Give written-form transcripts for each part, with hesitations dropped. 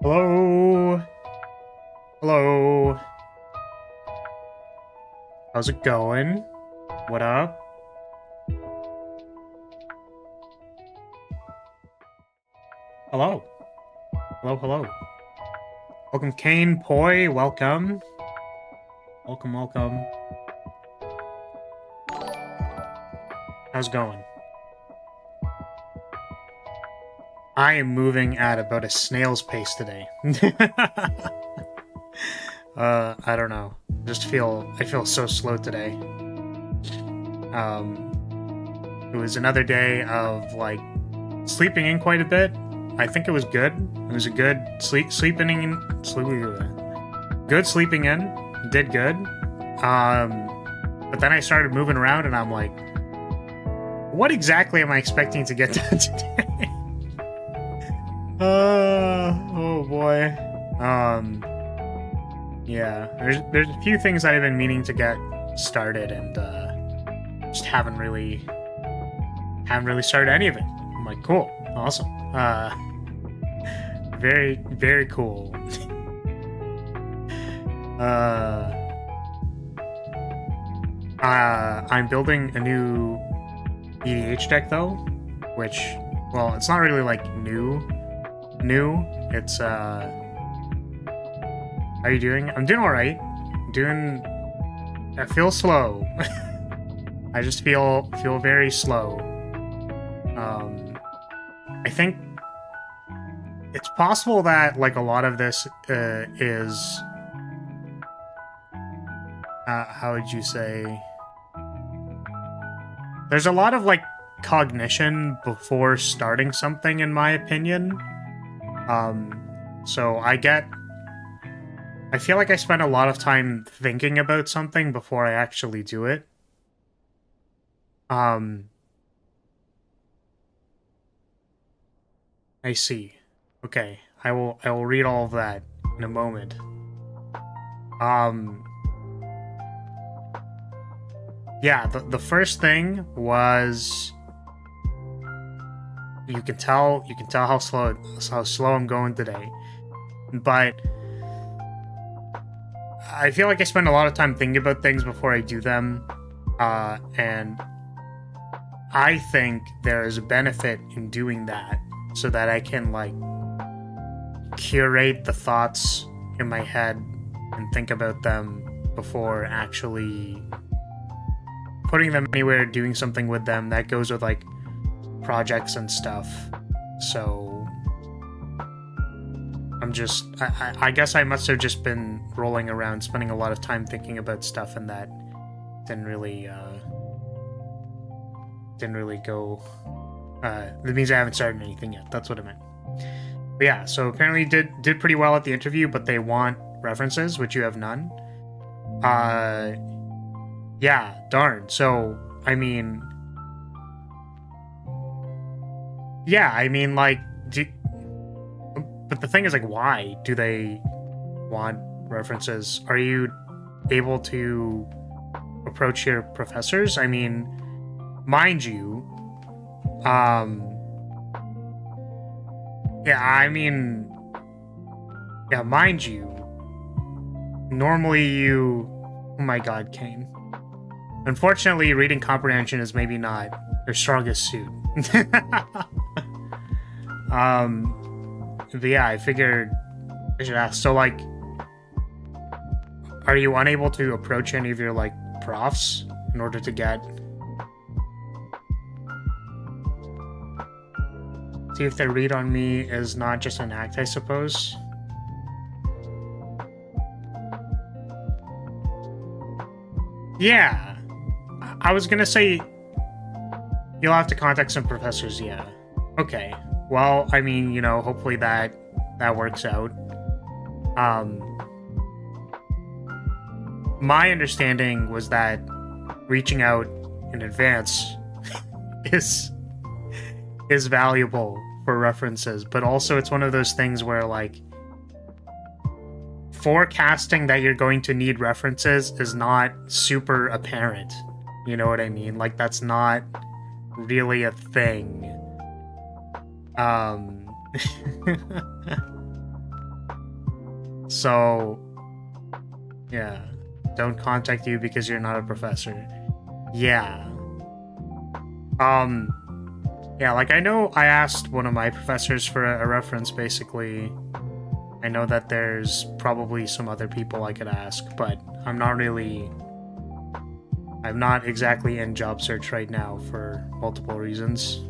Hello? Hello? How's it going? What up? Hello? Hello, hello. Welcome, Kane Poi. Welcome. Welcome, welcome. How's it going? I am moving at about a snail's pace today. I don't know. I feel so slow today. It was another day of, like, sleeping in quite a bit. I think it was good. It was a good sleeping in. Good sleeping in. Did good. But then I started moving around and I'm like, what exactly am I expecting to get done today? Oh boy. Yeah, there's a few things that I've been meaning to get started and just haven't really started any of it. I'm like, cool, awesome. Very, very cool. I'm building a new EDH deck though, which, well, it's not really like new. It's how are you doing? I'm doing all right. I feel slow. I just feel very slow. I think it's possible that, like, a lot of this is how would you say? There's a lot of, like, cognition before starting something, in my opinion. So I feel like I spend a lot of time thinking about something before I actually do it. I see. Okay, I will read all of that in a moment. Yeah, the first thing was you can tell how slow I'm going today. But I feel like I spend a lot of time thinking about things before I do them. And I think there is a benefit in doing that so that I can, like, curate the thoughts in my head and think about them before actually putting them anywhere, doing something with them. That goes with, like, projects and stuff. So I guess I must have just been rolling around, spending a lot of time thinking about stuff, and that didn't really go. That means I haven't started anything yet. That's what I meant. But yeah, so apparently did pretty well at the interview, but they want references, which you have none. Yeah, darn. So, I mean, yeah, I mean, like, but the thing is, like, why do they want references? Are you able to approach your professors? I mean, mind you, yeah, I mean, yeah, mind you, normally oh my god, Kane. Unfortunately, reading comprehension is maybe not your strongest suit. But yeah, I figured I should ask. So, like, are you unable to approach any of your, like, profs in order to get... See if their read on me is not just an act, I suppose. Yeah. I was gonna say you'll have to contact some professors, yeah. Okay. Well, I mean, you know, hopefully that works out. My understanding was that reaching out in advance is valuable for references, but also it's one of those things where, like, forecasting that you're going to need references is not super apparent. You know what I mean? Like, that's not really a thing. So, yeah. Don't contact you because you're not a professor. Yeah. Yeah, like, I know I asked one of my professors for a reference, basically. I know that there's probably some other people I could ask, but I'm not exactly in job search right now for multiple reasons.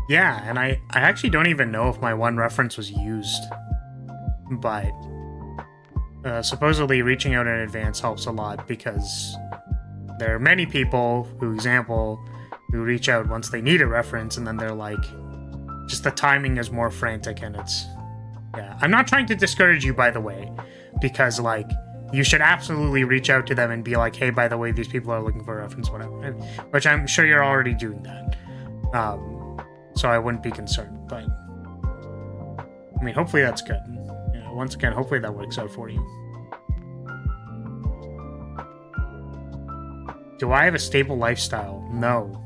Yeah, and I actually don't even know if my one reference was used, but supposedly reaching out in advance helps a lot because there are many people who reach out once they need a reference, and then they're like, just the timing is more frantic, and it's, yeah. I'm not trying to discourage you, by the way, because, like, you should absolutely reach out to them and be like, hey, by the way, these people are looking for a reference, whatever, which I'm sure you're already doing that. So I wouldn't be concerned, but I mean, hopefully that's good. Yeah, once again, hopefully that works out for you. Do I have a stable lifestyle? No.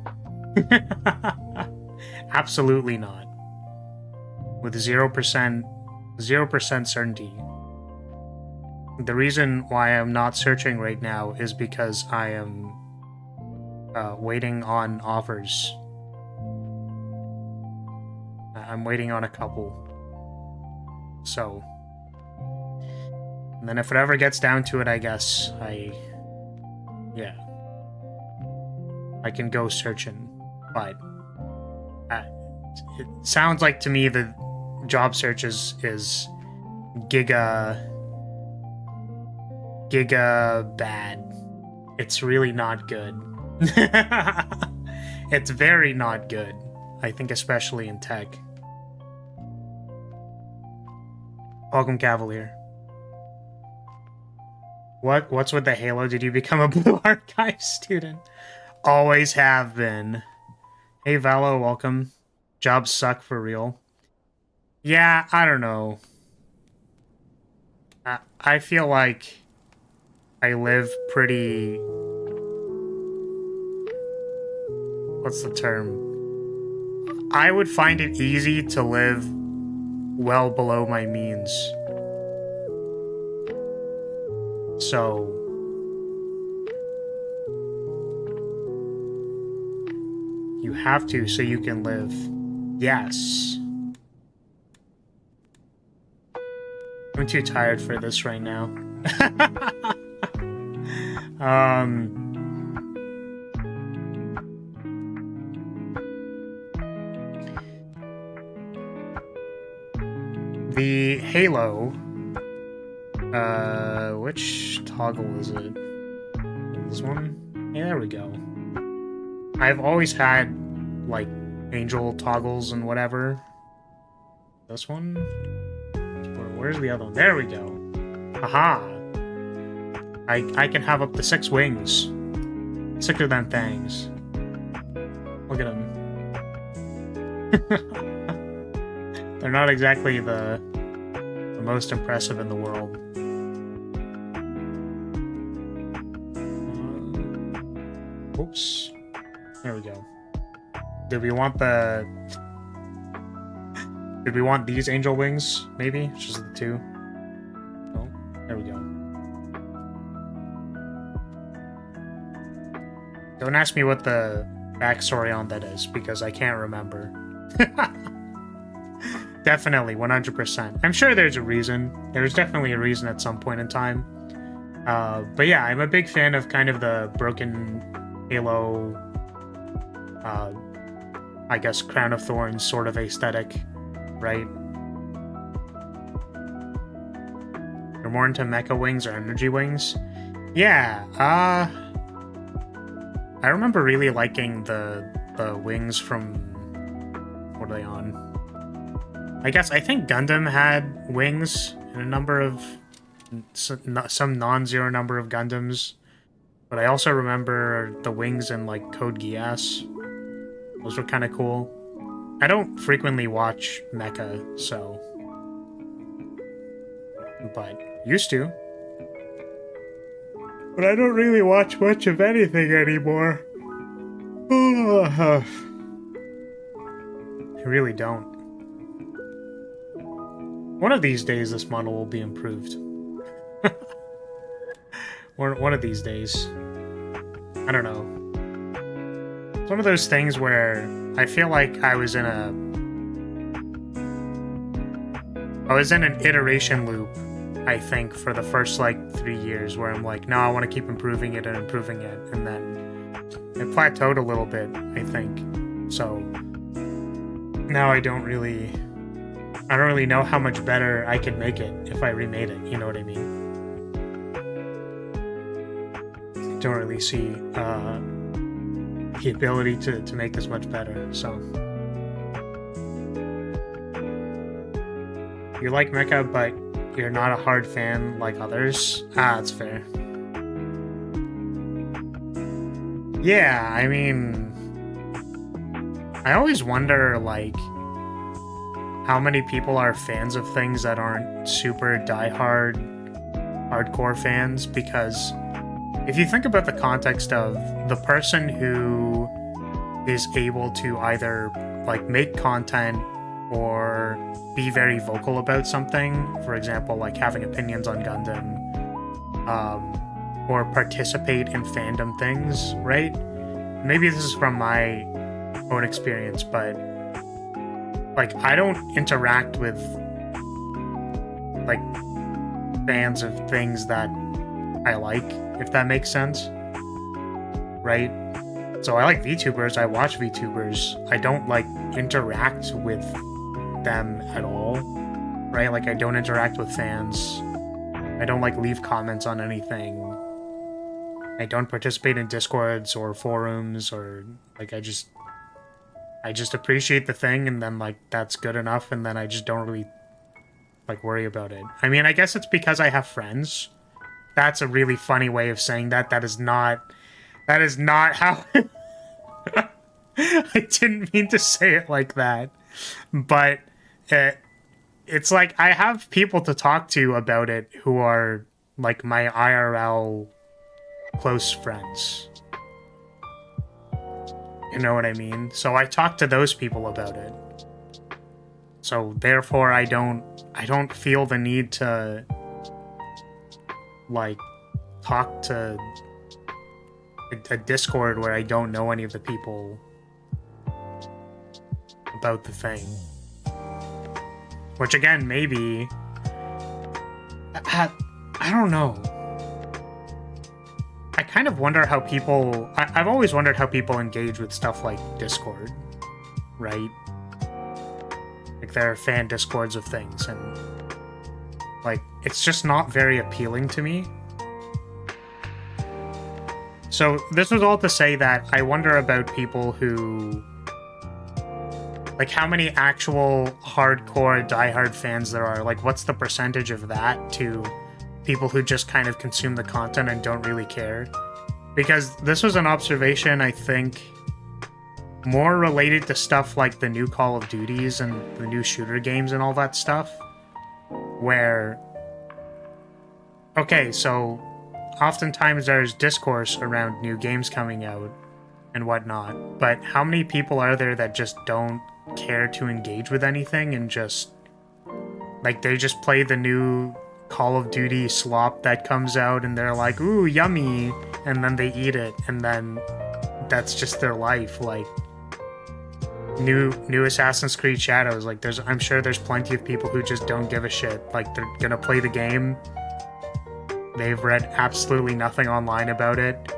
Absolutely not. With 0% certainty. The reason why I'm not searching right now is because I am waiting on offers. I'm waiting on a couple. So. And then if it ever gets down to it, I guess yeah. I can go searching. But it sounds like to me the job search is giga bad. It's really not good. It's very not good. I think especially in tech. Welcome, Cavalier. What's with the Halo? Did you become a Blue Archive student? Always have been. Hey, Valo, welcome. Jobs suck for real. Yeah, I don't know. I feel like I live pretty... What's the term? I would find it easy to live well below my means. So... You have to so you can live. Yes. I'm too tired for this right now. The Halo. Which toggle is it? This one? Yeah, there we go. I've always had, like, angel toggles and whatever. This one? Where's the other one? There we go. Aha! I can have up to 6 wings. Sicker than things. Look at them. They're not exactly the most impressive in the world. Oops. There we go. Did we want these angel wings, maybe? Just the 2? Oh, there we go. Don't ask me what the backstory on that is, because I can't remember. Definitely, 100%. I'm sure there's a reason. There's definitely a reason at some point in time. But yeah, I'm a big fan of kind of the broken Halo... I guess Crown of Thorns sort of aesthetic, right? You're more into mecha wings or energy wings? Yeah, I remember really liking the wings from... What are they on? I think Gundam had wings in a number of... some non-zero number of Gundams. But I also remember the wings in, like, Code Geass. Those were kind of cool. I don't frequently watch mecha, so... But used to. But I don't really watch much of anything anymore. really don't. One of these days, this model will be improved. One of these days. I don't know. It's one of those things where I feel like I was in an iteration loop, I think, for the first, like, 3 years, where I'm like, no, I want to keep improving it and improving it, and then it plateaued a little bit, I think. So now I don't really know how much better I could make it if I remade it, you know what I mean? Don't really see the ability to make this much better, so. You like Mecha, but you're not a hard fan like others? Ah, that's fair. Yeah, I mean, I always wonder, like, how many people are fans of things that aren't super diehard, hardcore fans, because if you think about the context of the person who is able to either, like, make content or be very vocal about something, for example, like having opinions on Gundam, or participate in fandom things, right? Maybe this is from my own experience, but like, I don't interact with, like, fans of things that I like, if that makes sense, right? So I like VTubers, I watch VTubers, I don't, like, interact with them at all, right? Like, I don't interact with fans, I don't, like, leave comments on anything, I don't participate in Discords or forums, or, like, I just appreciate the thing, and then, like, that's good enough, and then I just don't really, like, worry about it. I mean, I guess it's because I have friends. That's a really funny way of saying that. That is not how... I didn't mean to say it like that. But it's like, I have people to talk to about it who are, like, my IRL close friends. You know what I mean? So I talk to those people about it. So therefore I don't feel the need to, like, talk to a Discord where I don't know any of the people about the thing. Which, again, maybe... I don't know. I kind of wonder how people... I've always wondered how people engage with stuff like Discord, right? Like, there are fan Discords of things, and, like, it's just not very appealing to me. So, this was all to say that I wonder about people who... Like, how many actual hardcore, diehard fans there are. Like, what's the percentage of that to people who just kind of consume the content and don't really care? Because this was an observation, I think, more related to stuff like the new Call of Duties and the new shooter games and all that stuff. Where... Okay, so oftentimes there's discourse around new games coming out and whatnot, but how many people are there that just don't care to engage with anything and just, like, they just play the new Call of Duty slop that comes out and they're like, ooh, yummy, and then they eat it, and then that's just their life. Like, new Assassin's Creed Shadows, like, I'm sure there's plenty of people who just don't give a shit. Like, they're gonna play the game, they've read absolutely nothing online about it,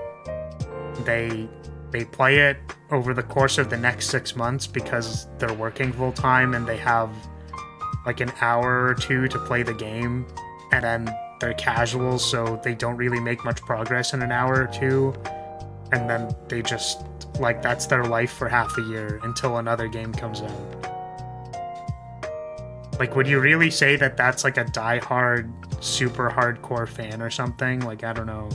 they play it over the course of the next 6 months because they're working full time and they have like an hour or two to play the game, and then they're casual, so they don't really make much progress in an hour or two, and then they just, like, that's their life for half a year until another game comes out. Like, would you really say that that's like a die-hard, super hardcore fan or something? Like, I don't know.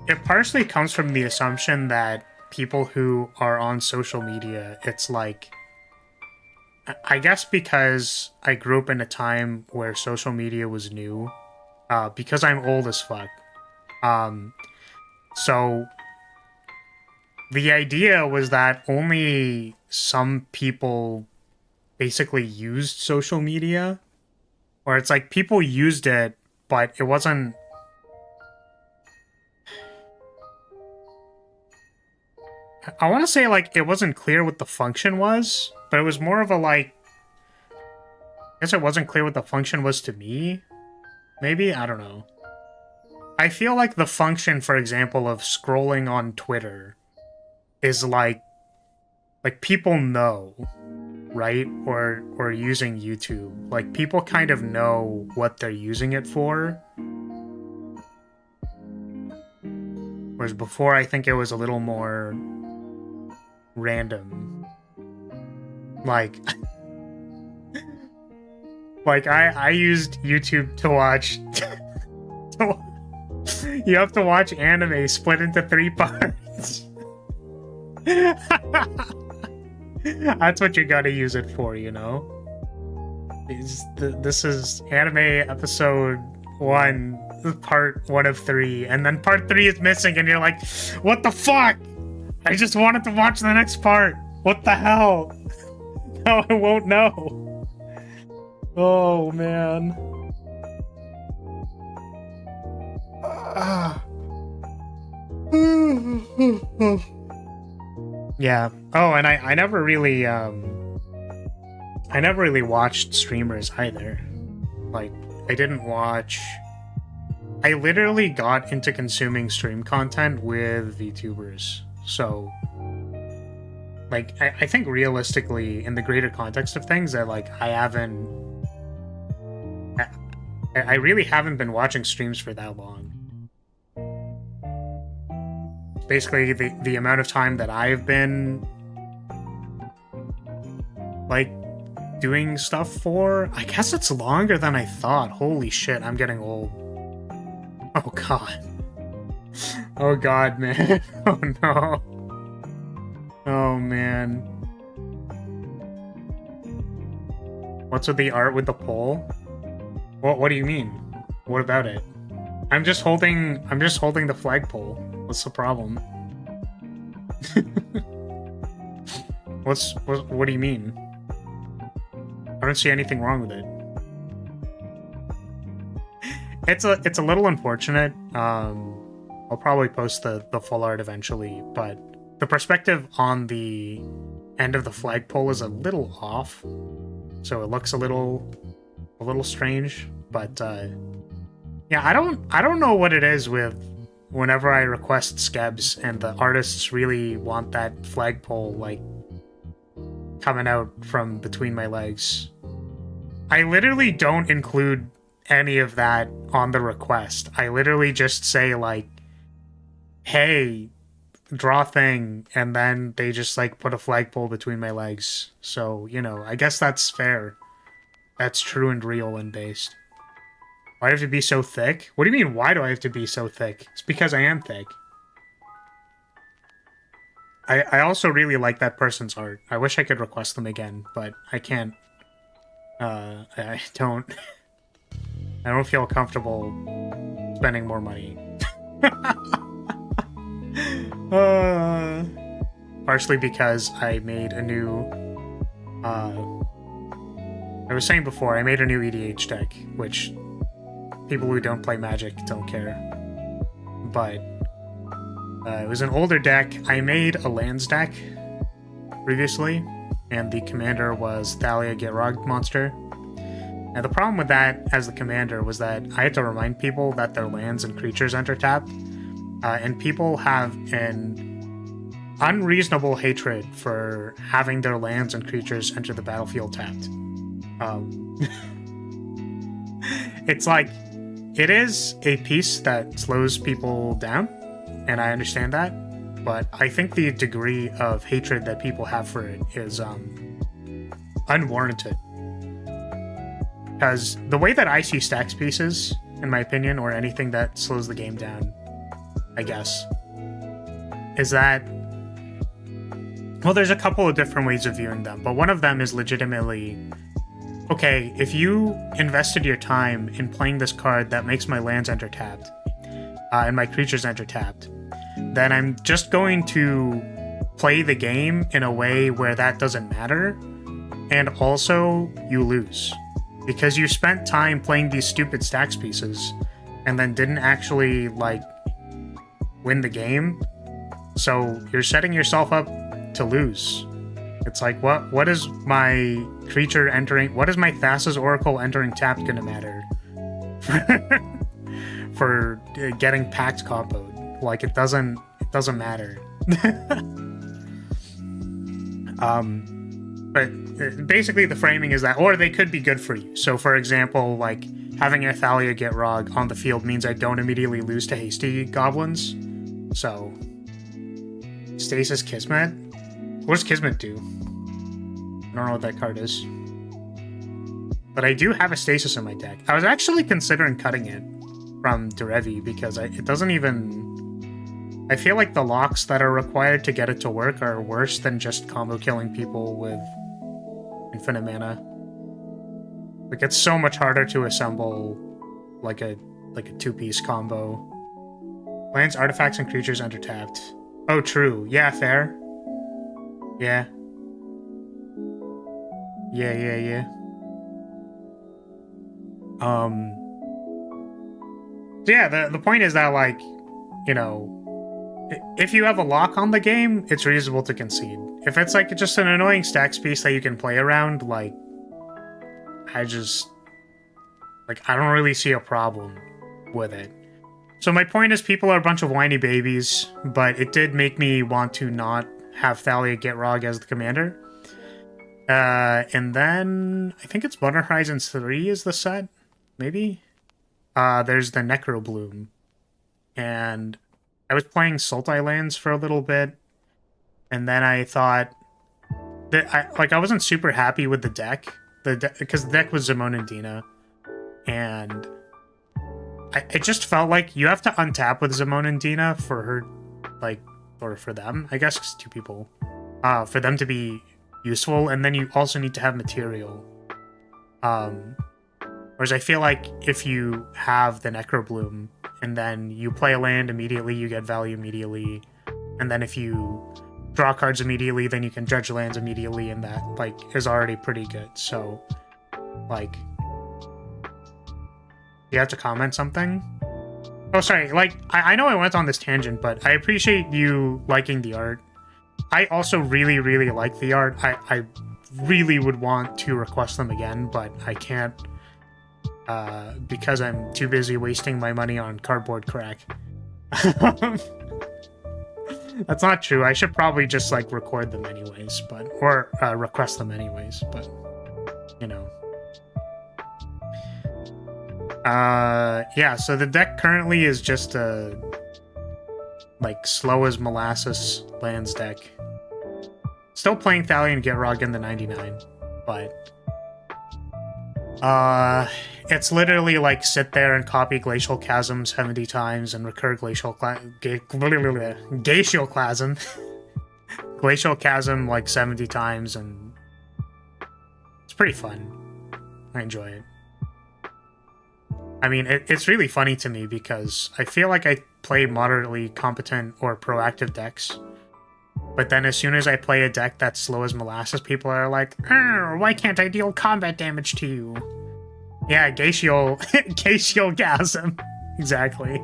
It partially comes from the assumption that people who are on social media, it's like, I guess because I grew up in a time where social media was new, because I'm old as fuck. So the idea was that only some people basically used social media, or it's like people used it, but it wasn't. I want to say like it wasn't clear what the function was, but it was more of a like. I guess it wasn't clear what the function was to me. Maybe? I don't know. I feel like the function, for example, of scrolling on Twitter is like people know, right? Or using YouTube. Like people kind of know what they're using it for. Whereas before I think it was a little more random. Like like I used YouTube to watch you have to watch anime split into 3 parts. That's what you gotta use it for, you know? This is anime episode 1, part 1 of 3, and then part 3 is missing, and you're like, what the fuck? I just wanted to watch the next part. What the hell? Now I won't know. Oh, man. Yeah. Oh, and I never really watched streamers either. Like, I didn't watch. I literally got into consuming stream content with VTubers. So, like, I think realistically, in the greater context of things, that like I really haven't been watching streams for that long. Basically, the amount of time that I've been like doing stuff for, I guess it's longer than I thought. Holy shit, I'm getting old. Oh god. Oh god, man. Oh no. Oh man. What's with the art with the pole? What do you mean? What about it? I'm just holding the flagpole. What's the problem? What do you mean? I don't see anything wrong with it. It's a little unfortunate. I'll probably post the full art eventually, but the perspective on the end of the flagpole is a little off, so it looks a little strange. But yeah, I don't know what it is with whenever I request skebs and the artists really want that flagpole like coming out from between my legs. I literally don't include any of that on the request. I literally just say like, hey, draw thing, and then they just like put a flagpole between my legs. So, you know, I guess that's fair. That's true and real and based. Why do I have to be so thick? What do you mean, why do I have to be so thick? It's because I am thick. I also really like that person's art. I wish I could request them again, but I can't. I don't... I don't feel comfortable spending more money. Partially because I made a new... I was saying before, I made a new EDH deck, which people who don't play Magic don't care. But it was an older deck. I made a lands deck previously, and the commander was Thalia Gitrog monster. Now the problem with that as the commander was that I had to remind people that their lands and creatures enter tapped, and people have an unreasonable hatred for having their lands and creatures enter the battlefield tapped. It's like, it is a piece that slows people down, and I understand that, but I think the degree of hatred that people have for it is unwarranted. Because the way that I see stacks pieces, in my opinion, or anything that slows the game down, I guess, is that, well, there's a couple of different ways of viewing them, but one of them is legitimately, okay, if you invested your time in playing this card that makes my lands enter tapped, and my creatures enter tapped, then I'm just going to play the game in a way where that doesn't matter, and also you lose because you spent time playing these stupid stacks pieces and then didn't actually like win the game. So you're setting yourself up to lose. It's like, what is my creature entering, what is my Thassa's Oracle entering tapped gonna matter for getting packed comboed? Like, it doesn't matter. But basically the framing is that, or they could be good for you. So for example, like having a Thalia get Rog on the field means I don't immediately lose to hasty goblins. So Stasis Kismet? What does Kismet do? I don't know what that card is. But I do have a Stasis in my deck. I was actually considering cutting it from Derevi because it doesn't even... I feel like the locks that are required to get it to work are worse than just combo killing people with infinite mana. Like, it's so much harder to assemble like a two-piece combo. Lands, artifacts, and creatures enter tapped. Oh, true. Yeah, fair. Yeah. Yeah. Yeah, the point is that, like, you know, if you have a lock on the game, it's reasonable to concede. If it's, like, just an annoying stacks piece that you can play around, like, I don't really see a problem with it. So my point is, people are a bunch of whiny babies, but it did make me want to not have Thalia get Rog as the commander. And then I think it's Modern Horizons 3 is the set, maybe? There's the Necro Bloom. And I was playing Sultai lands for a little bit, and then I thought that I wasn't super happy with the deck. Because the deck was Zimone and Dina, and it just felt like you have to untap with Zimone and Dina for her, like, or for them, I guess, 'cause two people, for them to be useful, and then you also need to have material. Whereas I feel like if you have the Necro Bloom, and then you play a land immediately, you get value immediately, and then if you draw cards immediately, then you can judge lands immediately, and that, like, is already pretty good. So, like, you have to comment something? Oh, sorry, like, I know I went on this tangent, but I appreciate you liking the art. I also really, really like the art. I really would want to request them again, but I can't, because I'm too busy wasting my money on cardboard crack. That's not true. I should probably just, like, record them anyways, or request them anyways, but, you know. Yeah, so the deck currently is just a, like, slow as molasses lands deck. Still playing Thalia and Get Rog in the 99, but it's literally like sit there and copy Glacial Chasm 70 times and recur Glacial Chasm Glacial Chasm like 70 times, and it's pretty fun. I enjoy it. I mean, it's really funny to me because I feel like I play moderately competent or proactive decks, but then as soon as I play a deck that's slow as molasses, people are like, why can't I deal combat damage to you? Yeah, Glacial Chasm. Exactly.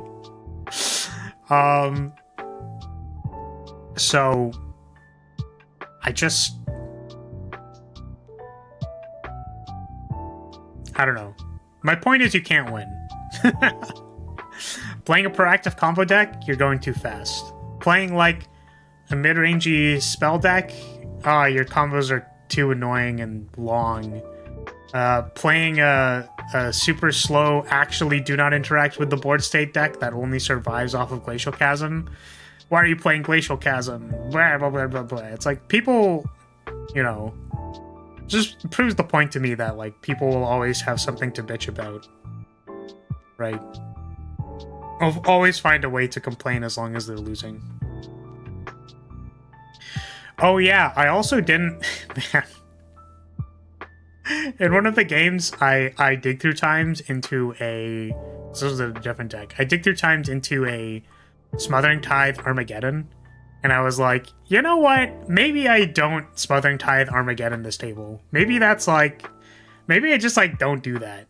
So I don't know. My point is you can't win. Playing a proactive combo deck, you're going too fast. Playing like a mid-rangey spell deck, your combos are too annoying and long. Playing a super slow, actually do not interact with the board state deck that only survives off of Glacial Chasm. Why are you playing Glacial Chasm? Blah, blah, blah, blah, blah. It's like people, you know, just proves the point to me that, like, people will always have something to bitch about, right? I'll always find a way to complain as long as they're losing. Oh yeah, I also didn't... Man. In one of the games, I dig through times into a... This was a different deck. I dig through times into a Smothering Tithe Armageddon, And I was like, you know what? Maybe I don't Smothering Tithe Armageddon this table. Maybe that's like... Maybe I just, like, don't do that.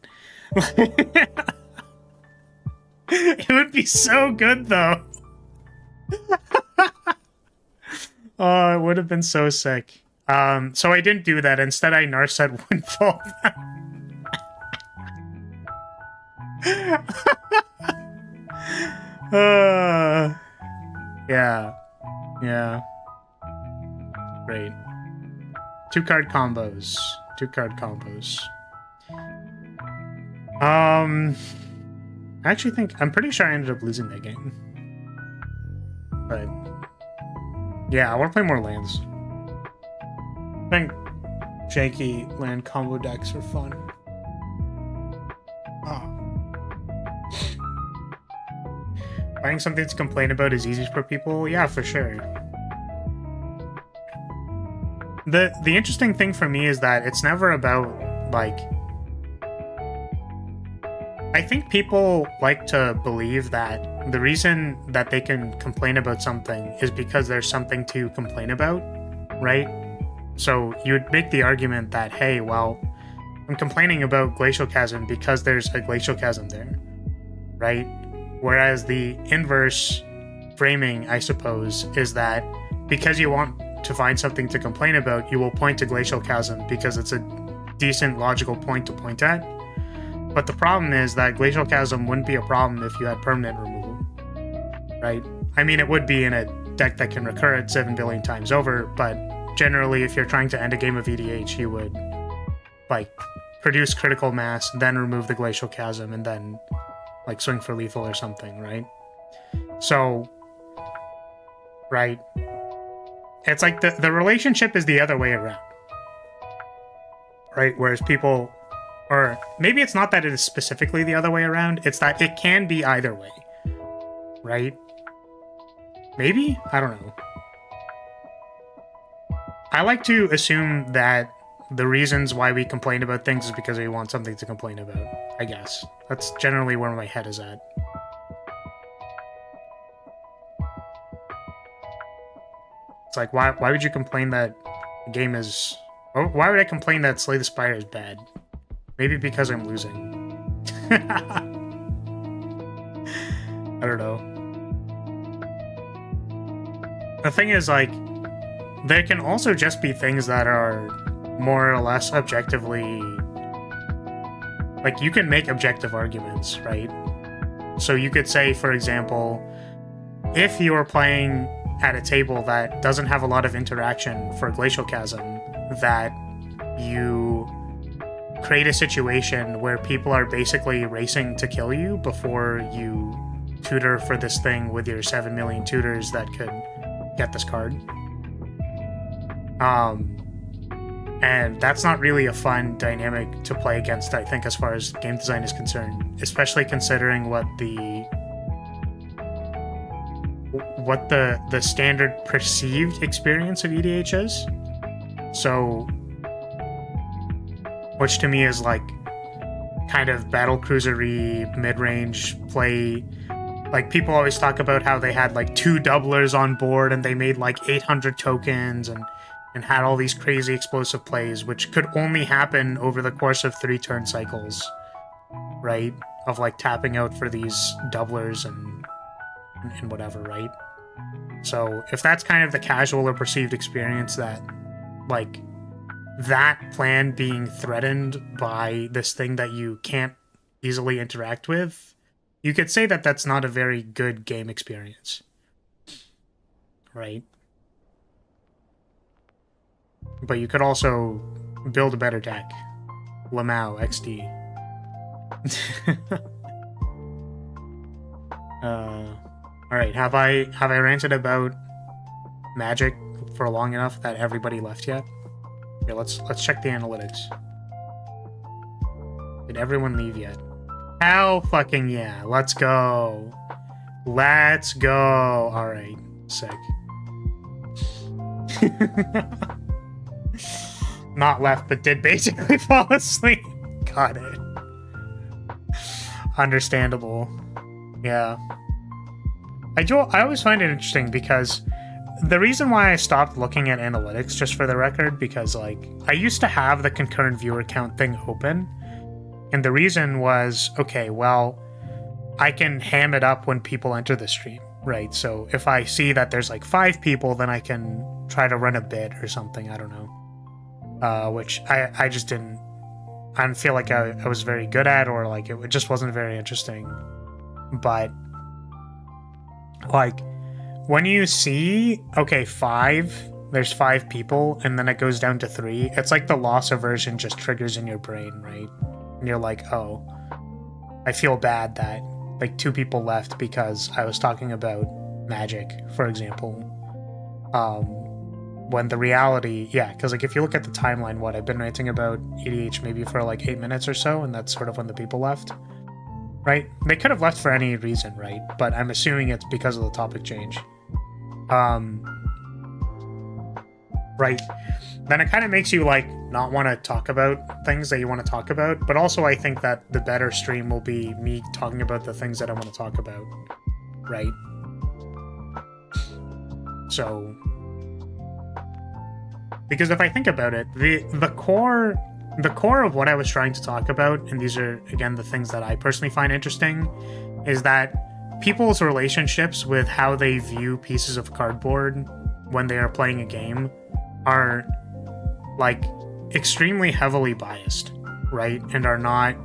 It would be so good, though. Oh, it would have been so sick. So I didn't do that. Instead, I Narset Windfall. Yeah. Yeah. Great. 2-card combos. 2-card combos. I actually think... I'm pretty sure I ended up losing that game. But... yeah, I want to play more lands. I think janky land combo decks are fun. Finding something to complain about is easy for people? Yeah, for sure. The interesting thing for me is that it's never about, like... I think people like to believe that the reason that they can complain about something is because there's something to complain about, right? So you would make the argument that, hey, well, I'm complaining about Glacial Chasm because there's a Glacial Chasm there, right? Whereas the inverse framing, I suppose, is that because you want to find something to complain about, you will point to Glacial Chasm because it's a decent logical point to point at. But the problem is that Glacial Chasm wouldn't be a problem if you had permanent removal, right? I mean, it would be in a deck that can recur it 7 billion times over, but generally, if you're trying to end a game of EDH, you would, like, produce critical mass, then remove the Glacial Chasm, and then, like, swing for lethal or something, right? So, right? It's like the relationship is the other way around, right? Whereas people... or maybe it's not that it is specifically the other way around, it's that it can be either way, right? Maybe? I don't know. I like to assume that the reasons why we complain about things is because we want something to complain about, I guess. That's generally where my head is at. It's like, why would you complain that the game is... why would I complain that Slay the Spire is bad? Maybe because I'm losing. I don't know. The thing is, like, there can also just be things that are more or less objectively... like, you can make objective arguments, right? So you could say, for example, if you are playing at a table that doesn't have a lot of interaction for Glacial Chasm, that you create a situation where people are basically racing to kill you before you tutor for this thing with your 7 million tutors that could get this card. And that's not really a fun dynamic to play against, I think, as far as game design is concerned, especially considering what the standard perceived experience of EDH is. So, which to me is like kind of battle cruisery, mid-range play. Like, people always talk about how they had like 2 doublers on board and they made like 800 tokens and had all these crazy explosive plays, which could only happen over the course of 3 turn cycles, right? Of like tapping out for these doublers and whatever, right? So if that's kind of the casual or perceived experience, that like that plan being threatened by this thing that you can't easily interact with, you could say that that's not a very good game experience, right? But you could also build a better deck. Lamau XD. Alright, have I ranted about Magic for long enough that everybody left yet? Here, let's check the analytics. Did everyone leave yet? Hell fucking yeah. Let's go. Let's go. Alright, sick. Not left, but did basically fall asleep. Got it. Understandable. Yeah. I always find it interesting because the reason why I stopped looking at analytics, just for the record, because like I used to have the concurrent viewer count thing open, and the reason was, okay, well, I can ham it up when people enter the stream, right? So if I see that there's like 5 people, then I can try to run a bit or something, I don't know. Which I just didn't feel like I was very good at, or like it just wasn't very interesting. But like when you see, okay, 5, there's 5 people, and then it goes down to 3, it's like the loss aversion just triggers in your brain, right? And you're like, oh, I feel bad that like 2 people left because I was talking about magic, for example. When the reality, yeah, because like if you look at the timeline, what I've been ranting about EDH maybe for like 8 minutes or so, and that's sort of when the people left, right? They could have left for any reason, right? But I'm assuming it's because of the topic change. Right. Then it kind of makes you like not want to talk about things that you want to talk about, but also I think that the better stream will be me talking about the things that I want to talk about, right? So, because if I think about it, the core of what I was trying to talk about, and these are again the things that I personally find interesting, is that people's relationships with how they view pieces of cardboard when they are playing a game are like extremely heavily biased, right? And are not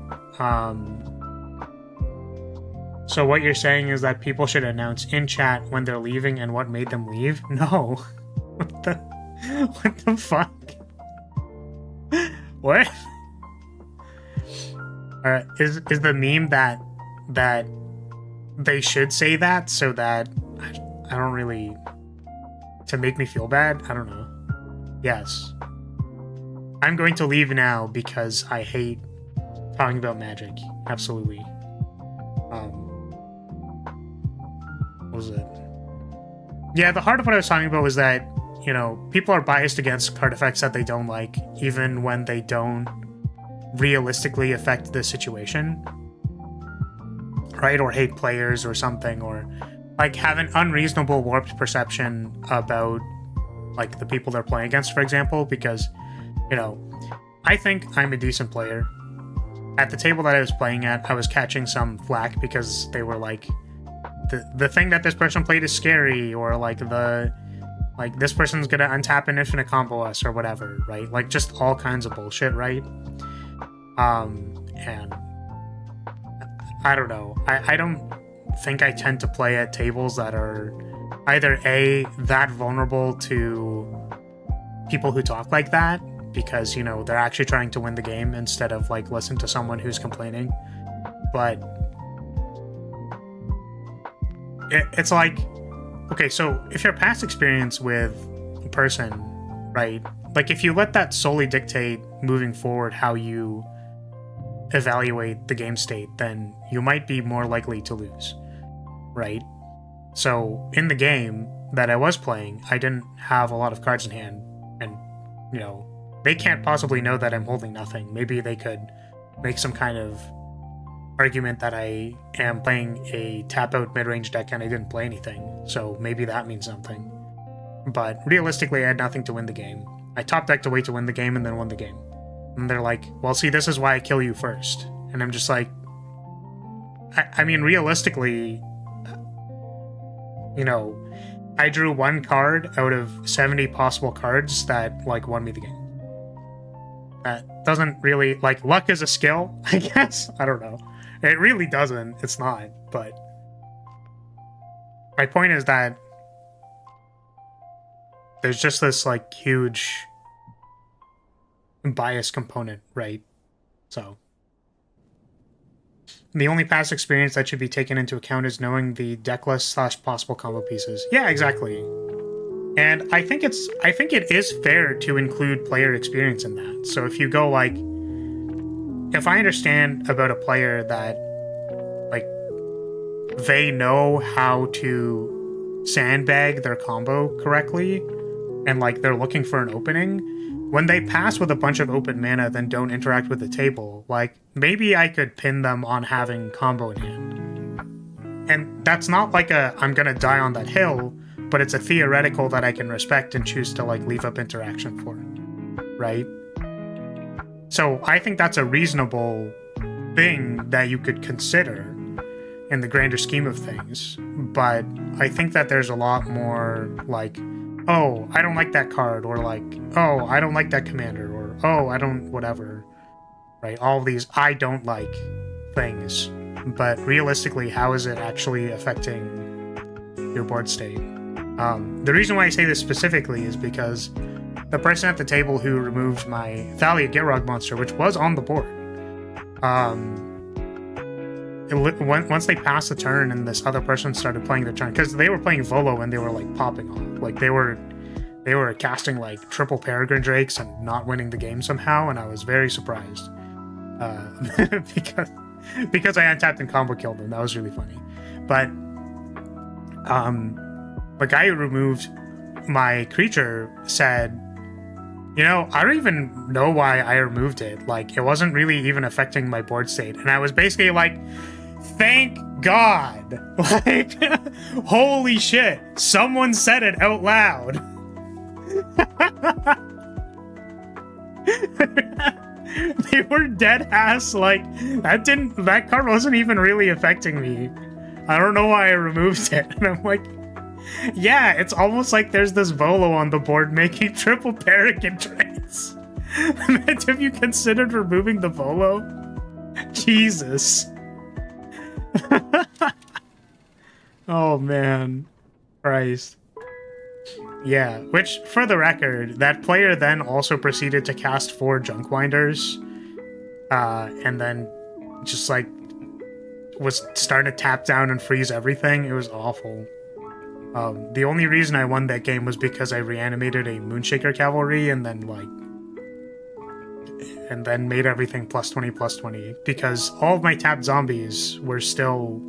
so what you're saying is that people should announce in chat when they're leaving and what made them leave? No. What the fuck? What? Is the meme that they should say that so that I don't really, to make me feel bad? I don't know. Yes. I'm going to leave now because I hate talking about magic. Absolutely. What was it? Yeah, the heart of what I was talking about was that, you know, people are biased against card effects that they don't like, even when they don't realistically affect the situation. Right? Or hate players or something, or like have an unreasonable warped perception about like the people they're playing against, for example, because, you know, I think I'm a decent player. At the table that I was playing at, I was catching some flack because they were like, the thing that this person played is scary, or like this person's gonna untap an infinite combo us or whatever, right? Like just all kinds of bullshit, right? And I don't know. I don't think I tend to play at tables that are either A, that vulnerable to people who talk like that, because, you know, they're actually trying to win the game instead of like listen to someone who's complaining. But it's like, okay, so if your past experience with a person, right, like if you let that solely dictate moving forward how you evaluate the game state, then you might be more likely to lose, right? So in the game that I was playing, I didn't have a lot of cards in hand, and, you know, they can't possibly know that I'm holding nothing. Maybe they could make some kind of argument that I am playing a tap-out mid-range deck and I didn't play anything, so maybe that means something. But realistically, I had nothing to win the game. I top-decked a way to win the game and then won the game. And they're like, well, see, this is why I kill you first. And I'm just like, I mean, realistically, you know, I drew 1 card out of 70 possible cards that, like, won me the game. That doesn't really, like, luck is a skill, I guess? I don't know. It really doesn't. It's not, but my point is that there's just this, like, huge bias component, right? So the only past experience that should be taken into account is knowing the deck list / possible combo pieces. Yeah, exactly. And I think it is fair to include player experience in that. So if you go like, if I understand about a player that like they know how to sandbag their combo correctly and like they're looking for an opening, when they pass with a bunch of open mana then don't interact with the table, like maybe I could pin them on having combo in hand. And that's not like a I'm gonna die on that hill, but it's a theoretical that I can respect and choose to like leave up interaction for, right? So I think that's a reasonable thing that you could consider in the grander scheme of things. But I think that there's a lot more like, oh, I don't like that card, or like, oh, I don't like that commander, or oh, I don't whatever, right? All of these I don't like things. But realistically, how is it actually affecting your board state? The reason why I say this specifically is because the person at the table who removed my Thalia Gitrog monster, which was on the board, once they passed the turn and this other person started playing the turn, because they were playing Volo and they were like popping off, like they were casting like triple Peregrine Drakes and not winning the game somehow, and I was very surprised because I untapped and combo killed them. That was really funny. But the guy who removed my creature said, you know, I don't even know why I removed it. Like, it wasn't really even affecting my board state. And I was basically like, thank God. Like, holy shit. Someone said it out loud. They were dead ass. Like, that card wasn't even really affecting me. I don't know why I removed it. And I'm like, yeah, it's almost like there's this Volo on the board making triple Peregrine Drakes. Have you considered removing the Volo? Jesus. Oh, man. Christ. Yeah, which, for the record, that player then also proceeded to cast 4 Junkwinders, and then just, like, was starting to tap down and freeze everything. It was awful. The only reason I won that game was because I reanimated a Moonshaker Cavalry and then made everything +20/+20, because all of my tapped zombies were still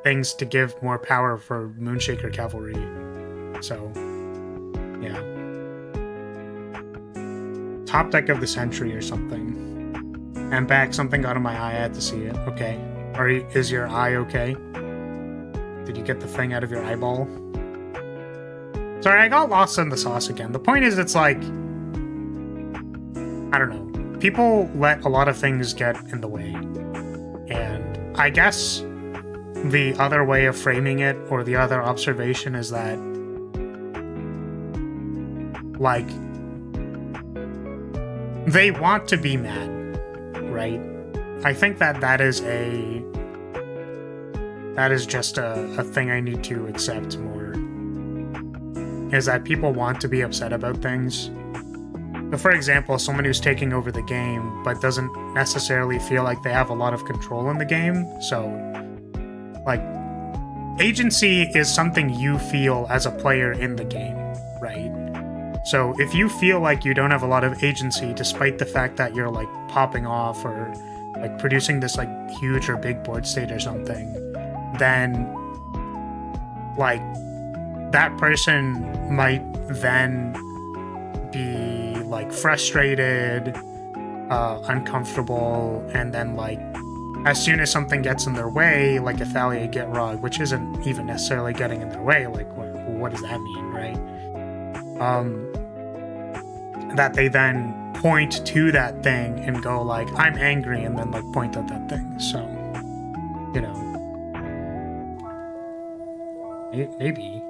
things to give more power for Moonshaker Cavalry. So, yeah. Top deck of the century or something. I'm back. Something got in my eye. I had to see it. Okay. Is your eye okay? Did you get the thing out of your eyeball? Sorry, I got lost in the sauce again. The point is, it's like, I don't know. People let a lot of things get in the way. And I guess the other way of framing it, or the other observation, is that, like, they want to be mad, right? I think that is just a thing I need to accept more, is that people want to be upset about things. So for example, someone who's taking over the game but doesn't necessarily feel like they have a lot of control in the game. So, like, agency is something you feel as a player in the game, right? So if you feel like you don't have a lot of agency despite the fact that you're, like, popping off or, like, producing this, like, huge or big board state or something, then, like, that person might then be, like, frustrated, uncomfortable, and then, like, as soon as something gets in their way, like a Thalia Gitrog, which isn't even necessarily getting in their way, like, what does that mean, right? That they then point to that thing and go, like, I'm angry, and then, like, point at that thing. So, you know, maybe.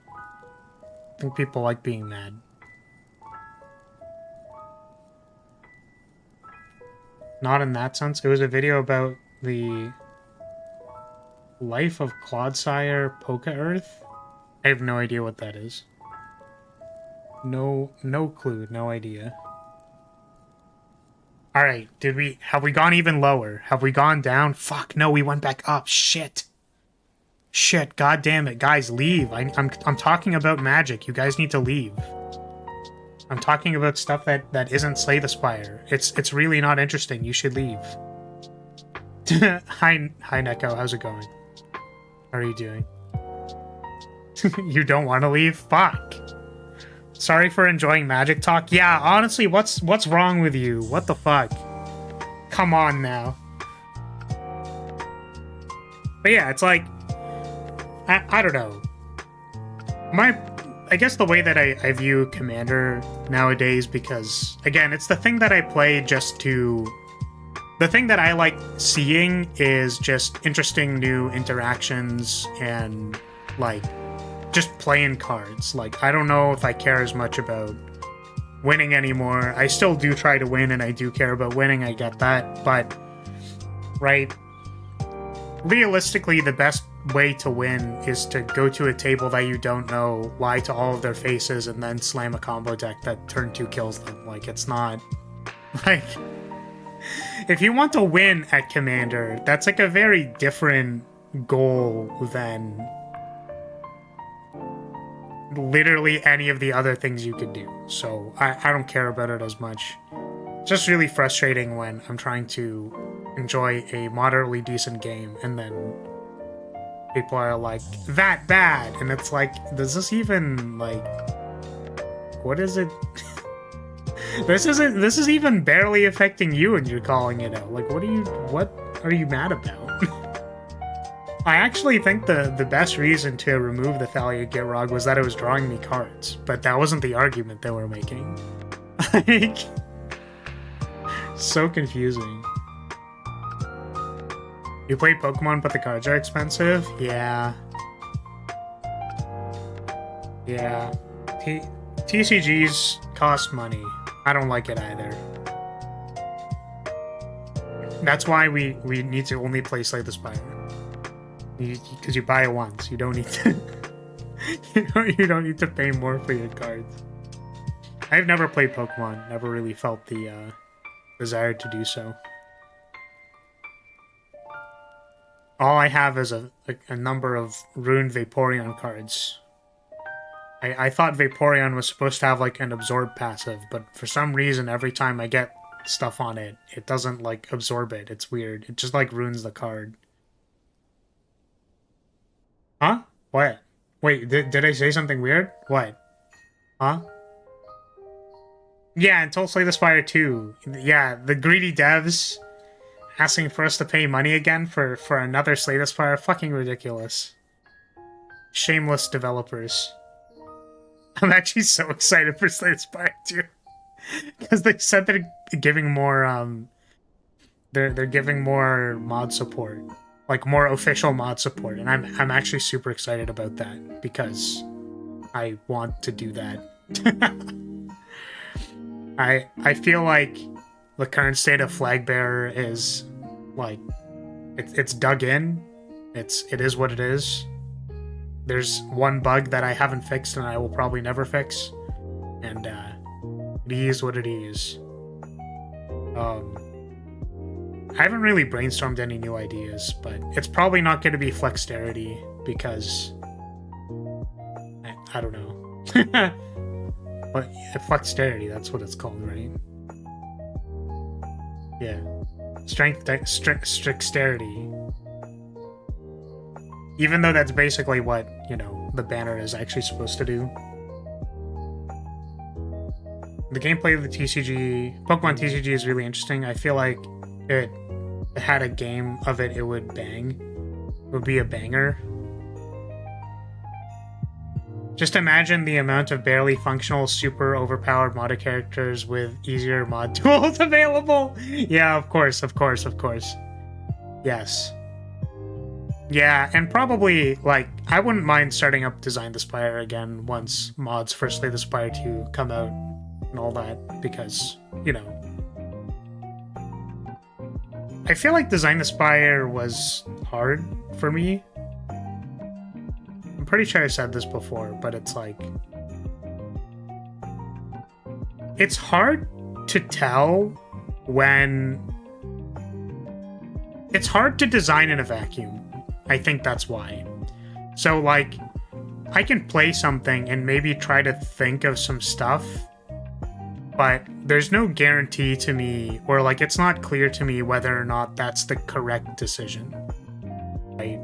I think people like being mad. Not in that sense. It was a video about the life of Clodsire Poca Earth. I have no idea what that is. No clue, no idea. Alright, have we gone even lower? Have we gone down? Fuck, no, we went back up. Shit. Shit, god damn it. Guys, leave. I'm talking about magic. You guys need to leave. I'm talking about stuff that isn't Slay the Spire. It's really not interesting. You should leave. Hi Neko, how's it going? How are you doing? You don't want to leave? Fuck. Sorry for enjoying magic talk. Yeah, honestly, what's wrong with you? What the fuck? Come on now. But yeah, it's like, I don't know. I guess the way that I view Commander nowadays, because again, it's the thing that I play just to. The thing that I like seeing is just interesting new interactions and like just playing cards. Like, I don't know if I care as much about winning anymore. I still do try to win and I do care about winning, I get that, but right, realistically the best way to win is to go to a table that you don't know, lie to all of their faces, and then slam a combo deck that turn 2 kills them. Like, it's not like, if you want to win at Commander, that's like a very different goal than literally any of the other things you could do. So I don't care about it as much. It's just really frustrating when I'm trying to enjoy a moderately decent game and then people are like, that bad, and it's like, does this even, like, what is it? This is even barely affecting you and you're calling it out. Like, what are you mad about? I actually think the best reason to remove the Thalia Gitrog was that it was drawing me cards, but that wasn't the argument they were making. Like, so confusing. You play Pokemon but the cards are expensive? Yeah. Yeah. TCGs cost money. I don't like it either. That's why we need to only play Slay the Spire. Because you buy it once. You don't need to... you don't need to pay more for your cards. I've never played Pokemon. Never really felt the desire to do so. All I have is a number of Ruined Vaporeon cards. I thought Vaporeon was supposed to have like an absorb passive, but for some reason every time I get stuff on it, it doesn't like absorb it. It's weird. It just like ruins the card. Huh? What? Wait, did I say something weird? What? Huh? Yeah, until Slay the Spire 2. Yeah, the greedy devs asking for us to pay money again for another Slay the Spire. Fucking ridiculous. Shameless developers. I'm actually so excited for Slay the Spire 2. Because they said they're giving more, they're giving more mod support. Like, more official mod support. And I'm actually super excited about that. Because I want to do that. I feel like the current state of Flagbearer is, like, it's dug in. It is what it is. There's one bug that I haven't fixed and I will probably never fix. And, it is what it is. I haven't really brainstormed any new ideas, but it's probably not going to be Flexterity because... I don't know. But Flexterity, that's what it's called, right? Yeah. Strixterity. Even though that's basically what, you know, the banner is actually supposed to do. The gameplay of the TCG, Pokemon TCG is really interesting. I feel like it had a game of it, it would bang. It would be a banger. Just imagine the amount of barely functional, super overpowered modded characters with easier mod tools available. Yeah, of course. Yes. Yeah, and probably, like, I wouldn't mind starting up Design the Spire again once mods for Slay the Spire 2 come out and all that, because, you know. I feel like Design the Spire was hard for me. I'm pretty sure I said this before, but it's like... It's hard to tell when... It's hard to design in a vacuum. I think that's why. So, like, I can play something and maybe try to think of some stuff, but there's no guarantee to me, or, like, it's not clear to me whether or not that's the correct decision. Right?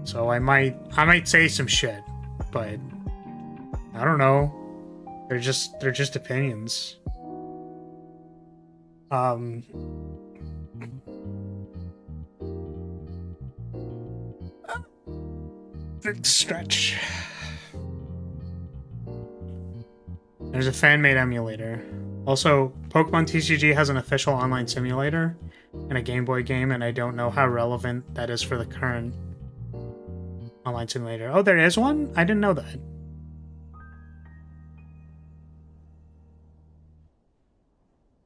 So I might say some shit, but I don't know. They're just opinions. Big stretch. There's a fan-made emulator. Also, Pokemon TCG has an official online simulator and a Game Boy game, and I don't know how relevant that is for the current online simulator. Oh, there is one? I didn't know that.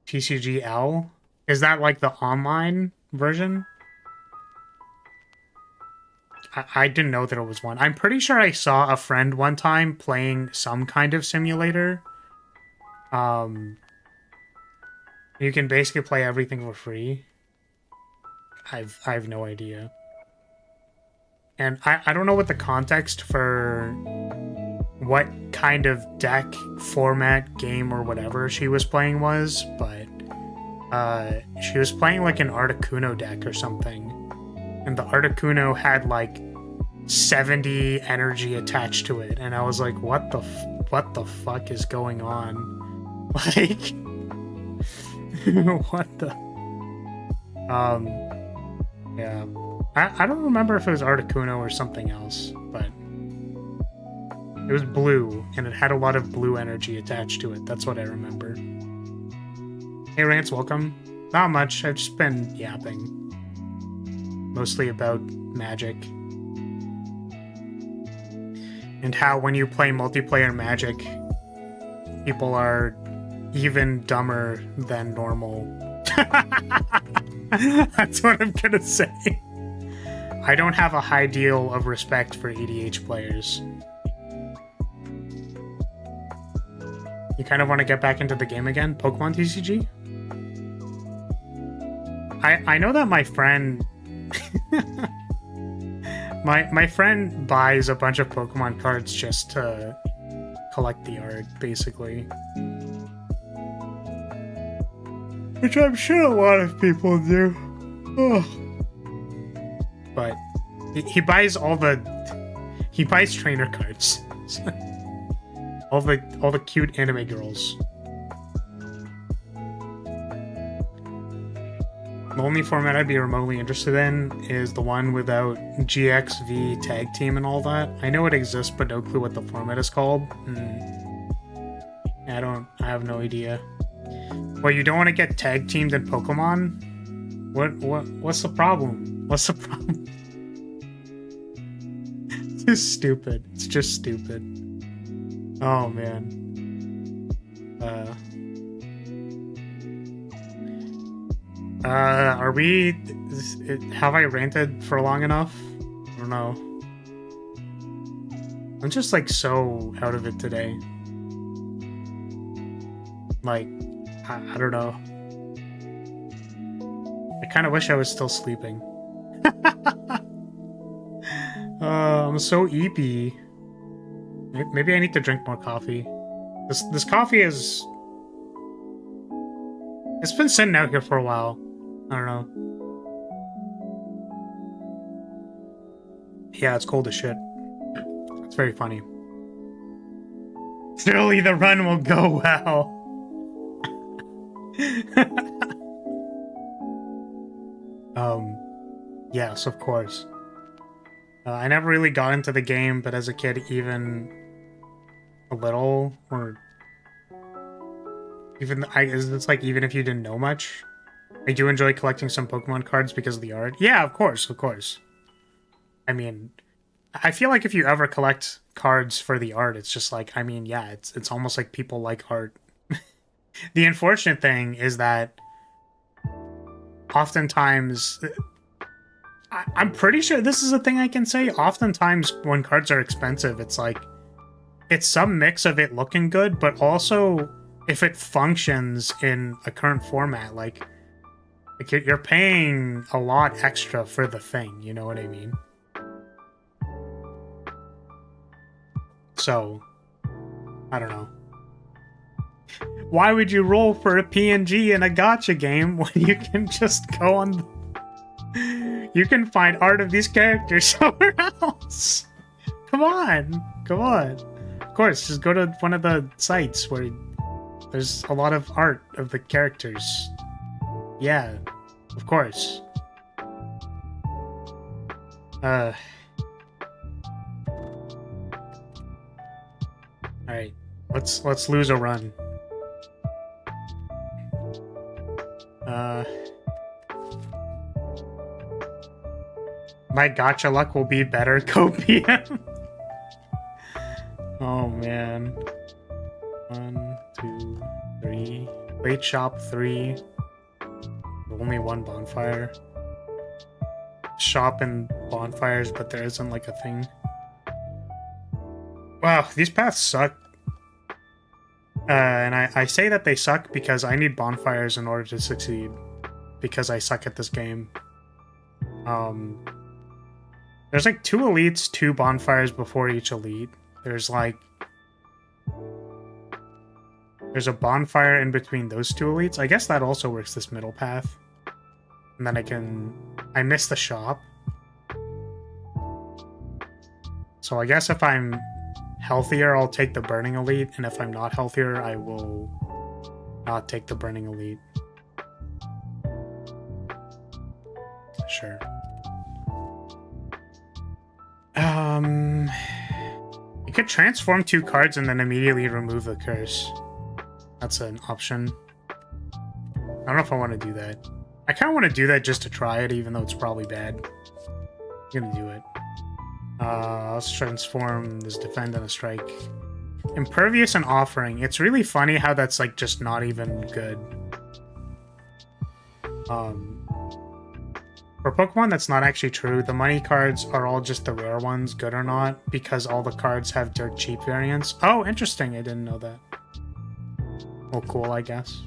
TCGL? Is that like the online version? I didn't know there was one. I'm pretty sure I saw a friend one time playing some kind of simulator. You can basically play everything for free. I have no idea. And I don't know what the context for what kind of deck, format, game, or whatever she was playing was, but she was playing like an Articuno deck or something. And the Articuno had like 70 energy attached to it, and I was like, what the fuck is going on? Like, what the? Yeah, I don't remember if it was Articuno or something else, but it was blue, and it had a lot of blue energy attached to it. That's what I remember. Hey, Rance, welcome. Not much. I've just been yapping. Mostly about Magic. And how when you play multiplayer Magic, people are even dumber than normal. That's what I'm gonna say. I don't have a high deal of respect for EDH players. You kind of want to get back into the game again? Pokemon TCG? I know that my friend... my friend buys a bunch of Pokemon cards just to collect the art, basically. Which I'm sure a lot of people do. Oh. But he buys all the... He buys trainer cards. all the cute anime girls. The only format I'd be remotely interested in is the one without GXV tag team and all that. I know it exists, but no clue what the format is called. I have no idea. Well, you don't want to get tag teamed in Pokemon? What's the problem? What's the problem? It's just stupid. It's just stupid. Oh, man. Are we... Have I ranted for long enough? I don't know. I'm just, like, so out of it today. Like, I don't know. I kind of wish I was still sleeping. I'm so eepy. Maybe I need to drink more coffee. This coffee is... It's been sitting out here for a while. I don't know. Yeah, it's cold as shit. It's very funny. Surely the run will go well. Yes, of course. I never really got into the game, but as a kid, even a little, or even it's like even if you didn't know much, I do enjoy collecting some Pokemon cards because of the art. Yeah, of course, of course. I mean, I feel like if you ever collect cards for the art, it's just like, I mean, yeah, it's almost like people like art. The unfortunate thing is that oftentimes, I'm pretty sure this is a thing I can say, oftentimes when cards are expensive, it's like, it's some mix of it looking good, but also if it functions in a current format, like you're paying a lot extra for the thing, you know what I mean? So, I don't know. Why would you roll for a PNG in a gacha game when you can just go on... You can find art of these characters somewhere else. Come on. Come on. Of course, just go to one of the sites where there's a lot of art of the characters. Yeah, of course. Alright. Let's lose a run. My gacha luck will be better. Go PM. Oh man. 1, 2, 3. Late shop 3. Only 1 bonfire. Shop and bonfires, but there isn't like a thing. Wow, these paths suck. And I say that they suck because I need bonfires in order to succeed. Because I suck at this game. There's like 2 elites, 2 bonfires before each elite. There's like... There's a bonfire in between those 2 elites. I guess that also works this middle path. And then I missed the shop. So I guess if I'm healthier, I'll take the burning elite. And if I'm not healthier, I will not take the burning elite. Sure. You could transform 2 cards and then immediately remove the curse. That's an option. I don't know if I want to do that. I kind of want to do that just to try it, even though it's probably bad. I'm gonna do it. Let's transform this defend and a strike. Impervious and offering. It's really funny how that's like just not even good. For Pokemon, that's not actually true. The money cards are all just the rare ones, good or not, because all the cards have dirt cheap variants. Oh, interesting. I didn't know that. Well, cool, I guess.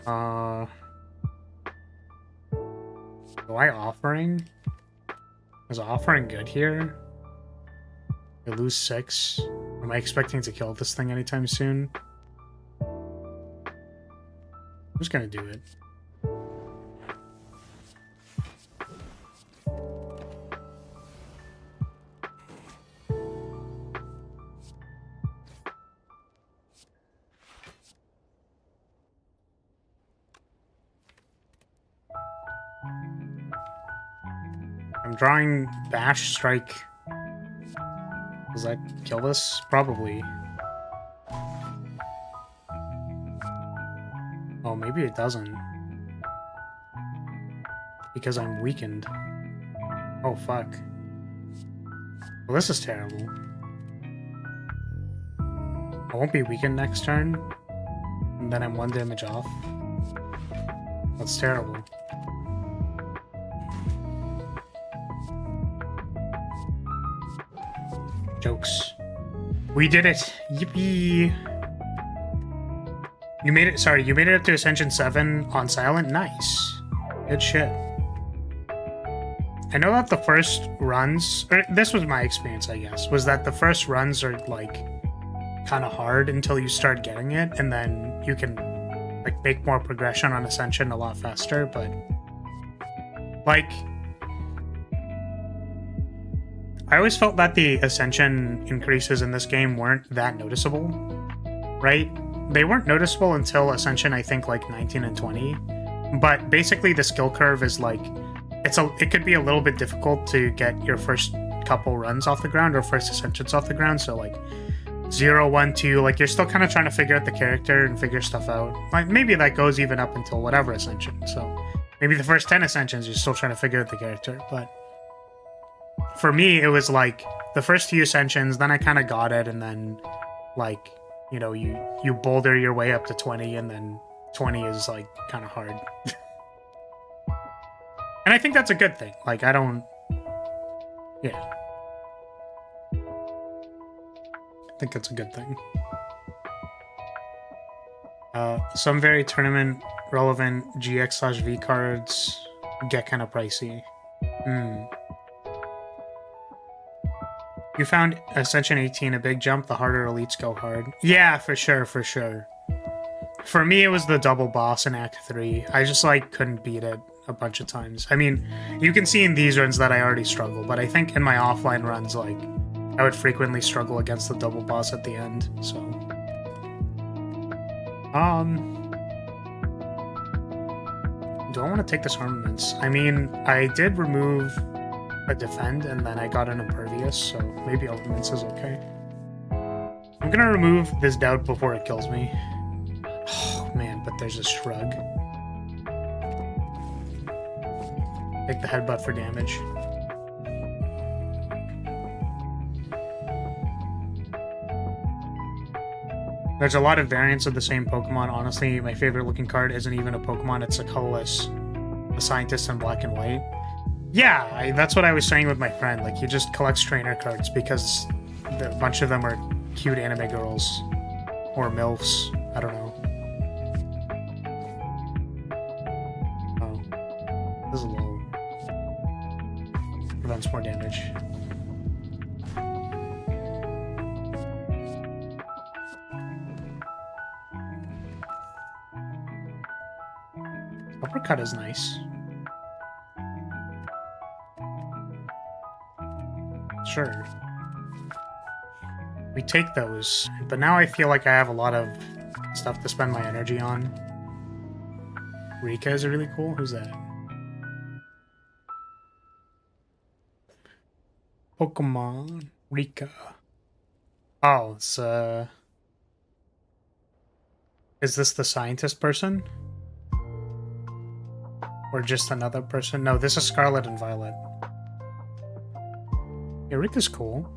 Do I offering? Is offering good here? I lose 6. Am I expecting to kill this thing anytime soon? I'm just gonna do it. I'm drawing Bash Strike. Does that kill this? Probably. Oh, maybe it doesn't. Because I'm weakened. Oh, fuck. Well, this is terrible. I won't be weakened next turn. And then I'm 1 damage off. That's terrible. Jokes. We did it! Yippee! You made it- sorry, you made it up to Ascension 7 on Silent? Nice. Good shit. I know that the first runs, or this was my experience, I guess, was that the first runs are, like, kind of hard until you start getting it, and then you can, like, make more progression on Ascension a lot faster, but, like, I always felt that the Ascension increases in this game weren't that noticeable, right? They weren't noticeable until Ascension, I think, like 19 and 20. But basically the skill curve is like, it could be a little bit difficult to get your first couple runs off the ground or first Ascensions off the ground. So like 0, 1, 2, like you're still kind of trying to figure out the character and figure stuff out. Like maybe that goes even up until whatever Ascension. So maybe the first 10 Ascensions, you're still trying to figure out the character, but for me, it was like the first few Ascensions, then I kind of got it, and then, like, you know, you boulder your way up to 20, and then 20 is, like, kind of hard. And I think that's a good thing. Like, I don't... Yeah. I think that's a good thing. Some very tournament-relevant GX/V cards get kind of pricey. You found Ascension 18 a big jump, the harder elites go hard. Yeah, for sure, for sure. For me, it was the double boss in Act 3. I just, like, couldn't beat it a bunch of times. I mean, you can see in these runs that I already struggle, but I think in my offline runs, like, I would frequently struggle against the double boss at the end, so... Do I want to take this armaments? I mean, I did remove a defend, and then I got an impervious, so maybe armaments is okay. I'm gonna remove this doubt before it kills me. Oh man, but there's a shrug. Take the headbutt for damage. There's a lot of variants of the same Pokemon. Honestly, my favorite looking card isn't even a Pokemon, it's a colorless. A scientist in black and white. Yeah, that's what I was saying with my friend. Like, he just collects trainer cards because a bunch of them are cute anime girls. Or MILFs. I don't know. Oh. This is low. Prevents more damage. Uppercut is nice. Sure. We take those, but now I feel like I have a lot of stuff to spend my energy on. Rika is really cool. Who's that? Pokemon Rika. Oh, it's is this the scientist person? Or just another person? No, this is Scarlet and Violet. Yeah, Rika's cool.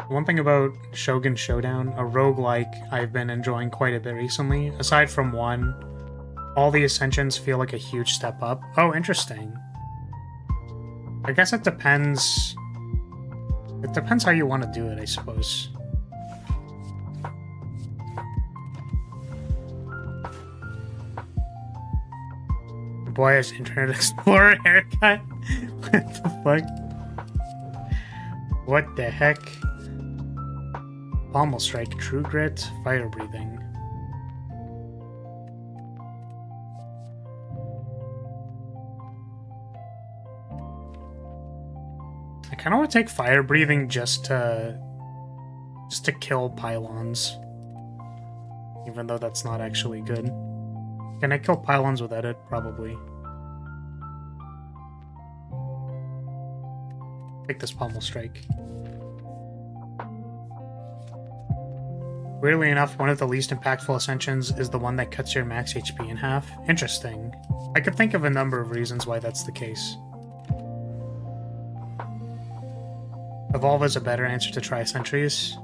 One thing about Shogun Showdown, a roguelike I've been enjoying quite a bit recently, aside from one, all the ascensions feel like a huge step up. Oh, interesting. I guess it depends. It depends how you want to do it, I suppose. Boy has Internet Explorer haircut. What the fuck? What the heck? Pommel Strike, True Grit, Fire Breathing. I kind of want to take Fire Breathing just to kill pylons, even though that's not actually good. Can I kill pylons without it? Probably. Take this Pommel Strike. Weirdly enough, one of the least impactful ascensions is the one that cuts your max HP in half. Interesting. I could think of a number of reasons why that's the case. Evolve is a better answer to Tri-Sentries.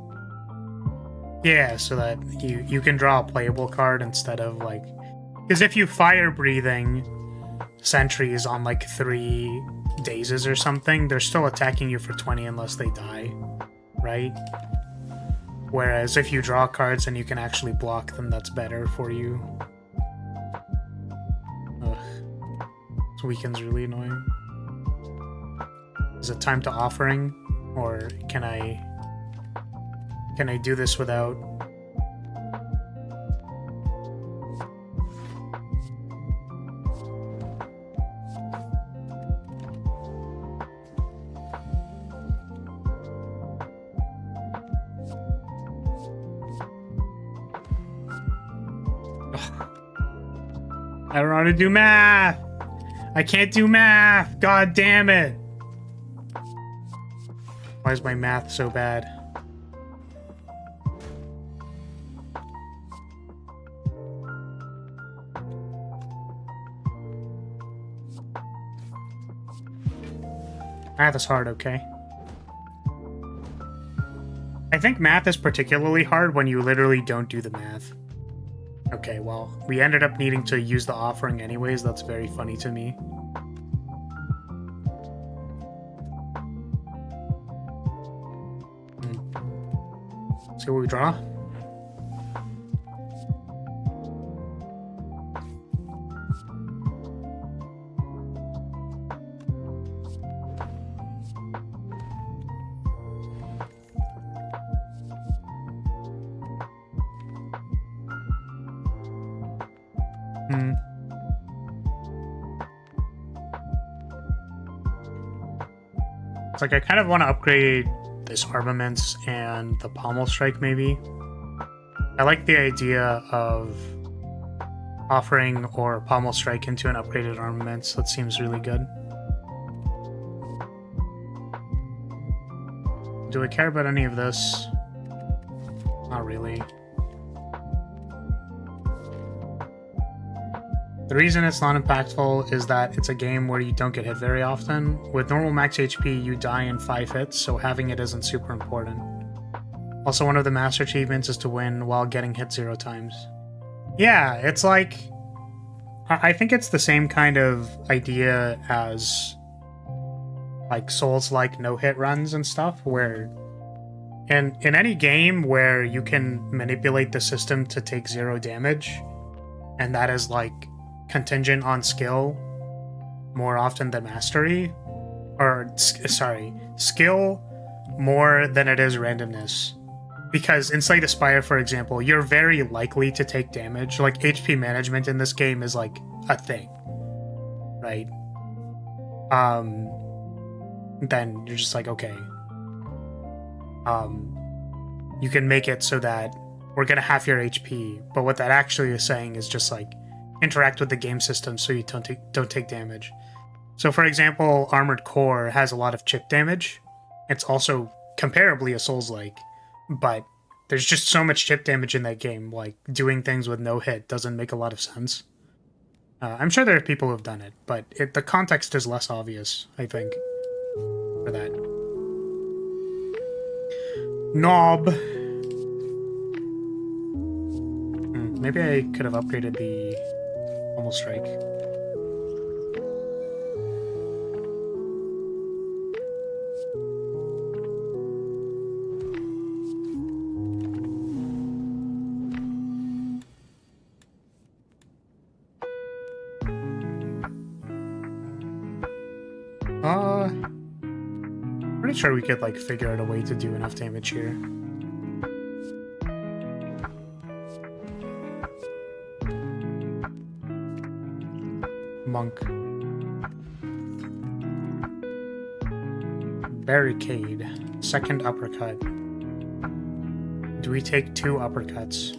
Yeah, so that you can draw a playable card instead of, like... Because if you Fire Breathing sentries on, like, 3 dazes or something, they're still attacking you for 20 unless they die, right? Whereas if you draw cards and you can actually block them, that's better for you. Ugh. This weaken's really annoying. Is it time to offering? Or can I do this without... I don't know how to do math! I can't do math! God damn it! Why is my math so bad? Math is hard, okay? I think math is particularly hard when you literally don't do the math. Okay, well, we ended up needing to use the offering anyways. That's very funny to me. See what we draw? It's like I kind of want to upgrade this Armaments and the Pommel Strike, maybe. I like the idea of offering or Pommel Strike into an upgraded Armaments. That seems really good. Do I care about any of this? Not really. The reason it's not impactful is that it's a game where you don't get hit very often. With normal max HP, you die in 5 hits, so having it isn't super important. Also, one of the master achievements is to win while getting hit 0 times. Yeah, it's like... I think it's the same kind of idea as like Souls-like no-hit runs and stuff, where in any game where you can manipulate the system to take 0 damage, and that is like contingent on skill more often than mastery, or sorry, skill more than it is randomness. Because in Slay the Spire, for example, you're very likely to take damage. Like, HP management in this game is, like, a thing. Right? Then you're just like, okay. You can make it so that we're gonna half your HP, but what that actually is saying is just, like, interact with the game system so you don't take damage. So, for example, Armored Core has a lot of chip damage. It's also comparably a Souls-like. But there's just so much chip damage in that game, like, doing things with no hit doesn't make a lot of sense. I'm sure there are people who've done it, but the context is less obvious, I think, for that. Knob! Maybe I could have upgraded the Pummel Strike. Pretty sure we could, like, figure out a way to do enough damage here. Monk. Barricade. Second uppercut. Do we take 2 uppercuts?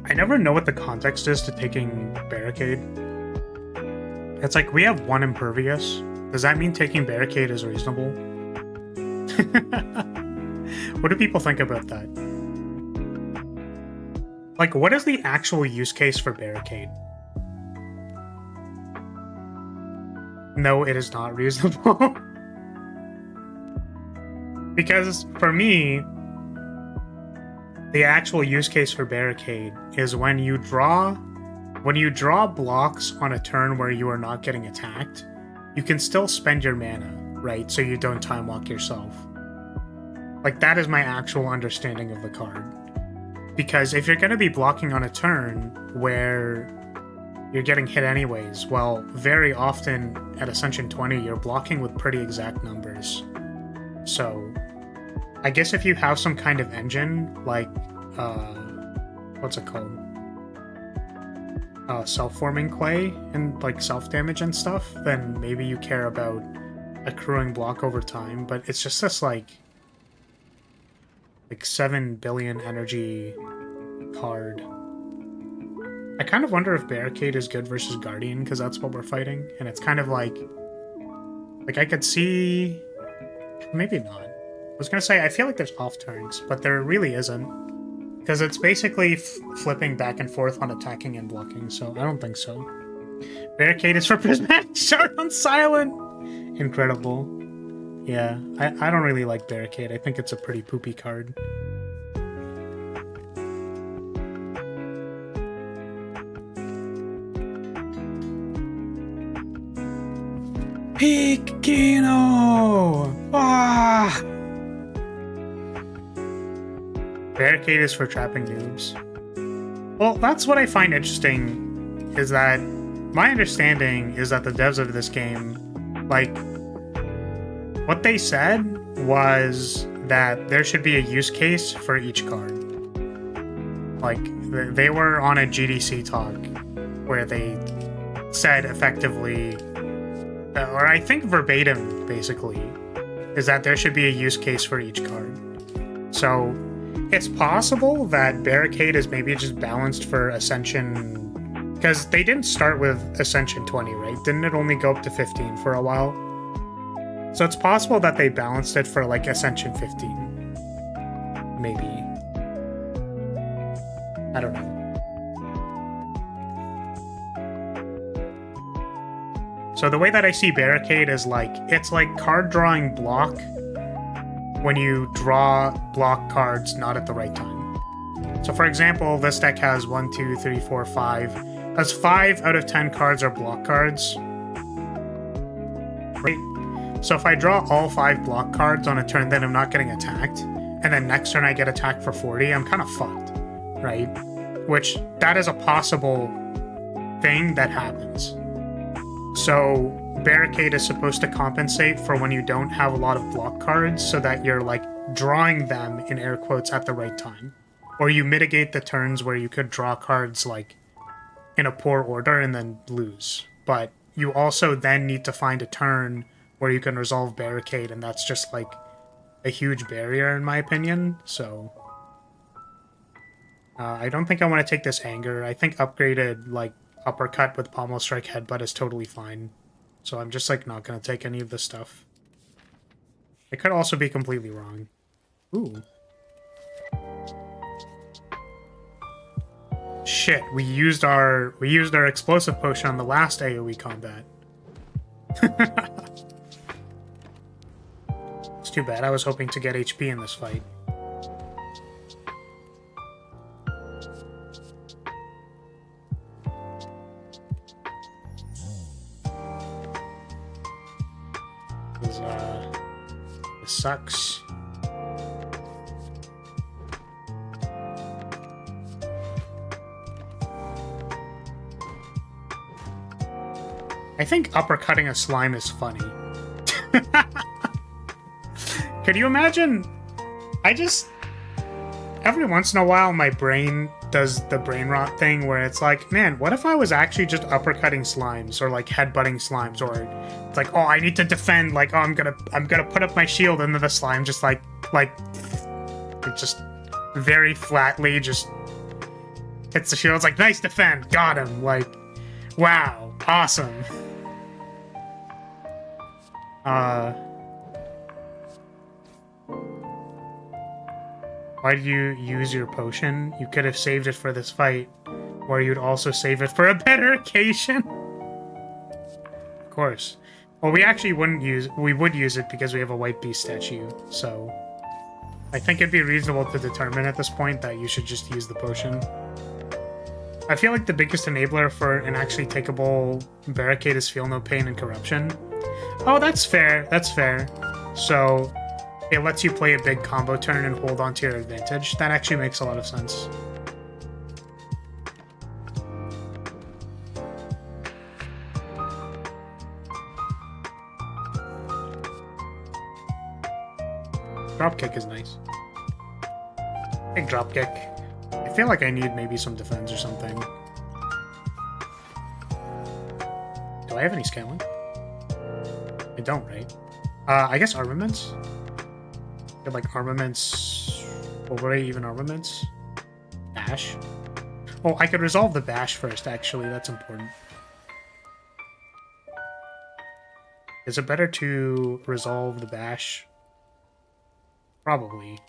I never know what the context is to taking Barricade. It's like, we have 1 impervious. Does that mean taking Barricade is reasonable? What do people think about that? Like, what is the actual use case for Barricade? No, it is not reasonable. Because, for me, the actual use case for Barricade is when you draw blocks on a turn where you are not getting attacked, you can still spend your mana, right? So you don't time walk yourself. Like, that is my actual understanding of the card. Because if you're going to be blocking on a turn where you're getting hit anyways, well, very often at Ascension 20, you're blocking with pretty exact numbers. So I guess if you have some kind of engine, like, what's it called? Self-forming clay and, like, self-damage and stuff, then maybe you care about accruing block over time, but it's just this, like 7 billion energy card. I kind of wonder if Barricade is good versus Guardian, because that's what we're fighting, and it's kind of like I could see... Maybe not. I was gonna say, I feel like there's off turns, but there really isn't. Because it's basically flipping back and forth on attacking and blocking, so I don't think so. Barricade is for Prismatic Shard on Silent! Incredible. Yeah, I don't really like Barricade. I think it's a pretty poopy card. Peak Kino! Ah! Barricade is for trapping noobs. Well, that's what I find interesting, is that my understanding is that the devs of this game, like, what they said was that there should be a use case for each card. Like, they were on a GDC talk where they said effectively, or I think verbatim, basically, is that there should be a use case for each card. So, It's possible that Barricade is maybe just balanced for Ascension, because they didn't start with Ascension 20, right? Didn't it only go up to 15 for a while? So it's possible that they balanced it for like Ascension 15. Maybe. I don't know. So the way that I see Barricade is like, it's like card drawing block when you draw block cards not at the right time. So for example, this deck has 1, 2, 3, 4, 5. That's 5 out of 10 cards are block cards. Right? So if I draw all 5 block cards on a turn, then I'm not getting attacked. And then next turn I get attacked for 40, I'm kind of fucked, right? Which, that is a possible thing that happens. So Barricade is supposed to compensate for when you don't have a lot of block cards so that you're like drawing them in air quotes at the right time. Or you mitigate the turns where you could draw cards like in a poor order and then lose. But you also then need to find a turn where you can resolve Barricade, and that's just like a huge barrier in my opinion. So I don't think I want to take this anger. I think upgraded like uppercut with pommel strike headbutt is totally fine. So I'm just like not gonna take any of this stuff. I could also be completely wrong. Ooh. Shit, we used our explosive potion on the last AoE combat. It's too bad. I was hoping to get HP in this fight. This sucks. I think uppercutting a slime is funny. Could you imagine? Every once in a while my brain does the brain rot thing where it's like, man, what if I was actually just uppercutting slimes or like headbutting slimes, or it's like, oh, I need to defend, like, oh, I'm gonna put up my shield, and then the slime just like it just very flatly just hits the shield. It's like, nice defend, got him, like, wow, awesome. Why did you use your potion? You could have saved it for this fight, or you'd also save it for a better occasion. Of course. Well, we actually would use it because we have a white beast statue, so I think it'd be reasonable to determine at this point that you should just use the potion. I feel like the biggest enabler for an actually takeable Barricade is Feel No Pain and Corruption. Oh, that's fair. That's fair. So it lets you play a big combo turn and hold on to your advantage. That actually makes a lot of sense. Dropkick is nice. Big dropkick. I feel like I need maybe some defense or something. Do I have any scaling? I don't, right? I guess armaments? Get like armaments. What were even armaments? Bash? Oh, I could resolve the bash first, actually. That's important. Is it better to resolve the bash? Probably.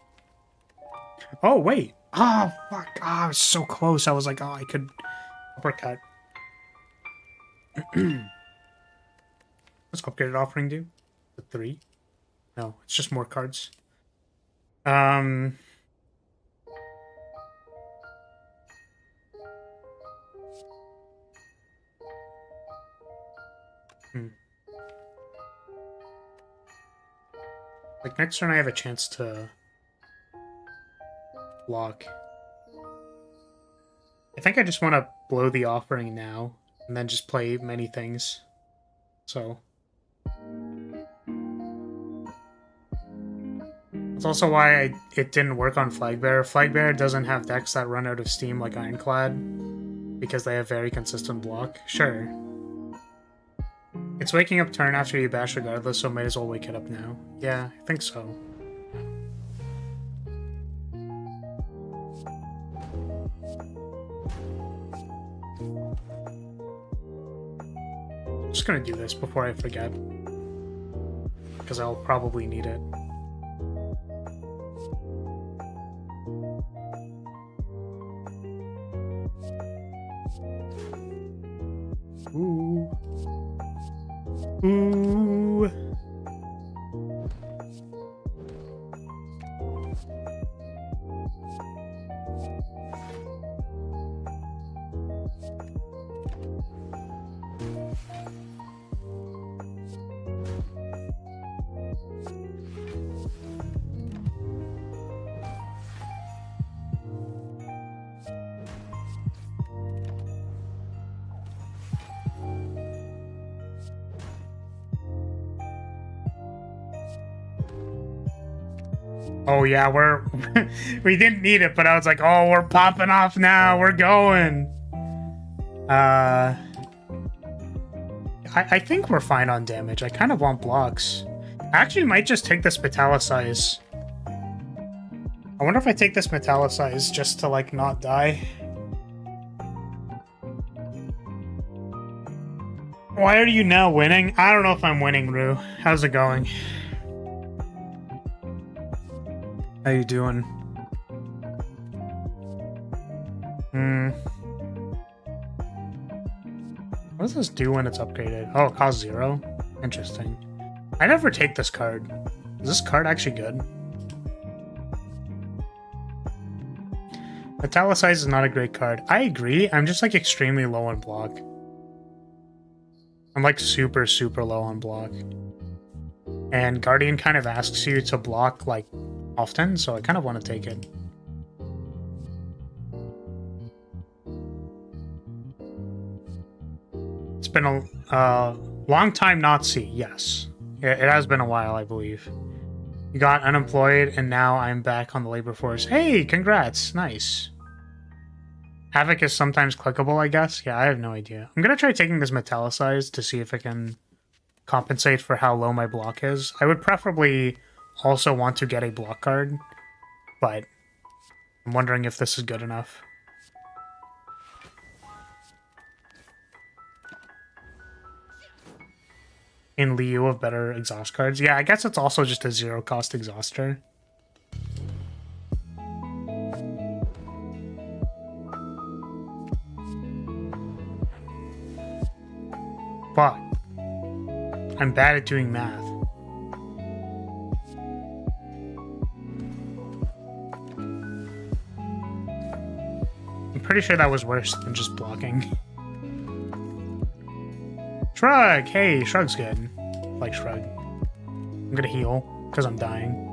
Oh, wait. Oh, fuck. Oh, I was so close. I was like, oh, I could uppercut. What's upgraded offering do? The 3? No, it's just more cards. Like, next turn I have a chance to block. I think I just want to blow the offering now, and then just play many things. So that's also why it didn't work on Flagbearer. Flagbearer doesn't have decks that run out of steam like Ironclad, because they have very consistent block. Sure. It's waking up turn after you bash regardless, so might as well wake it up now. Yeah, I think so. just gonna do this before I forget, because I'll probably need it. Ooh. Ooh. Oh yeah, we didn't need it, but I was like, oh, we're popping off now, we're going. I think we're fine on damage. I kind of want blocks. I actually might just take this metallicize. I wonder if I take this metallicize just to like not die. Why are you now winning? I don't know if I'm winning, Rue. How's it going? How you doing? What does this do when it's upgraded? Oh, it costs 0? Interesting. I never take this card. Is this card actually good? Metallicize is not a great card. I agree. I'm just like extremely low on block. I'm like super, super low on block. And Guardian kind of asks you to block like often, so I kind of want to take it. It's been a long time not see. Yes, it has been a while, I believe. You got unemployed, and now I'm back on the labor force. Hey, congrats! Nice. Havoc is sometimes clickable, I guess. Yeah, I have no idea. I'm gonna try taking this metallicize to see if it can compensate for how low my block is. I would preferably also want to get a block card, but I'm wondering if this is good enough. In lieu of better exhaust cards. Yeah, I guess it's also just a 0-cost exhauster. Fuck. I'm bad at doing math. I'm pretty sure that was worse than just blocking. Shrug! Hey, Shrug's good. Like Shrug. I'm gonna heal, because I'm dying.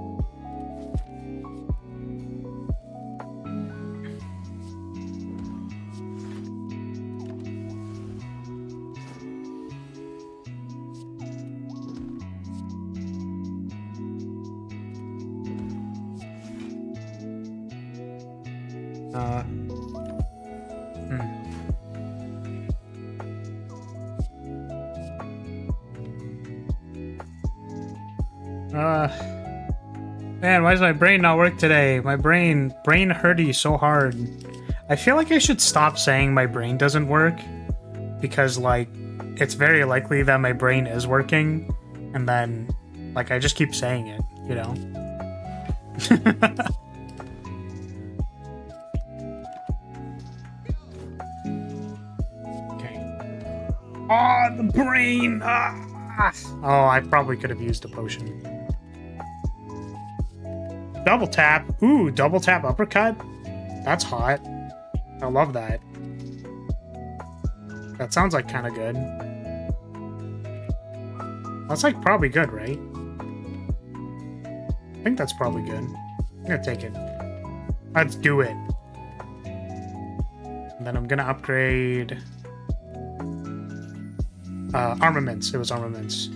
Man, why does my brain not work today? My brain hurty so hard. I feel like I should stop saying my brain doesn't work, because like it's very likely that my brain is working, and then like I just keep saying it, you know? Okay. Oh, the brain! Ah! Oh, I probably could have used a potion. Double tap. Ooh, double tap uppercut? That's hot. I love that. That sounds like kind of good. That's like probably good, right? I think that's probably good. I'm gonna take it. Let's do it. And then I'm gonna upgrade... armaments. It was armaments.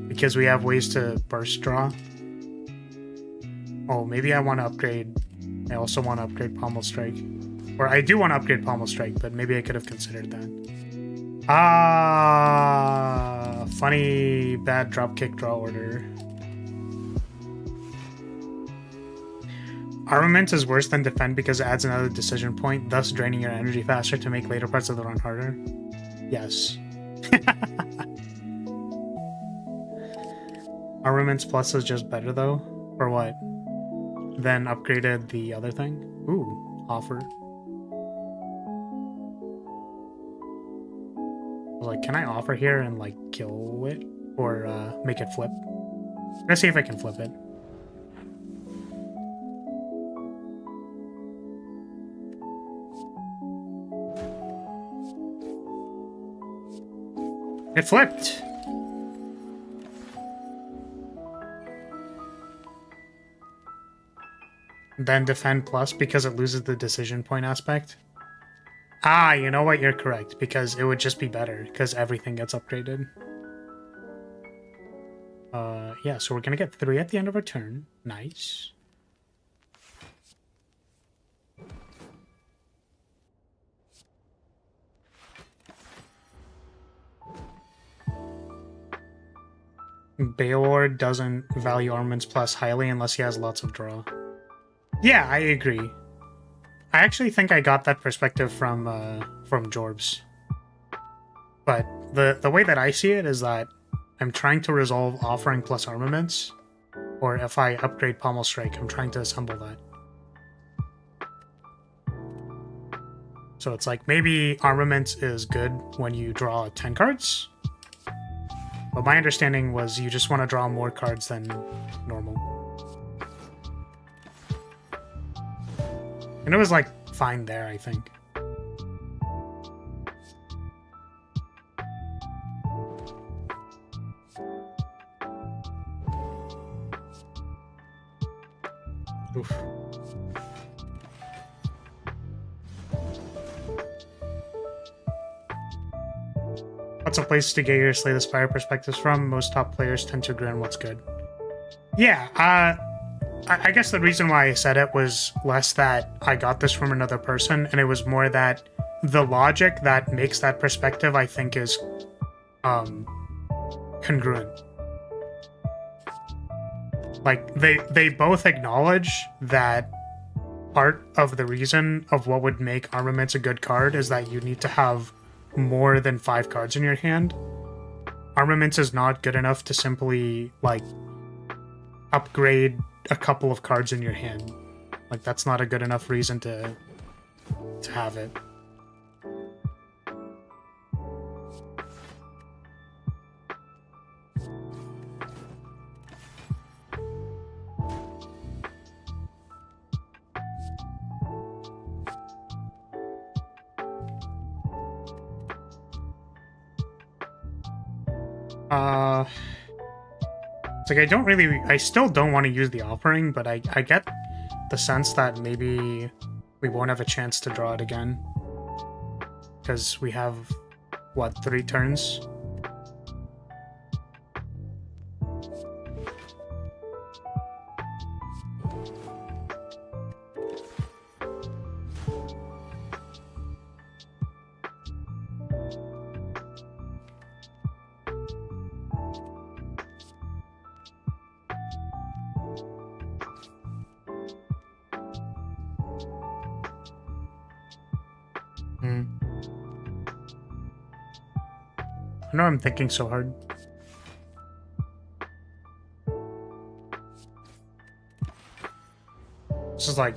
Because we have ways to burst draw. Oh, maybe I want to upgrade... I also want to upgrade Pommel Strike. Or I do want to upgrade Pommel Strike, but maybe I could have considered that. Ah, funny bad dropkick draw order. Armament is worse than defend because it adds another decision point, thus draining your energy faster to make later parts of the run harder. Yes. Armaments Plus is just better though? For what? Then upgraded the other thing? Ooh, offer. I was like, can I offer here and like kill it? Or make it flip? Let's see if I can flip it. It flipped! Then defend plus because it loses the decision point aspect. Ah, you know what? You're correct. Because it would just be better. Because everything gets upgraded. Yeah, so we're gonna get 3 at the end of our turn. Nice. Baylord doesn't value armaments plus highly unless he has lots of draw. Yeah, I agree. I actually think I got that perspective from Jorbs. But the way that I see it is that I'm trying to resolve offering plus armaments, or if I upgrade Pommel Strike, I'm trying to assemble that. So it's like, maybe armaments is good when you draw 10 cards, but my understanding was you just want to draw more cards than normal. And it was like, fine there, I think. Oof. What's a place to get your Slay the Spire perspectives from? Most top players tend to agree on what's good. Yeah, I guess the reason why I said it was less that I got this from another person, and it was more that the logic that makes that perspective, I think, is congruent. Like, they both acknowledge that part of the reason of what would make armaments a good card is that you need to have more than 5 cards in your hand. Armaments is not good enough to simply, like, upgrade a couple of cards in your hand. Like, that's not a good enough reason to have it. It's like I still don't want to use the offering, but I get the sense that maybe we won't have a chance to draw it again. Because we have, what, 3 turns? I know I'm thinking so hard. This is like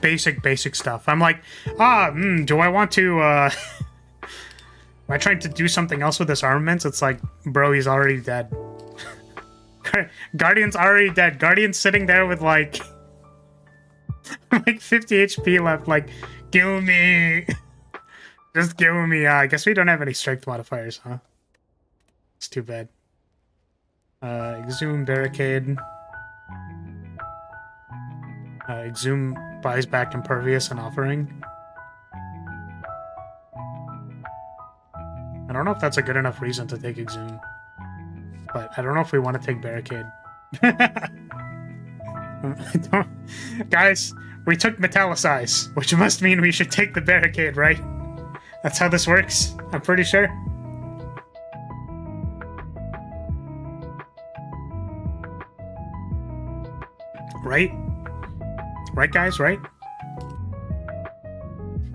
basic stuff. I'm like, do I want to, am I trying to do something else with this armament? It's like, bro, he's already dead. Guardian's already dead. Guardian's sitting there with like, like 50 HP left, like, kill me. Just kill me. I guess we don't have any strength modifiers, huh? It's too bad. Exhume, Barricade. Exhume buys back Impervious and Offering. I don't know if that's a good enough reason to take Exhume. But I don't know if we want to take Barricade. Guys, we took Metallicize, which must mean we should take the Barricade, right? That's how this works, I'm pretty sure. Right? Right, guys, right?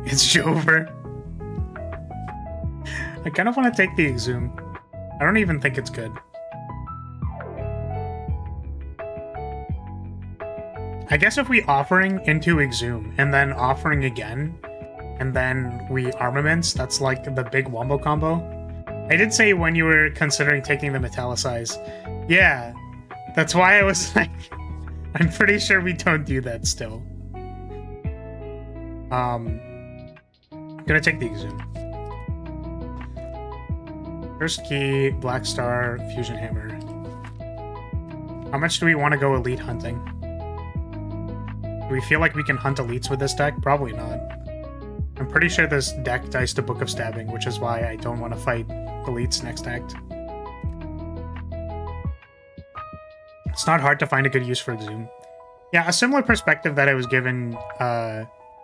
It's Jover. I kind of want to take the Exhume. I don't even think it's good. I guess if we offering into Exhume and then offering again, and then we armaments, that's like the big wombo combo. I did say when you were considering taking the metallicize. Yeah, that's why I was like, I'm pretty sure we don't do that still. I'm gonna take the Exhume. First key, Black Star, Fusion Hammer. How much do we want to go elite hunting? Do we feel like we can hunt elites with this deck? Probably not. I'm pretty sure this deck dies to Book of Stabbing, which is why I don't want to fight elites next act. It's not hard to find a good use for Exhume. Yeah, a similar perspective that I was given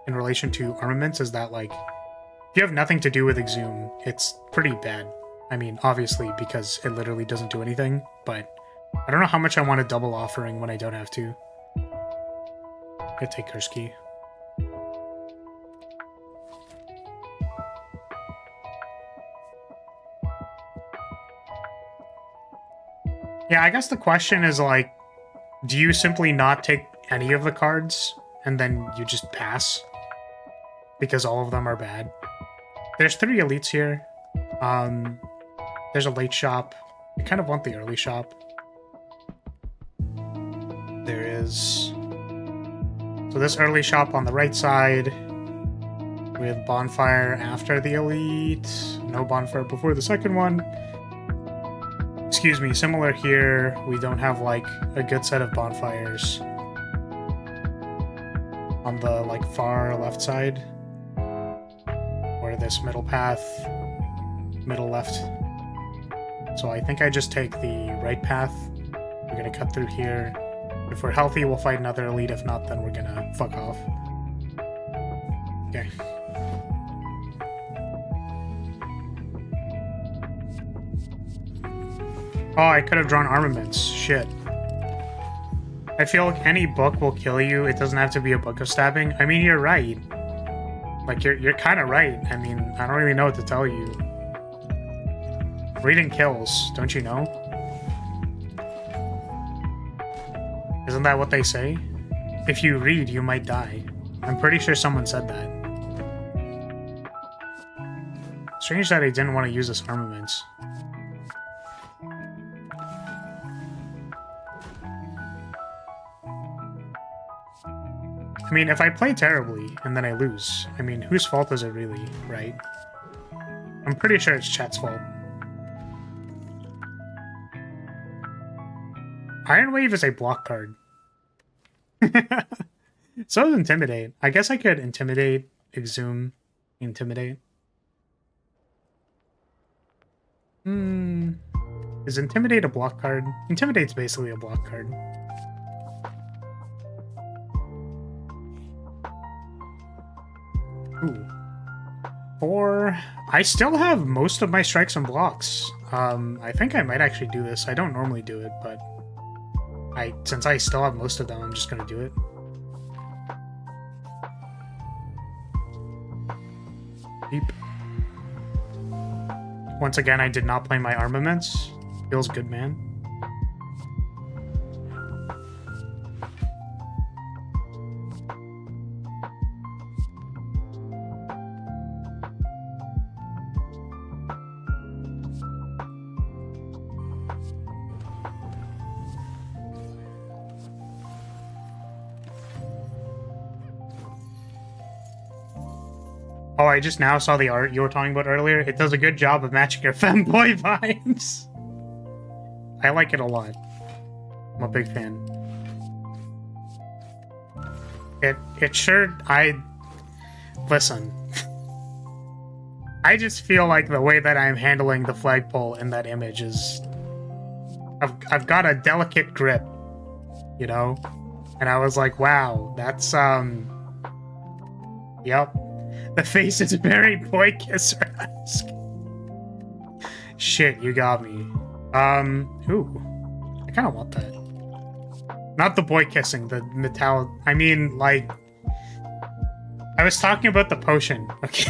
in relation to armaments is that, like, if you have nothing to do with Exhume, it's pretty bad. I mean, obviously, because it literally doesn't do anything, but I don't know how much I want a double offering when I don't have to. I'm gonna take Curse Key. Yeah, I guess the question is, like, do you simply not take any of the cards and then you just pass? Because all of them are bad. There's 3 elites here. There's a late shop. I kind of want the early shop. There is... So this early shop on the right side with bonfire after the elite. No bonfire before the second one. Excuse me, similar here. We don't have, like, a good set of bonfires on the, like, far left side. Or this middle path. Middle left. So I think I just take the right path. We're gonna cut through here. If we're healthy, we'll fight another elite. If not, then we're gonna fuck off. Okay. Oh, I could have drawn armaments. Shit. I feel like any book will kill you. It doesn't have to be a Book of Stabbing. I mean, you're right. Like, you're kind of right. I mean, I don't really know what to tell you. Reading kills, don't you know? Isn't that what they say? If you read, you might die. I'm pretty sure someone said that. Strange that I didn't want to use this armaments. I mean, if I play terribly and then I lose, I mean, whose fault is it really, right? I'm pretty sure it's chat's fault. Iron Wave is a block card. So is Intimidate. I guess I could Intimidate, Exhume, Intimidate. Is Intimidate a block card? Intimidate's basically a block card. Ooh. 4. I still have most of my strikes and blocks. I think I might actually do this. I don't normally do it, but since I still have most of them, I'm just gonna do it. Deep. Once again, I did not play my armaments. Feels good, man. Oh, I just now saw the art you were talking about earlier. It does a good job of matching your femboy vibes. I like it a lot. I'm a big fan. Listen. I just feel like the way that I'm handling the flagpole in that image is... I've got a delicate grip, you know? And I was like, wow, that's, Yep. The face is very boy kisser-esque. Shit, you got me. Ooh. I kind of want that. Not the boy kissing, the metallic... I mean, like... I was talking about the potion, okay?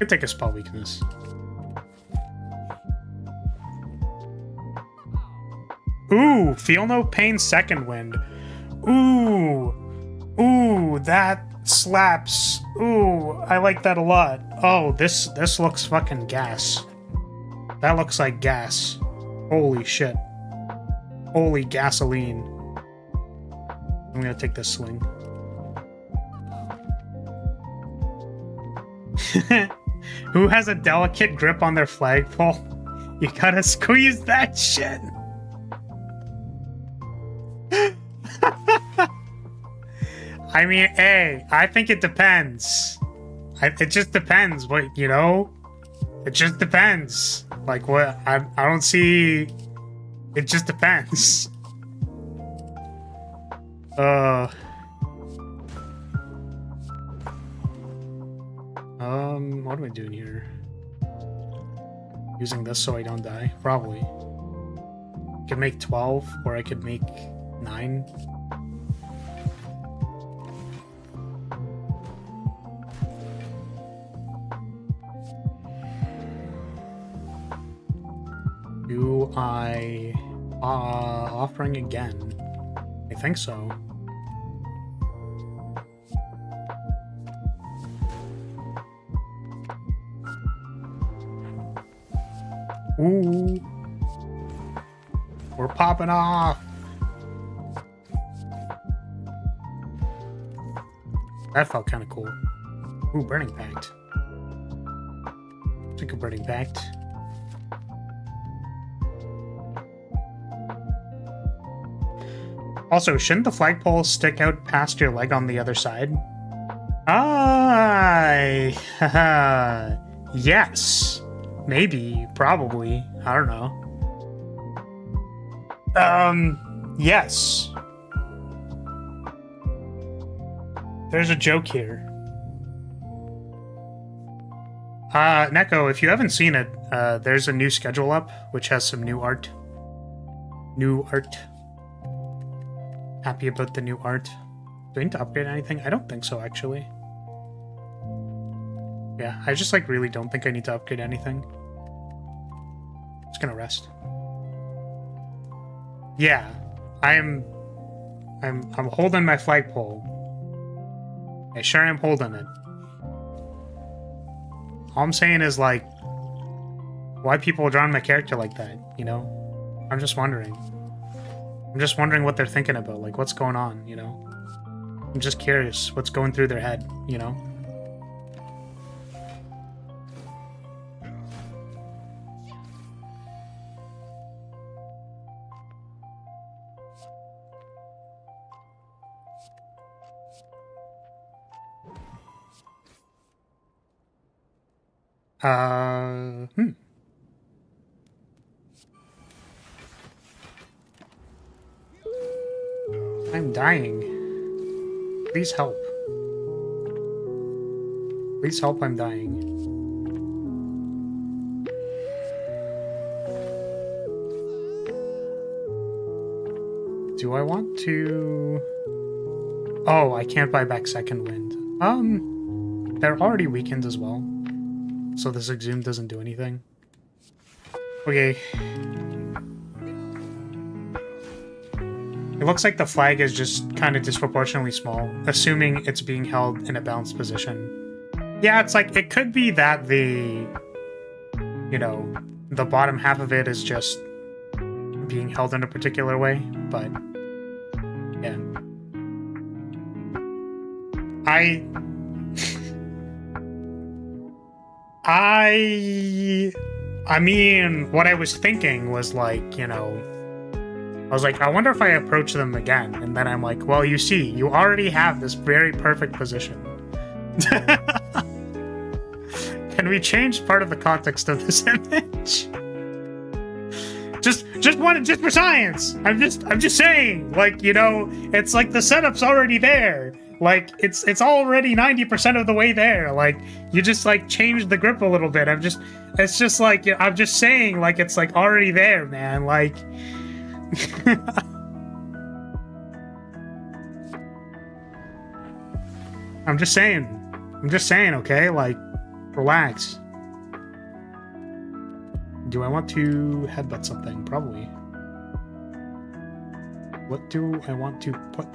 Could take a spell weakness. Ooh, feel no pain second wind. Ooh. Ooh, that slaps. Ooh, I like that a lot. Oh, this looks fucking gas. That looks like gas. Holy shit. Holy gasoline. I'm gonna take this sling. Who has a delicate grip on their flagpole? You gotta squeeze that shit. I mean, hey, I think it depends. It just depends. What, you know? It just depends. Like, what? I don't see... It just depends. What am I doing here? Using this so I don't die? Probably. I could make 12, or I could make 9. Do I... offering again? I think so. Ooh. We're popping off. That felt kind of cool. Ooh, Burning Pact. Take a Burning Pact. Also, shouldn't the flagpole stick out past your leg on the other side? Yes. Maybe, probably. I don't know. Yes. There's a joke here. Neko, if you haven't seen it, there's a new schedule up, which has some new art. New art. Happy about the new art. Do I need to upgrade anything? I don't think so, actually. Yeah, I just, like, really don't think I need to upgrade anything. Just gonna rest. Yeah, I'm holding my flagpole. I sure am holding it. All I'm saying is, like, why people are drawing my character like that, you know? I'm just wondering. I'm just wondering what they're thinking about, like, what's going on, you know? I'm just curious what's going through their head, you know? I'm dying. Please help. Please help, I'm dying. Do I want to... Oh, I can't buy back second wind. They're already weakened as well. So this exhume doesn't do anything. Okay. It looks like the flag is just kind of disproportionately small, assuming it's being held in a balanced position. Yeah, it's like, it could be that the, you know, the bottom half of it is just being held in a particular way, but yeah. I mean, what I was thinking was like, you know, I was like, I wonder if I approach them again. And then I'm like, well, you see, you already have this very perfect position. Can we change part of the context of this image? Just for science. I'm just saying, like, you know, it's like the setup's already there. Like, it's already 90% of the way there. Like, you just, like, change the grip a little bit. It's just like, I'm just saying, like, it's, like, already there, man. Like... I'm just saying, okay? Like, relax. Do I want to headbutt something? Probably. What do I want to put?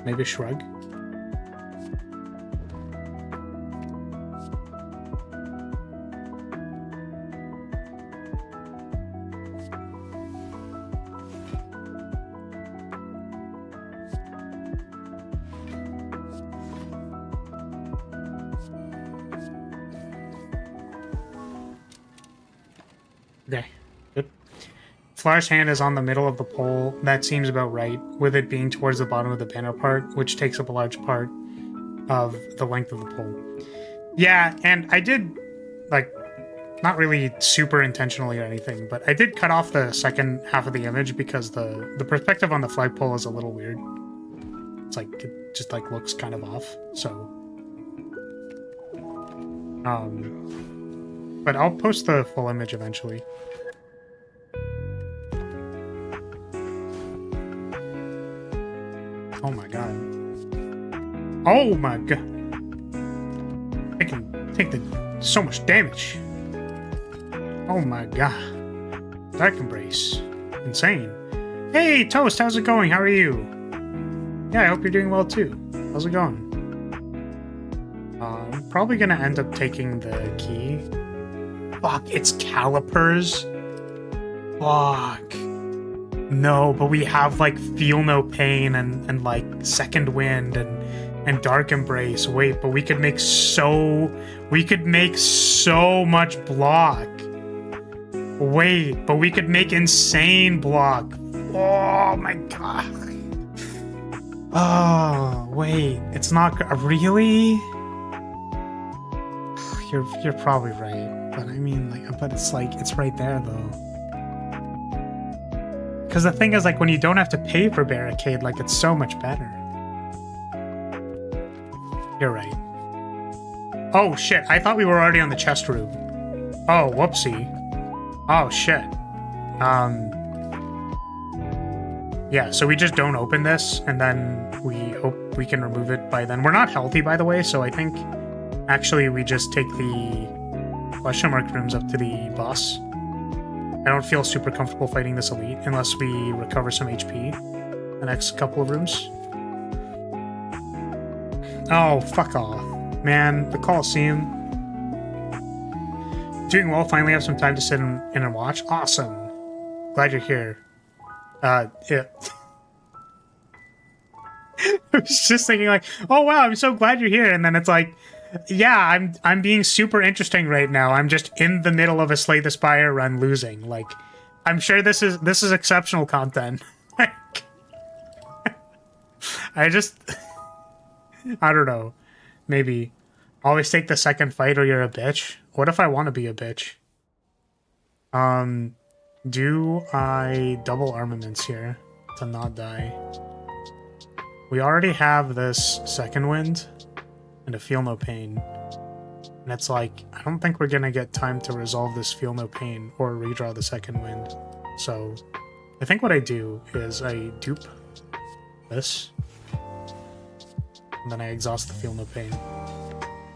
Maybe shrug? Okay, good. Flyer's hand is on the middle of the pole. That seems about right, with it being towards the bottom of the banner part, which takes up a large part of the length of the pole. Yeah, and I did, like, not really super intentionally or anything, but I did cut off the second half of the image because the perspective on the flagpole is a little weird. It's like, it just, like, looks kind of off, so... But I'll post the full image eventually. Oh my god. Oh my god. I can take so much damage. Oh my god. Dark Embrace. Insane. Hey, Toast, how's it going? How are you? Yeah, I hope you're doing well too. How's it going? I'm probably gonna end up taking the key. Fuck, it's calipers. Fuck. No, but we have like Feel No Pain and like Second Wind and Dark Embrace. Wait, but we could make so much block. Wait, but we could make insane block. Oh my god. Oh, wait. It's not really? You're probably right. But I mean, like, but it's like, it's right there though. Because the thing is, like, when you don't have to pay for Barricade, like, it's so much better. You're right. Oh, shit. I thought we were already on the chest room. Oh, whoopsie. Oh, shit. Yeah, so we just don't open this, and then we hope we can remove it by then. We're not healthy, by the way, so I think, actually, we just take the question mark rooms up to the boss. I don't feel super comfortable fighting this elite unless we recover some HP the next couple of rooms. Oh, fuck off. Man, the Coliseum. Doing well, finally have some time to sit in and watch. Awesome. Glad you're here. Yeah. I was just thinking like, oh wow, I'm so glad you're here, and then it's like, yeah, I'm being super interesting right now. I'm just in the middle of a Slay the Spire run losing. Like, I'm sure this is exceptional content. Like, I don't know. Maybe. Always take the second fight or you're a bitch. What if I want to be a bitch? Do I double armaments here to not die? We already have this Second Wind and a Feel No Pain. And it's like, I don't think we're gonna get time to resolve this Feel No Pain or redraw the Second Wind. So I think what I do is I dupe this, and then I exhaust the Feel No Pain,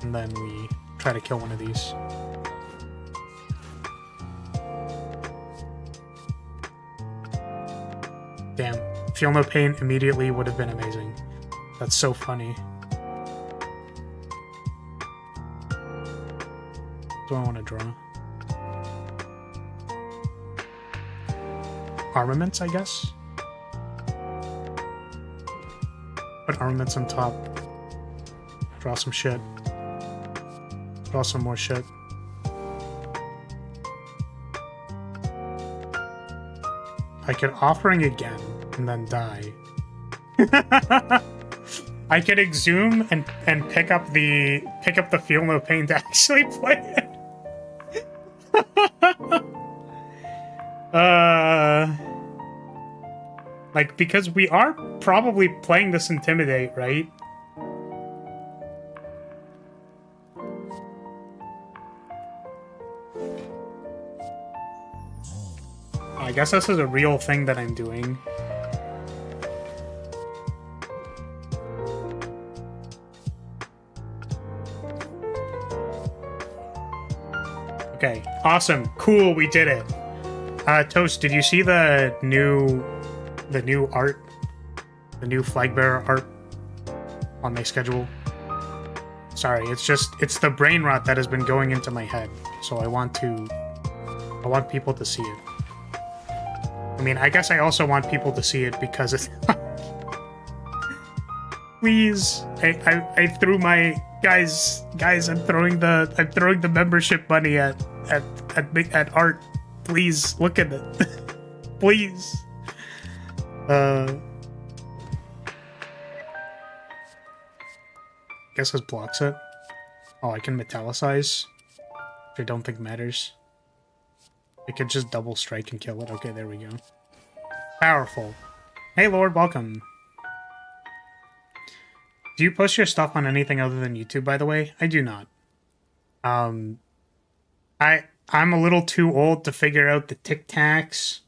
and then we try to kill one of these. Damn, Feel No Pain immediately would have been amazing. That's so funny. Do I want to draw? Armaments, I guess? Put armaments on top. Draw some shit. Draw some more shit. I could Offering again and then die. I could exhume and pick up the Feel No Pain to actually play it. Like, because we are probably playing this Intimidate, right? I guess this is a real thing that I'm doing. Okay, awesome, cool, we did it. Toast, did you see the new art? The new flag bearer art on my schedule? Sorry, it's the brain rot that has been going into my head. So I want people to see it. I mean, I guess I also want people to see it because it's please. I threw my guys, I'm throwing the membership money at art. Please look at it. Please. Guess this blocks it. Oh, I can metallicize, which I don't think matters. I could just double strike and kill it. Okay, there we go. Powerful. Hey, Lord, welcome. Do you post your stuff on anything other than YouTube, by the way? I do not. I'm a little too old to figure out the tic-tacs.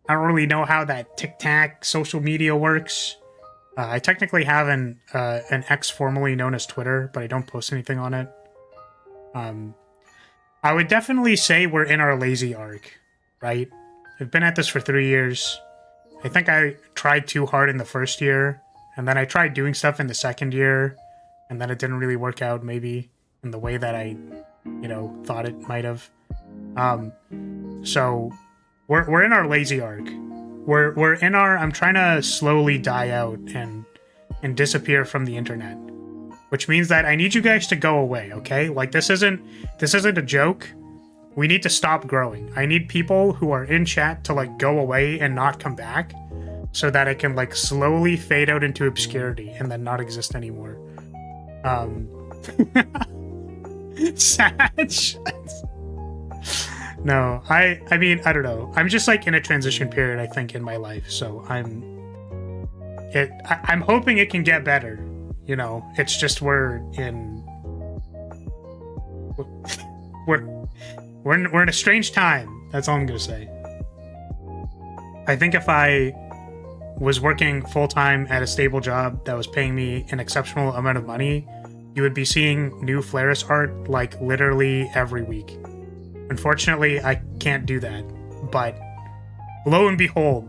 I don't really know how that tic-tac social media works. I technically have an X formerly known as Twitter, but I don't post anything on it. I would definitely say we're in our lazy arc, right? I've been at this for 3 years. I think I tried too hard in the first year, and then I tried doing stuff in the second year, and then it didn't really work out, maybe, in the way that I, thought it might have. So, we're in our lazy arc. We're in our, I'm trying to slowly die out and disappear from the internet. Which means that I need you guys to go away, okay? Like, this isn't a joke. We need to stop growing. I need people who are in chat to, like, go away and not come back so that I can, like, slowly fade out into obscurity and then not exist anymore. Satch. No, I mean, I don't know. I'm just, like, in a transition period, I think, in my life, so I'm hoping it can get better. It's just we're in a strange time. That's all I'm gonna say. I think if I was working full-time at a stable job that was paying me an exceptional amount of money, you would be seeing new Flaris art like literally every week. Unfortunately, I can't do that. But lo and behold,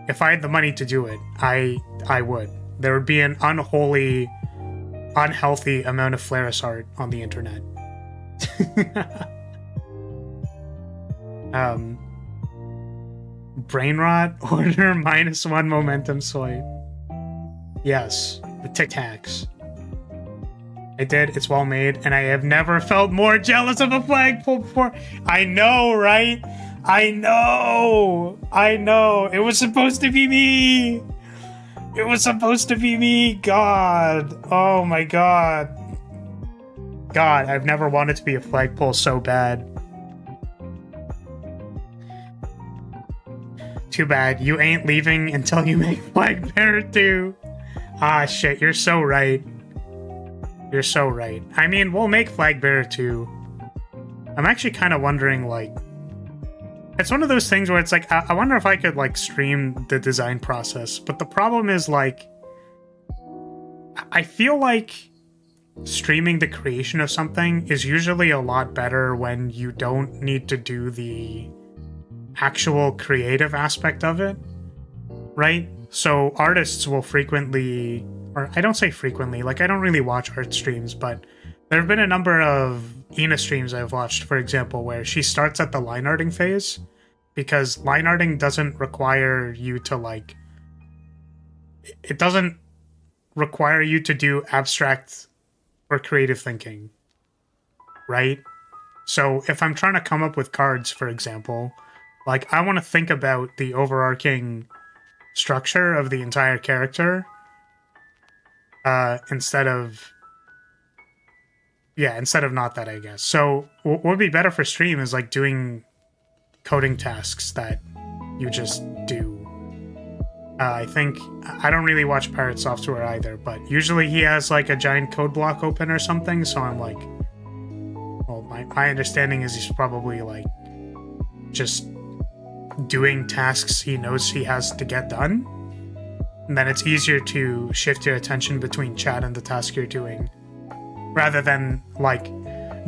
if I had the money to do it, I would. There would be an unholy, unhealthy amount of Flaris art on the internet. Brain rot, order -1 momentum swipe. Yes, the tic-tacs. I did, it's well made, and I have never felt more jealous of a flagpole before. I know, right? I know! It was supposed to be me! It was supposed to be me! God! Oh my god. God, I've never wanted to be a flagpole so bad. Too bad, you ain't leaving until you make Flag Bearer 2. Ah, shit, you're so right. You're so right. I mean, we'll make Flag Bearer 2. I'm actually kind of wondering, like... It's one of those things where it's like, I wonder if I could, like, stream the design process. But the problem is, like... I feel like streaming the creation of something is usually a lot better when you don't need to do the actual creative aspect of it, right? So artists will frequently, or I don't say frequently, like I don't really watch art streams, but there have been a number of Ina streams I've watched, for example, where she starts at the line arting phase, because line arting doesn't require you to like, it doesn't require you to do abstract or creative thinking, right? So if I'm trying to come up with cards, for example, like I want to think about the overarching structure of the entire character instead of not that, I guess. So what would be better for stream is like doing coding tasks that you just do. I think I don't really watch Pirate Software either, but usually he has like a giant code block open or something, so I'm like, well, my understanding is he's probably like just doing tasks he knows he has to get done, and then it's easier to shift your attention between chat and the task you're doing, rather than like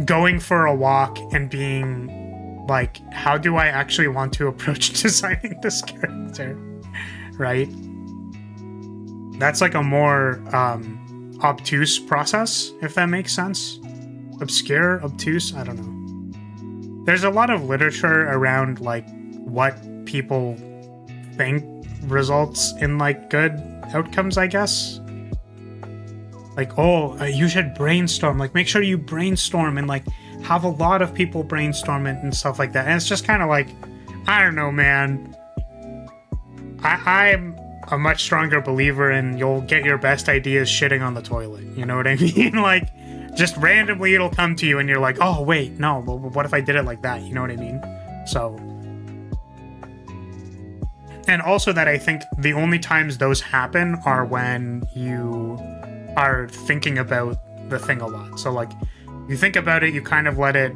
going for a walk and being like, how do I actually want to approach designing this character, right? That's like a more obtuse process, if that makes sense. Obscure, obtuse, I don't know. There's a lot of literature around like what people think results in like good outcomes, I guess. Like, oh, you should brainstorm. Like, make sure you brainstorm and like have a lot of people brainstorm it and stuff like that. And it's just kind of like, I don't know, man. I'm a much stronger believer in you'll get your best ideas shitting on the toilet. You know what I mean? Like, just randomly it'll come to you and you're like, oh, wait, no, but what if I did it like that? You know what I mean? So... And also that I think the only times those happen are when you are thinking about the thing a lot. So, like, you think about it, you kind of let it,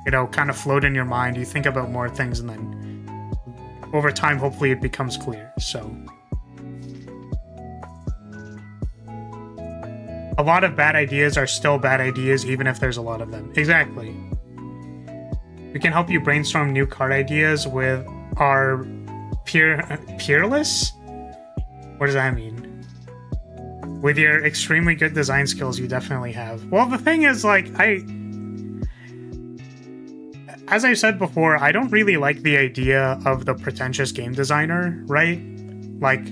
you know, kind of float in your mind. You think about more things, and then over time, hopefully it becomes clear. So, a lot of bad ideas are still bad ideas, even if there's a lot of them. Exactly. We can help you brainstorm new card ideas with our peerless? What does that mean? With your extremely good design skills, you definitely have. Well, the thing is, like, as I said before, I don't really like the idea of the pretentious game designer, right? Like,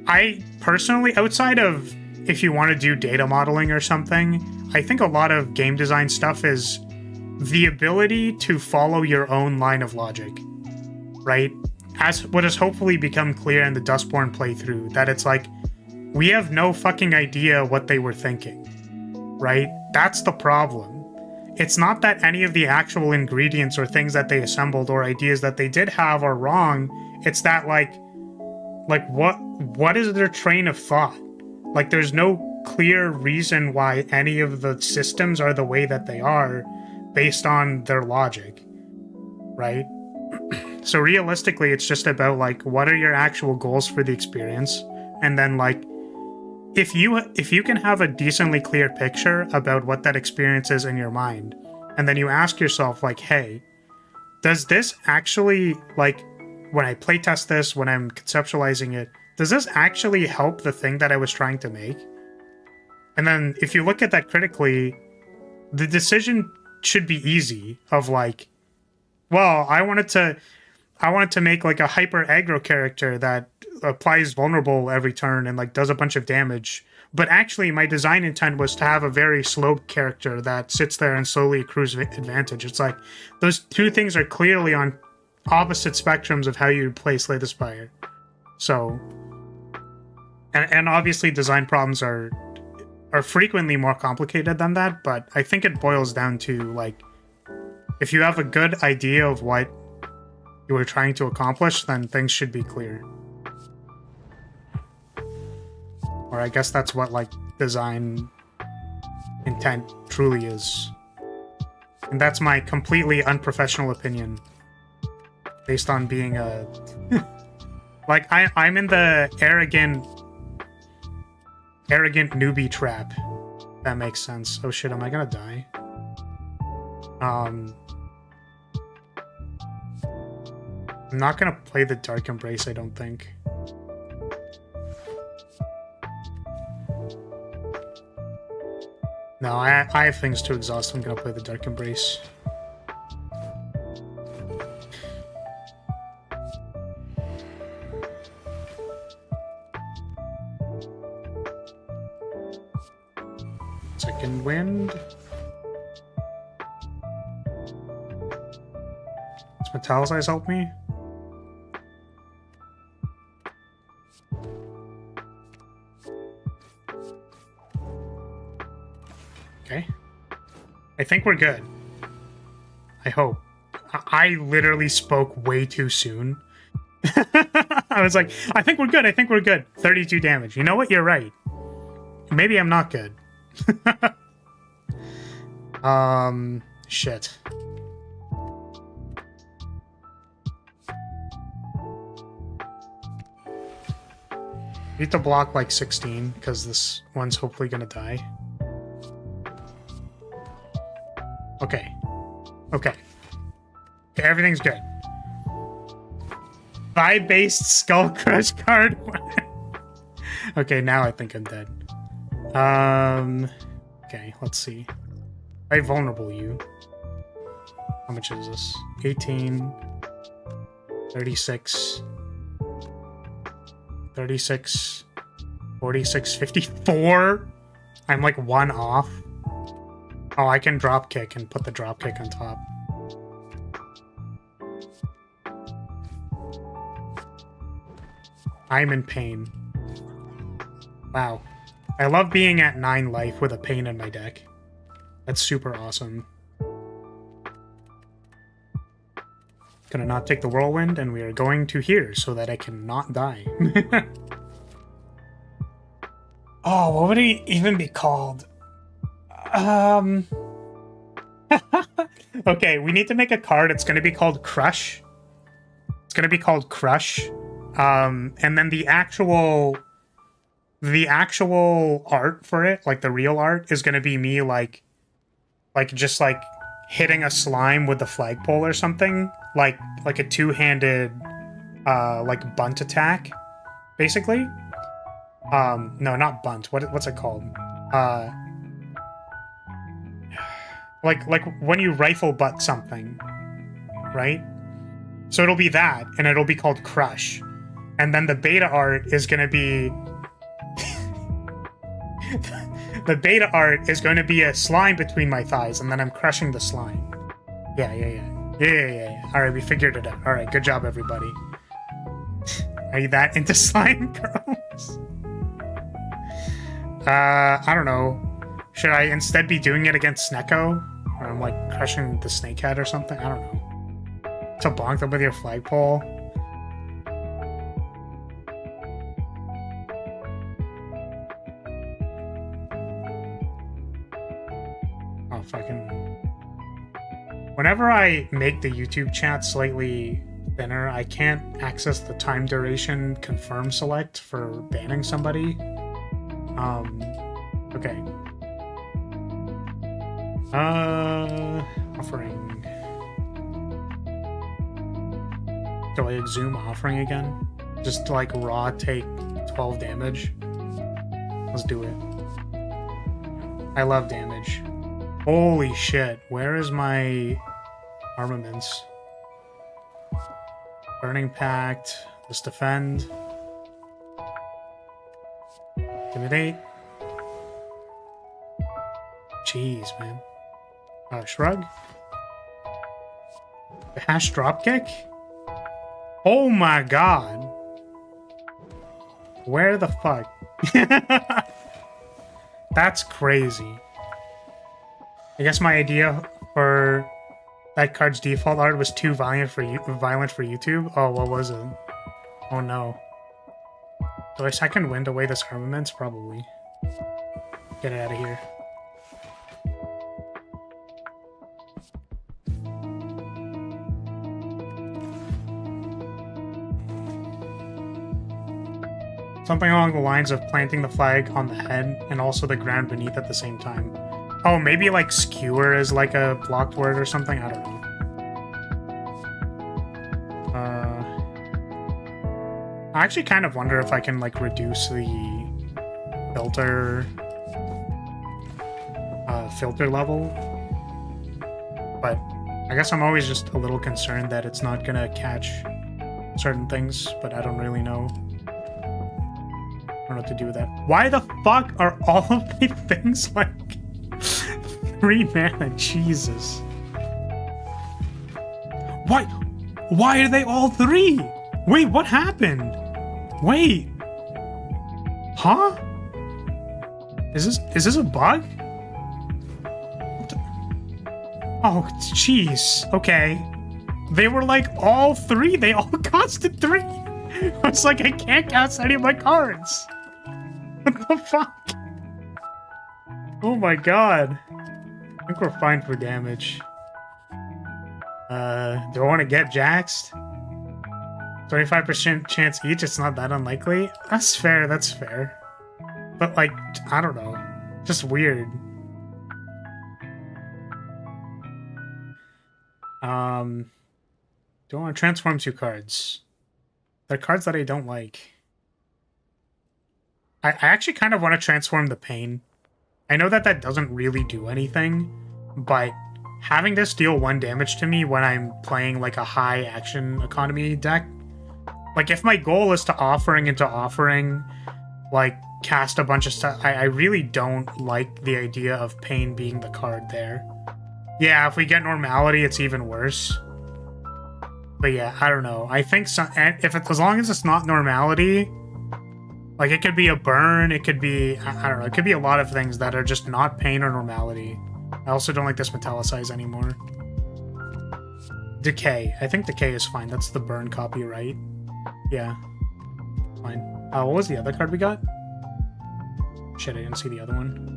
I personally, outside of if you want to do data modeling or something, I think a lot of game design stuff is the ability to follow your own line of logic, right? As what has hopefully become clear in the Dustborn playthrough, that it's like, we have no fucking idea what they were thinking, right? That's the problem. It's not that any of the actual ingredients or things that they assembled or ideas that they did have are wrong. It's that, like what is their train of thought? Like, there's no clear reason why any of the systems are the way that they are based on their logic, right? So realistically, it's just about, like, what are your actual goals for the experience? And then, like, if you can have a decently clear picture about what that experience is in your mind, and then you ask yourself, like, hey, does this actually, like, when I playtest this, when I'm conceptualizing it, does this actually help the thing that I was trying to make? And then if you look at that critically, the decision should be easy of, like, well, I wanted to make, like, a hyper aggro character that applies vulnerable every turn and, like, does a bunch of damage. But actually, my design intent was to have a very slow character that sits there and slowly accrues advantage. It's like, those two things are clearly on opposite spectrums of how you play Slay the Spire. So, and obviously design problems are frequently more complicated than that, but I think it boils down to, like, if you have a good idea of what you were trying to accomplish, then things should be clear. Or I guess that's what, like, design intent truly is. And that's my completely unprofessional opinion. Based on being a... like, I'm in the arrogant newbie trap. That makes sense. Oh shit, am I gonna die? I'm not gonna play the Dark Embrace, I don't think. No, I have things to exhaust. I'm gonna play the Dark Embrace. Second wind. Does Metallicize help me? Okay. I think we're good. I hope. I literally spoke way too soon. I was like, I think we're good. I think we're good. 32 damage. You know what? You're right. Maybe I'm not good. Shit. Need to block like 16 because this one's hopefully gonna die. Okay. Okay. Okay, everything's good. Vibe-based Skull Crush card. Okay, now I think I'm dead. Okay, let's see. How vulnerable you? How much is this? 18, 36, 36, 46, 54? I'm like one off. Oh, I can drop kick and put the drop kick on top. I'm in pain. Wow. I love being at 9 life with a pain in my deck. That's super awesome. Gonna not take the whirlwind, and we are going to here so that I cannot die. Oh, what would he even be called? Okay, we need to make a card. It's gonna be called Crush. It's gonna be called Crush. And then the actual art for it, like the real art, is gonna be me like just like hitting a slime with the flagpole or something, like a two-handed like bunt attack, basically. No, not bunt. What's it called? Like when you rifle butt something, right? So it'll be that, and it'll be called Crush. And then the beta art is gonna be the beta art is going to be a slime between my thighs, and then I'm crushing the slime. Yeah. All right, we figured it out. All right, good job, everybody. Are you that into slime, girls? I don't know. Should I instead be doing it against Snecko? Or I'm like crushing the snakehead or something? I don't know. So bonked up with your flagpole. Oh, fucking. Whenever I make the YouTube chat slightly thinner, I can't access the time duration confirm select for banning somebody. Okay. Offering. Do I exhume offering again? Just to, like, raw take 12 damage? Let's do it. I love damage. Holy shit, where is my armaments? Burning Pact. Let's defend. Intimidate. Jeez, man. Shrug. The hash dropkick? Oh my god. Where the fuck? That's crazy. I guess my idea for that card's default art was too violent for YouTube. Oh, what was it? Oh no. Do I second wind away this armaments? Probably. Get it out of here. Something along the lines of planting the flag on the head and also the ground beneath at the same time. Oh, maybe like skewer is like a blocked word or something? I don't know. I actually kind of wonder if I can like reduce the filter level. But I guess I'm always just a little concerned that it's not gonna catch certain things, but I don't really know. I don't know what to do with that. Why the fuck are all of my things like 3 mana? Jesus. Why are they all 3? Wait, what happened? Wait. Huh? Is this a bug? What the? Oh, jeez. Okay. They were like all 3. They all costed 3. I was like, I can't cast any of my cards. What the fuck? Oh my god. I think we're fine for damage. Do I want to get jaxed? 25% chance each, it's not that unlikely. That's fair, that's fair. But like, I don't know. Just weird. Don't want to transform 2 cards. They're cards that I don't like. I actually kind of want to transform the Pain. I know that that doesn't really do anything, but having this deal 1 damage to me when I'm playing like a high action economy deck, like if my goal is to offering into offering, like cast a bunch of stuff, I really don't like the idea of Pain being the card there. Yeah, if we get normality, it's even worse. But yeah, I don't know. I think so, if it's, as long as it's not normality, like it could be a burn, it could be, I don't know, it could be a lot of things that are just not Pain or normality. I also don't like this Metallicize anymore. Decay. I think Decay is fine. That's the burn copy, right? Yeah. Fine. What was the other card we got? Shit, I didn't see the other one.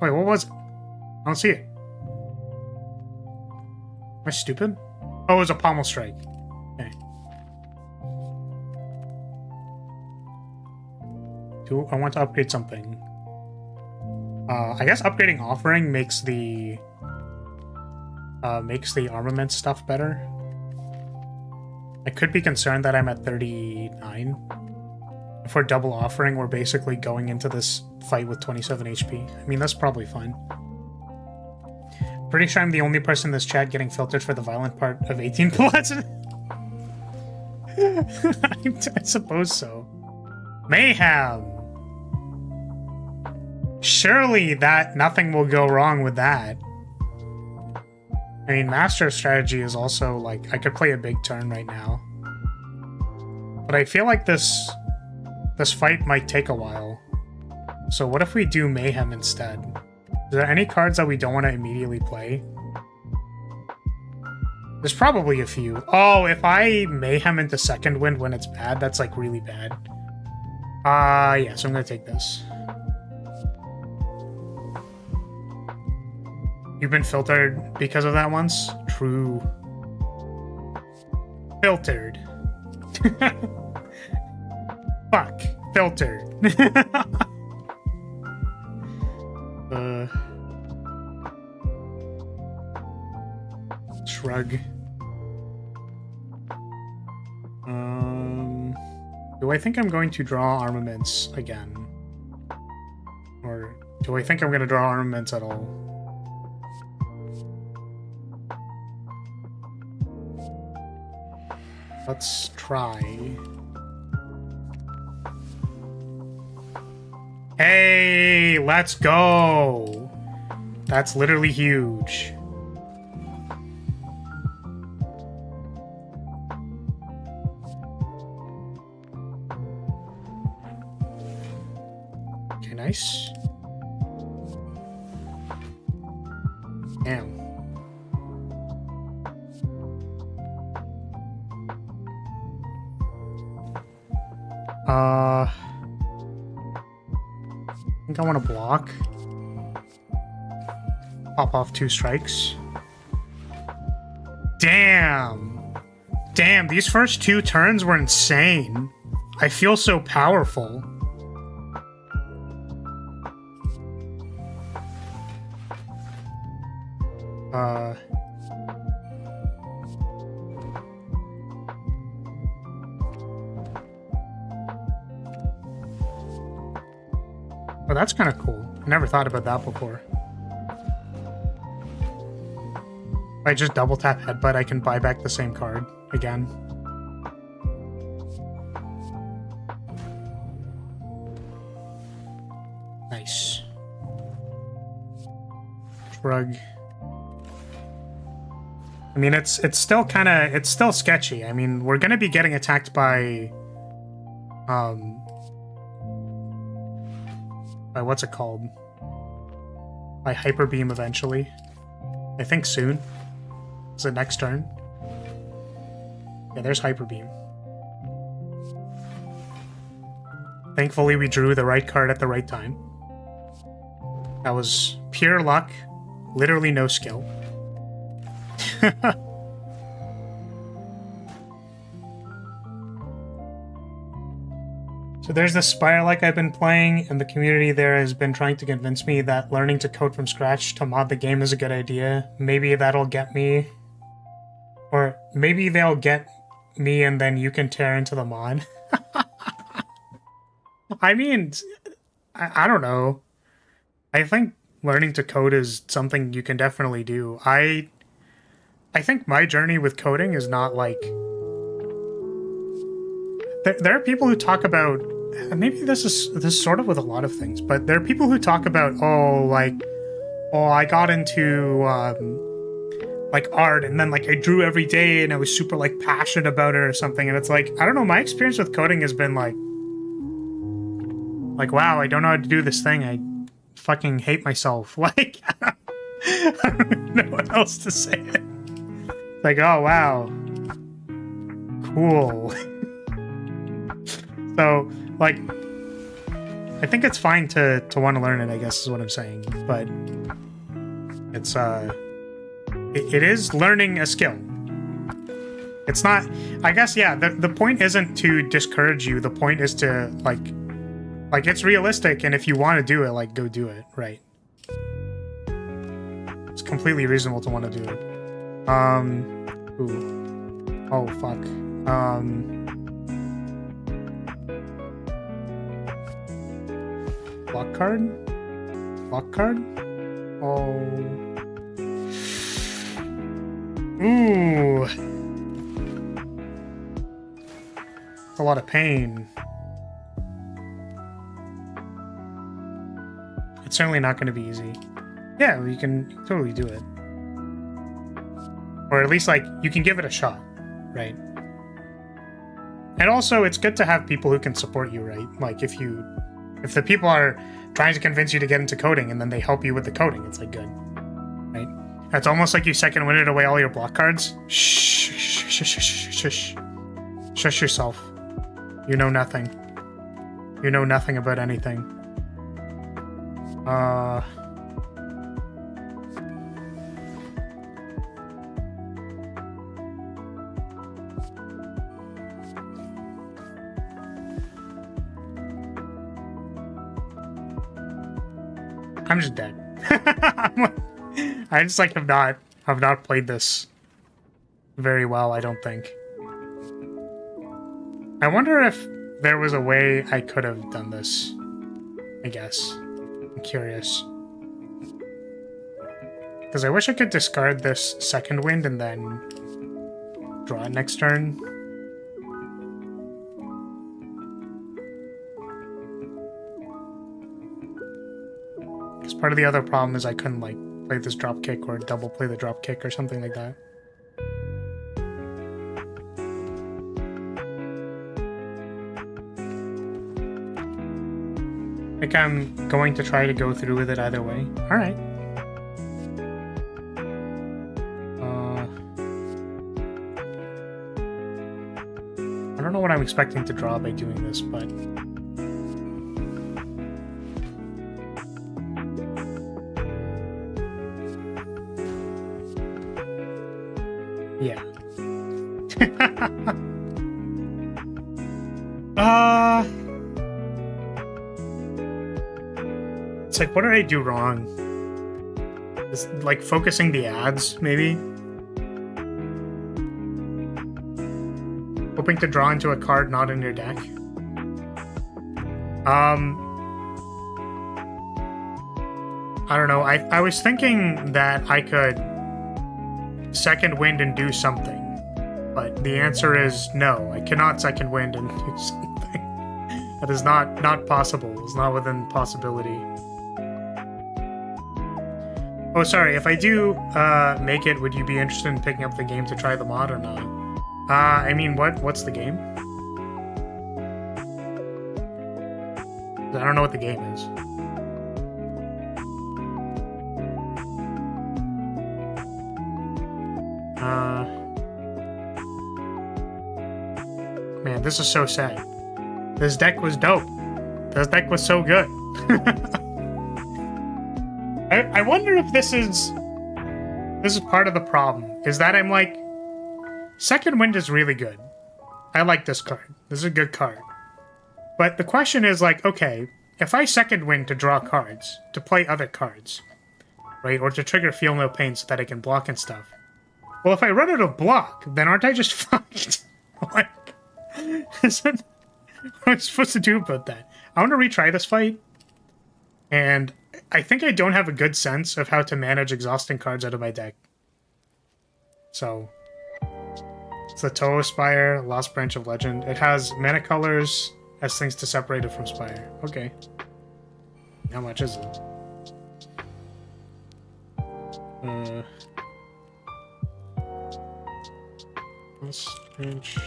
Wait, what was it? I don't see it. Am I stupid? Oh, it was a Pommel Strike. Okay. I want to upgrade something. I guess upgrading Offering makes the armament stuff better. I could be concerned that I'm at 39. If we're double Offering, we're basically going into this fight with 27 HP. I mean, that's probably fine. Pretty sure I'm the only person in this chat getting filtered for the violent part of 18 plus. I suppose so. Mayhem! Surely that nothing will go wrong with that. I mean, Master Strategy is also, like, I could play a big turn right now. But I feel like this fight might take a while. So what if we do Mayhem instead? Is there any cards that we don't want to immediately play? There's probably a few. Oh, if I Mayhem into Second Wind when it's bad, that's, like, really bad. Yeah, so I'm gonna take this. You've been filtered because of that once? True. Filtered. Fuck. Filtered. Shrug. Do I think I'm going to draw armaments again? Or do I think I'm going to draw armaments at all? Let's try. Hey, let's go! That's literally huge. Okay, nice. Damn. I think I want to block. Pop off 2 strikes. Damn! Damn, these first 2 turns were insane. I feel so powerful. Oh, that's kind of cool. I never thought about that before. If I just double tap Headbutt, I can buy back the same card again. Nice. Shrug. I mean, it's still kind of, it's still sketchy. I mean, we're gonna be getting attacked by what's it called? By Hyper Beam eventually. I think soon. Is it next turn? Yeah, there's Hyper Beam. Thankfully, we drew the right card at the right time. That was pure luck. Literally no skill. So there's this Spire like I've been playing, and the community there has been trying to convince me that learning to code from scratch to mod the game is a good idea. Maybe that'll get me. Or maybe they'll get me and then you can tear into the mod. I mean, I don't know. I think learning to code is something you can definitely do. I think my journey with coding is not like... There are people who talk about... Maybe this is sort of with a lot of things, but there are people who talk about, I got into, like, art, and then, like, I drew every day, and I was super, like, passionate about it or something, and it's like, I don't know, my experience with coding has been, like, wow, I don't know how to do this thing, I fucking hate myself, like, I don't know what else to say. Like, oh, wow. Cool. So, like, I think it's fine to want to learn it, I guess is what I'm saying, but it's, it is learning a skill. It's not, I guess, yeah, the point isn't to discourage you, the point is to, like, it's realistic, and if you want to do it, like, go do it, right? It's completely reasonable to want to do it. Ooh. Oh, fuck. Block card? Block card? Oh. Ooh. It's a lot of pain. It's certainly not going to be easy. Yeah, you can totally do it. Or at least, like, you can give it a shot, right? And also, it's good to have people who can support you, right? Like, if the people are trying to convince you to get into coding and then they help you with the coding, it's, like, good, right? It's almost like you second winded away all your block cards. Shh, shh, shh, shh, shh, shh. Shush yourself. You know nothing. You know nothing about anything. I'm just dead. I just like have not played this very well, I don't think. I wonder if there was a way I could have done this. I guess. I'm curious. Because I wish I could discard this second wind and then draw it next turn. Because part of the other problem is I couldn't, like, play this drop kick or double play the drop kick or something like that. I think I'm going to try to go through with it either way. Alright. I don't know what I'm expecting to draw by doing this, but... yeah. It's like, what did I do wrong? It's like focusing the ads, maybe? Hoping to draw into a card not in your deck. I don't know. I was thinking that I could second wind and do something, but the answer is no. I cannot second wind and do something. That is not possible. It's not within possibility. Oh, sorry. If I do make it, would you be interested in picking up the game to try the mod or not? I mean, what's the game? I don't know what the game is. Man, this is so sad. This deck was dope. This deck was so good. I wonder if this is part of the problem. Is that I'm like, Second Wind is really good. I like this card. This is a good card. But the question is like, okay, if I second wind to draw cards, to play other cards, right? Or to trigger Feel No Pain so that I can block and stuff. Well, if I run out of block, then aren't I just fucked? Like, what am I supposed to do about that? I want to retry this fight, and I think I don't have a good sense of how to manage exhausting cards out of my deck. So, it's the Toho Spire, Lost Branch of Legend. It has mana colors as things to separate it from Spire. Okay. How much is it? Lost Branch.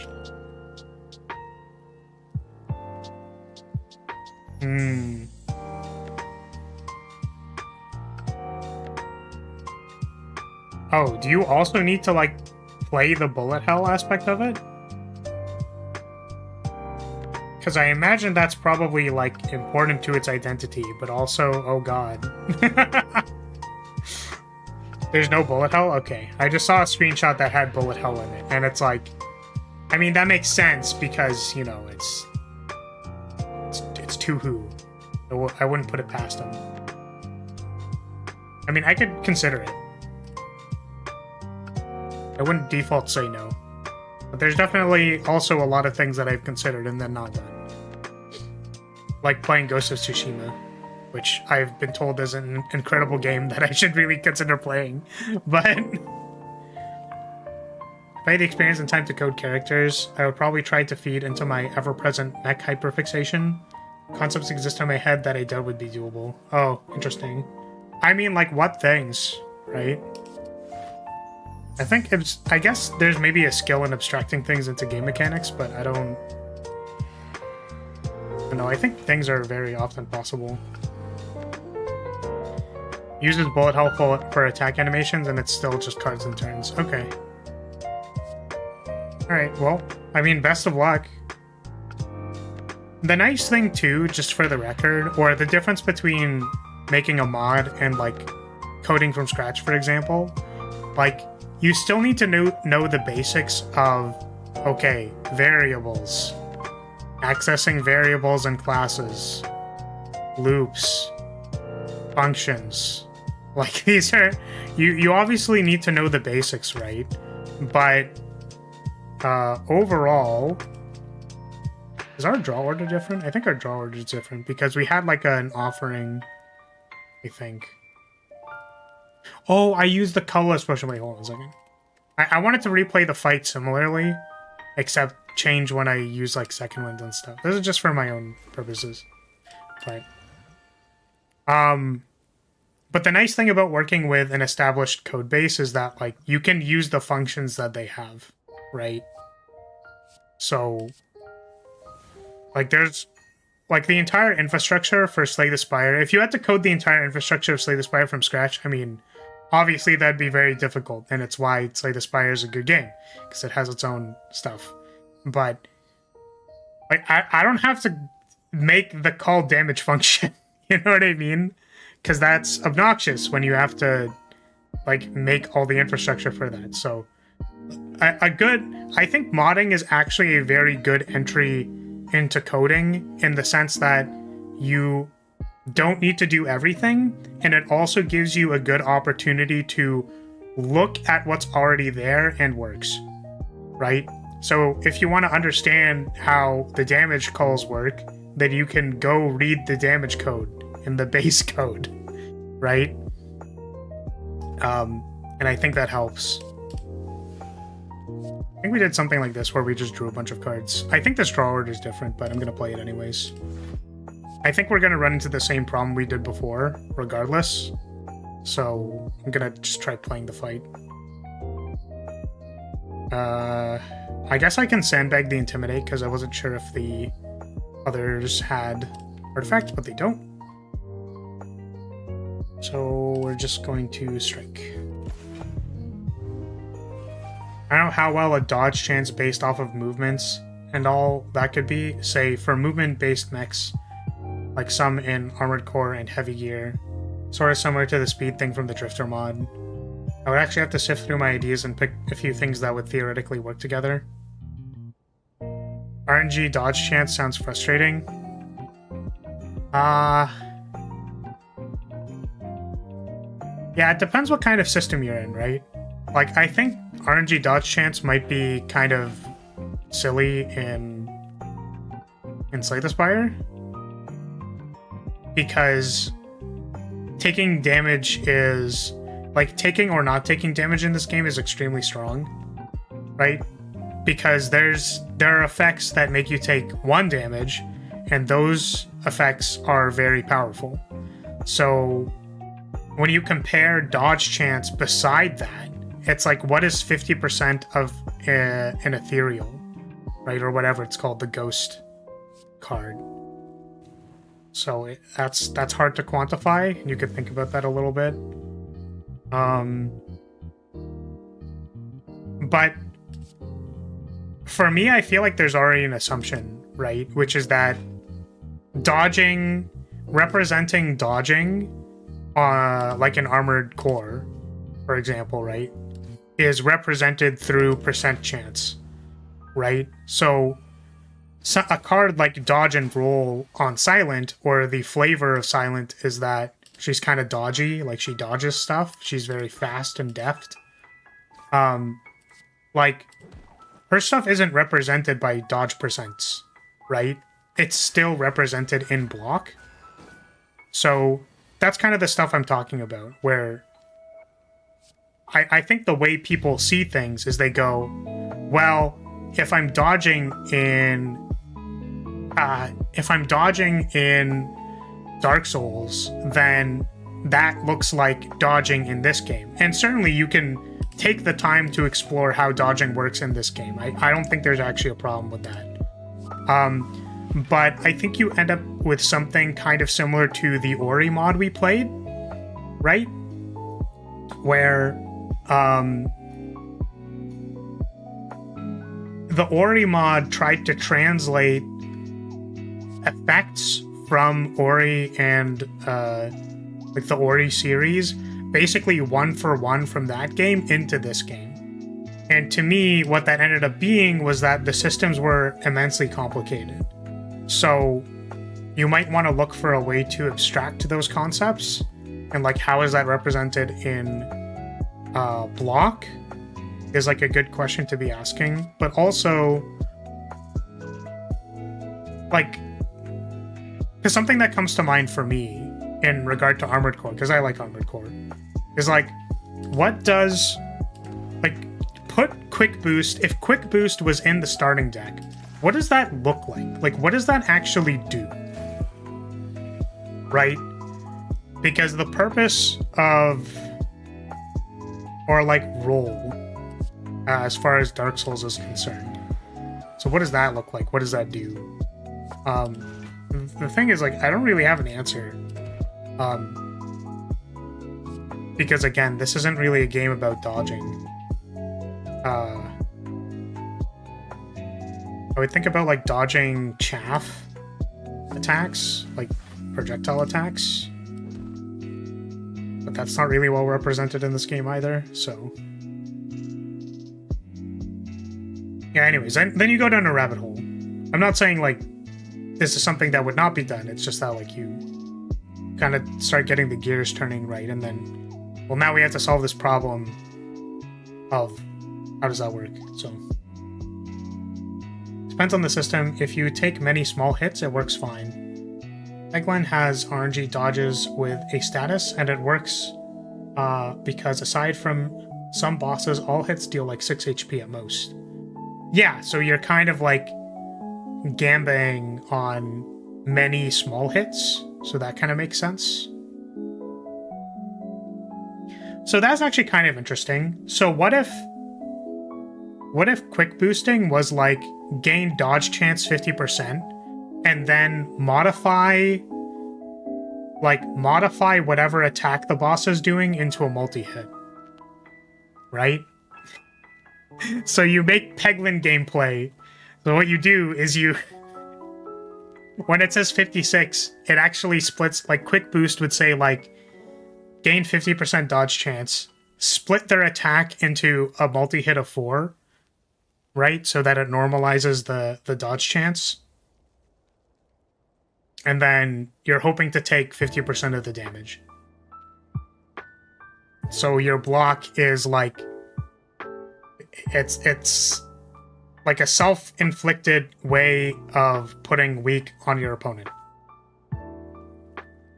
Oh, do you also need to, like, play the bullet hell aspect of it? Because I imagine that's probably, like, important to its identity, but also, oh god. There's no bullet hell? Okay. I just saw a screenshot that had bullet hell in it, and it's like... I mean, that makes sense because, you know, it's huhh. I wouldn't put it past them. I mean, I could consider it. I wouldn't default say no. But there's definitely also a lot of things that I've considered and then not done. Like playing Ghost of Tsushima, which I've been told is an incredible game that I should really consider playing. But if I had the experience and time to code characters, I would probably try to feed into my ever-present mech hyperfixation. Concepts exist in my head that I doubt would be doable. Oh, interesting. I mean, like, what things, right? I guess there's maybe a skill in abstracting things into game mechanics, but I don't know. I think things are very often possible. Uses bullet hell for attack animations, and it's still just cards and turns. Okay. Alright, well, I mean, best of luck. The nice thing, too, just for the record, or the difference between making a mod and, like, coding from scratch, for example, like, you still need to know the basics of, okay, variables, accessing variables and classes, loops, functions. Like, these are... You obviously need to know the basics, right? But, overall... Is our draw order different? I think our draw order is different because we had like an offering, I think. Oh, I used the colorless potion. Wait, hold on a second. I wanted to replay the fight similarly, except change when I use like second wind and stuff. This is just for my own purposes. But the nice thing about working with an established code base is that like you can use the functions that they have, right? So like, there's, like, the entire infrastructure for Slay the Spire. If you had to code the entire infrastructure of Slay the Spire from scratch, I mean, obviously that'd be very difficult, and it's why Slay the Spire is a good game, because it has its own stuff. But, like, I don't have to make the call damage function, you know what I mean? Because that's obnoxious when you have to, like, make all the infrastructure for that. So, I think modding is actually a very good entry into coding in the sense that you don't need to do everything, and it also gives you a good opportunity to look at what's already there and works, right? So if you want to understand how the damage calls work, then you can go read the damage code in the base code, right? And I think that helps. I think we did something like this where we just drew a bunch of cards. I think this draw order is different, but I'm going to play it anyways. I think we're going to run into the same problem we did before, regardless. So I'm going to just try playing the fight. I guess I can sandbag the Intimidate because I wasn't sure if the others had artifacts, but they don't. So we're just going to strike. I don't know how well a dodge chance based off of movements and all that could be. Say, for movement-based mechs, like some in Armored Core and Heavy Gear, sort of similar to the speed thing from the Drifter mod. I would actually have to sift through my ideas and pick a few things that would theoretically work together. RNG dodge chance sounds frustrating. Yeah, it depends what kind of system you're in, right? Like, I think RNG dodge chance might be kind of silly in Slay the Spire, because taking damage is, like, taking or not taking damage in this game is extremely strong, right? Because there are effects that make you take 1 damage, and those effects are very powerful. So when you compare dodge chance beside that, it's like, what is 50% of an ethereal, right? Or whatever it's called, the ghost card. So that's hard to quantify, and you could think about that a little bit. But for me, I feel like there's already an assumption, right? Which is that representing dodging, like an armored core, for example, right, is represented through percent chance, right? So a card like dodge and roll on Silent, or the flavor of Silent is that she's kind of dodgy, like she dodges stuff, she's very fast and deft. Like, her stuff isn't represented by dodge percents, right? It's still represented in block. So that's kind of the stuff I'm talking about, where I think the way people see things is they go, well, if I'm dodging in Dark Souls, then that looks like dodging in this game. And certainly you can take the time to explore how dodging works in this game. I don't think there's actually a problem with that. But I think you end up with something kind of similar to the Ori mod we played, right? Where the Ori mod tried to translate effects from Ori and like the Ori series, basically 1-for-1 from that game into this game. And to me, what that ended up being was that the systems were immensely complicated. So you might want to look for a way to abstract those concepts, and like, how is that represented in block is like a good question to be asking. But also, like, because something that comes to mind for me in regard to Armored Core, because I like Armored Core, is like, what does, like, put Quick Boost, if Quick Boost was in the starting deck, what does that look like? Like, what does that actually do? Right? Because the purpose of, or like, roll, as far as Dark Souls is concerned. So what does that look like? What does that do? The thing is, like, I don't really have an answer. Because, again, this isn't really a game about dodging. I would think about, like, dodging chaff attacks, like projectile attacks. But that's not really well represented in this game either, so... Yeah, anyways, then you go down a rabbit hole. I'm not saying, like, this is something that would not be done, it's just that, like, you kind of start getting the gears turning right, and then, well, now we have to solve this problem of how does that work, so... Depends on the system. If you take many small hits, it works fine. Eggland has RNG dodges with a status, and it works because aside from some bosses, all hits deal like 6 HP at most. Yeah, so you're kind of like gambling on many small hits, so that kind of makes sense. So that's actually kind of interesting. So what if quick boosting was like gain dodge chance 50% and then modify whatever attack the boss is doing into a multi-hit, right? So you make Peglin gameplay. So what you do is when it says 56, it actually splits, like quick boost would say like gain 50% dodge chance, split their attack into a multi-hit of 4, right? So that it normalizes the dodge chance. and then you're hoping to take 50% of the damage. So your block is like it's like a self-inflicted way of putting weak on your opponent.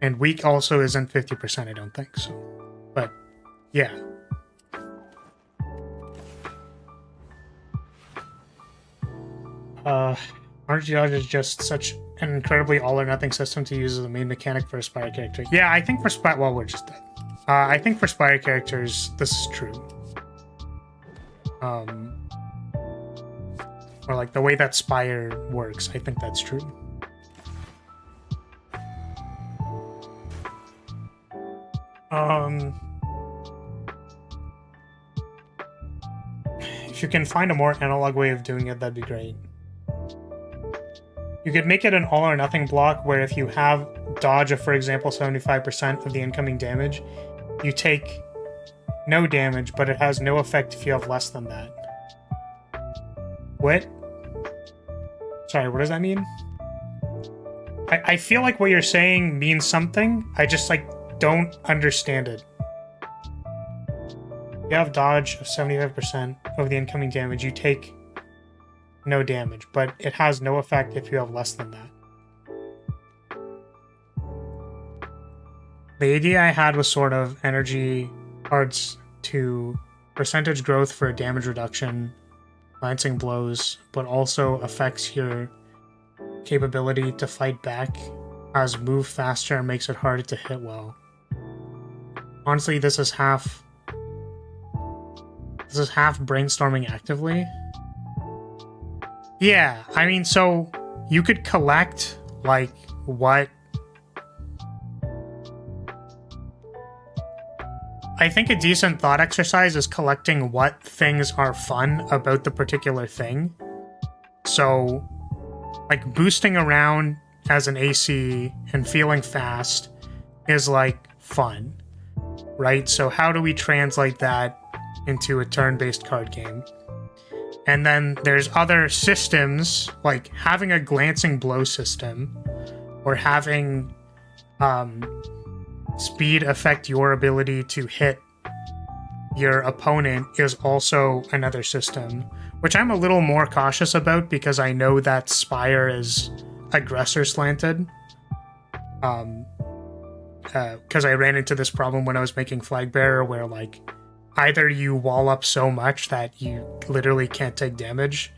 And weak also isn't 50%, I don't think so. But yeah. Energy dodge is just such an incredibly all-or-nothing system to use as a main mechanic for a Spire character. Yeah, I think for Spire... Well, we're just dead. I think for Spire characters, this is true. Or like the way that Spire works, I think that's true. If you can find a more analog way of doing it, that'd be great. You could make it an all-or-nothing block where if you have dodge of, for example, 75% of the incoming damage, you take no damage, but it has no effect if you have less than that. What? Sorry, what does that mean? I feel like what you're saying means something. I just, like, don't understand it. You have dodge of 75% of the incoming damage. You take no damage, but it has no effect if you have less than that. The idea I had was sort of energy cards to percentage growth for damage reduction, glancing blows, but also affects your capability to fight back, as move faster and makes it harder to hit well. Honestly, this is half brainstorming actively. Yeah, I mean, so you could collect, like, what... I think a decent thought exercise is collecting what things are fun about the particular thing. So, like, boosting around as an AC and feeling fast is, like, fun, right? So how do we translate that into a turn-based card game? And then there's other systems, like having a glancing blow system, or having speed affect your ability to hit your opponent is also another system, which I'm a little more cautious about because I know that Spire is aggressor slanted. Because I ran into this problem when I was making Flag Bearer, where like either you wall up so much that you literally can't take damage,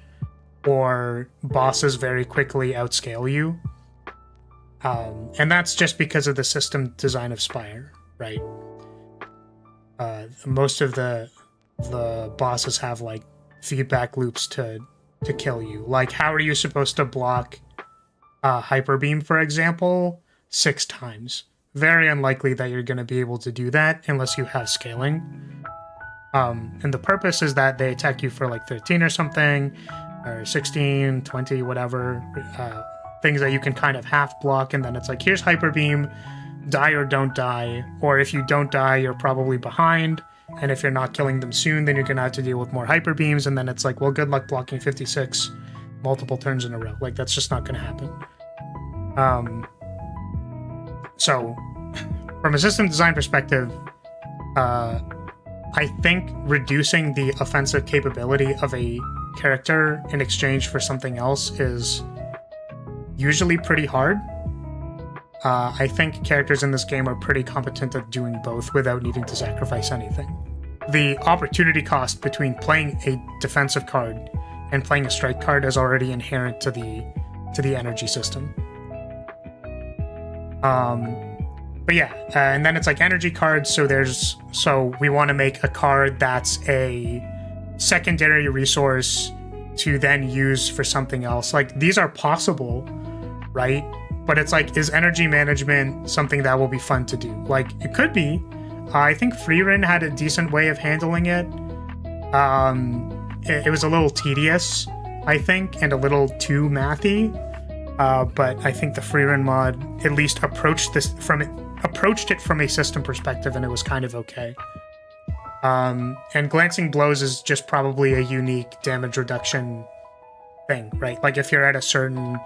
or bosses very quickly outscale you. And that's just because of the system design of Spire, right? Most of the bosses have like feedback loops to kill you. Like, how are you supposed to block Hyper Beam, for example, 6 times? Very unlikely that you're going to be able to do that unless you have scaling. And the purpose is that they attack you for like 13 or something, or 16, 20, whatever, things that you can kind of half block, and then it's like, here's Hyper Beam, die or don't die, or if you don't die, you're probably behind, and if you're not killing them soon, then you're going to have to deal with more Hyper Beams, and then it's like, well, good luck blocking 56 multiple turns in a row. Like, that's just not going to happen. So, from a system design perspective, I think reducing the offensive capability of a character in exchange for something else is usually pretty hard. I think characters in this game are pretty competent at doing both without needing to sacrifice anything. The opportunity cost between playing a defensive card and playing a strike card is already inherent to the energy system. But yeah, and then it's like energy cards, so we want to make a card that's a secondary resource to then use for something else. Like, these are possible, right? But it's like, is energy management something that will be fun to do? Like, it could be. I think Freerin had a decent way of handling it. It was a little tedious, I think, and a little too mathy. But I think the Freerin mod at least approached it from a system perspective, and it was kind of okay. And glancing blows is just probably a unique damage reduction thing, right? Like, if you're at a certain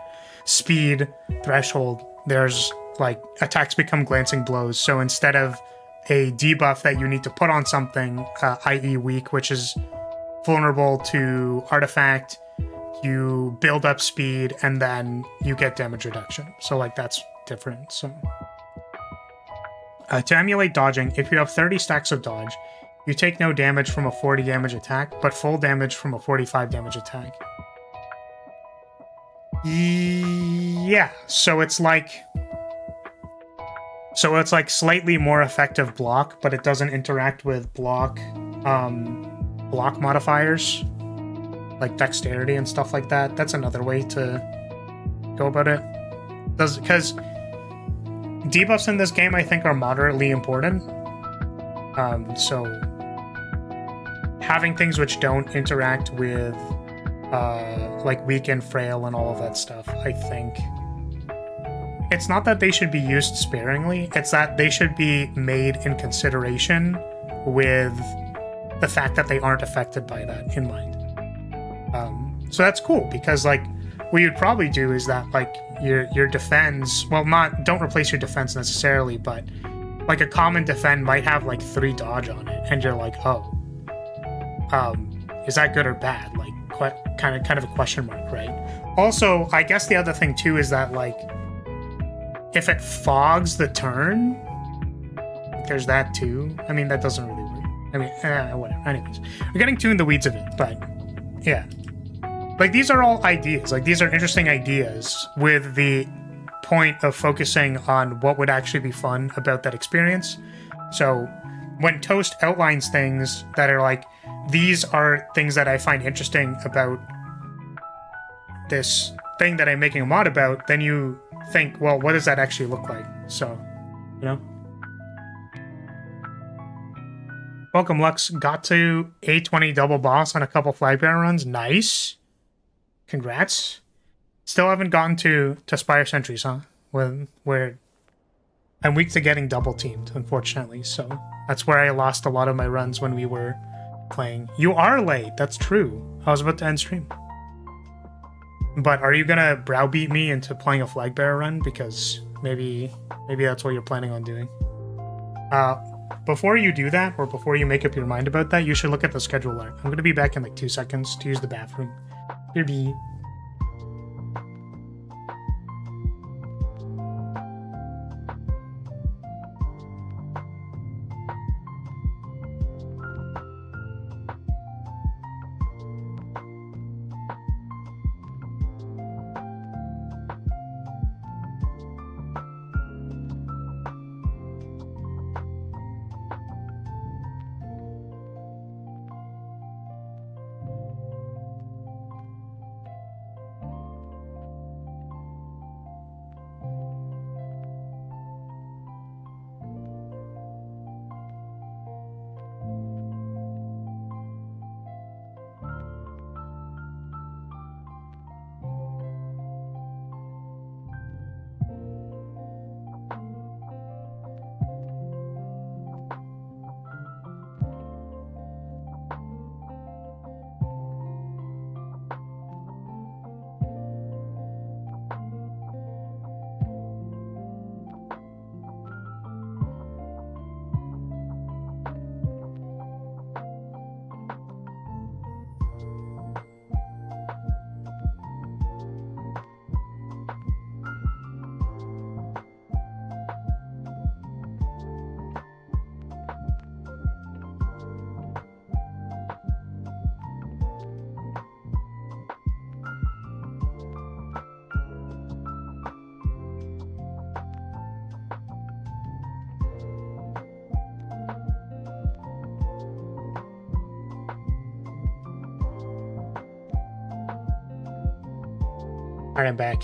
speed threshold, there's like attacks become glancing blows. So instead of a debuff that you need to put on something, i.e. weak, which is vulnerable to artifact, you build up speed and then you get damage reduction. So like that's different. So to emulate dodging, if you have 30 stacks of dodge, you take no damage from a 40 damage attack, but full damage from a 45 damage attack. Yeah, so it's like slightly more effective block, but it doesn't interact with block modifiers like dexterity and stuff like that. That's another way to go about it. Because debuffs in this game, I think, are moderately important. So having things which don't interact with like weak and frail and all of that stuff, I think it's not that they should be used sparingly, it's that they should be made in consideration with the fact that they aren't affected by that in mind. So that's cool, because like what you'd probably do is that like your defense, well, don't replace your defense necessarily, but like a common defend might have like 3 dodge on it, and you're like, oh, is that good or bad? Like kind of a question mark, right? Also, I guess the other thing too is that like if it fogs the turn, there's that too. I mean, that doesn't really work. I mean, whatever. Anyways, we're getting too in the weeds of it, but yeah. Like, these are all ideas. Like, these are interesting ideas with the point of focusing on what would actually be fun about that experience. So when Toast outlines things that are like, these are things that I find interesting about this thing that I'm making a mod about, then you think, well, what does that actually look like? So, you know? Welcome, Lux. Got to A20 double boss on a couple flag bearer runs. Nice. Congrats. Still haven't gotten to Spire Sentries, huh? Where I'm weak to getting double teamed, unfortunately. So that's where I lost a lot of my runs when we were playing. You are late. That's true. I was about to end stream. But are you gonna browbeat me into playing a flag bearer run? Because maybe that's what you're planning on doing. Before you do that, or before you make up your mind about that, you should look at the schedule art. I'm gonna be back in like 2 seconds to use the bathroom. Maybe. Alright, I'm back.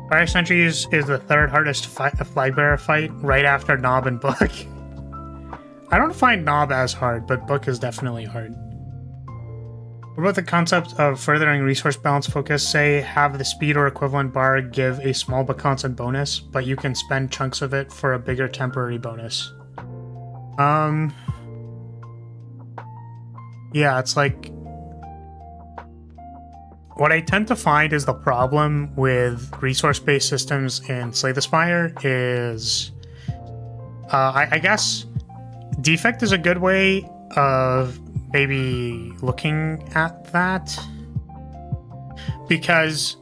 Fire Sentries is the third hardest flag bearer fight, right after Knob and Book. I don't find Knob as hard, but Book is definitely hard. What about the concept of furthering resource balance focus? Say, have the speed or equivalent bar give a small but constant bonus, but you can spend chunks of it for a bigger temporary bonus. Yeah, it's like... what I tend to find is the problem with resource-based systems in Slay the Spire is, I guess, defect is a good way of maybe looking at that, because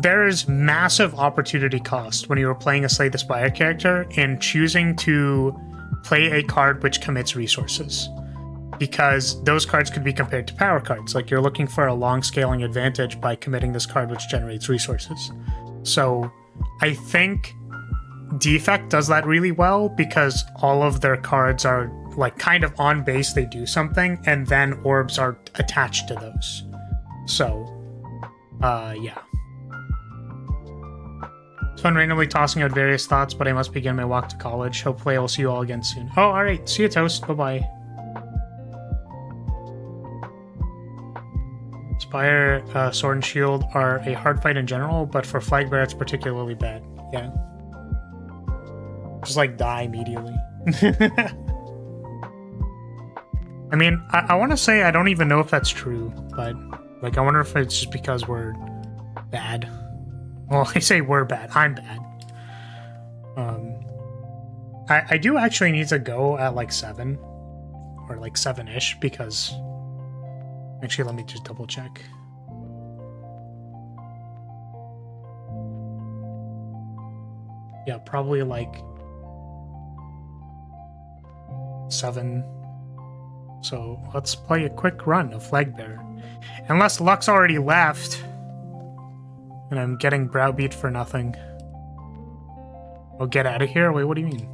there is massive opportunity cost when you are playing a Slay the Spire character in choosing to play a card which commits resources, because those cards could be compared to power cards. Like, you're looking for a long scaling advantage by committing this card which generates resources. So I think Defect does that really well, because all of their cards are like kind of on base, they do something, and then orbs are attached to those. So yeah. It's fun randomly tossing out various thoughts, but I must begin my walk to college. Hopefully I will see you all again soon. Oh, alright. See you, Toast. Bye-bye. Spire, Sword and Shield are a hard fight in general, but for Flag Bear it's particularly bad. Yeah. Just like die immediately. I mean, I want to say I don't even know if that's true, but like I wonder if it's just because we're bad. Well, I say we're bad. I'm bad. I do actually need to go at like 7 or like 7-ish, because actually let me just double check. Yeah, probably like 7. So let's play a quick run of Flag Bearer. Unless Luck's already left and I'm getting browbeat for nothing. Oh, get out of here? Wait, what do you mean?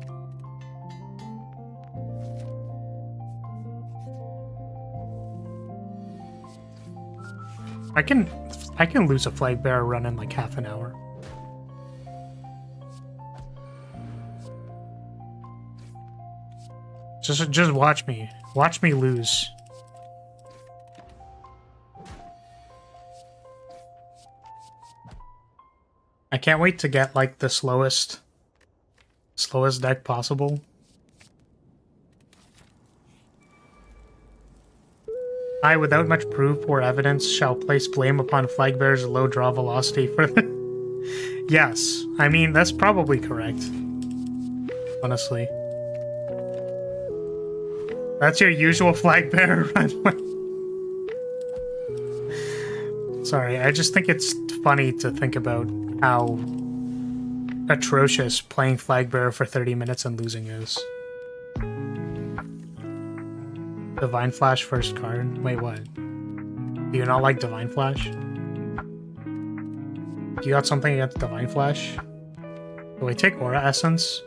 I can lose a Flag Bearer run in like half an hour. Just watch me. Watch me lose. I can't wait to get like the slowest deck possible. I, without much proof or evidence, shall place blame upon Flag Bearer's low draw velocity for the... Yes, I mean, that's probably correct. Honestly. That's your usual Flag Bearer run. Sorry, I just think it's funny to think about how atrocious playing Flag Bearer for 30 minutes and losing is. Divine Flash first card? Wait, what? Do you not like Divine Flash? You got something against Divine Flash? Do I take Aura Essence?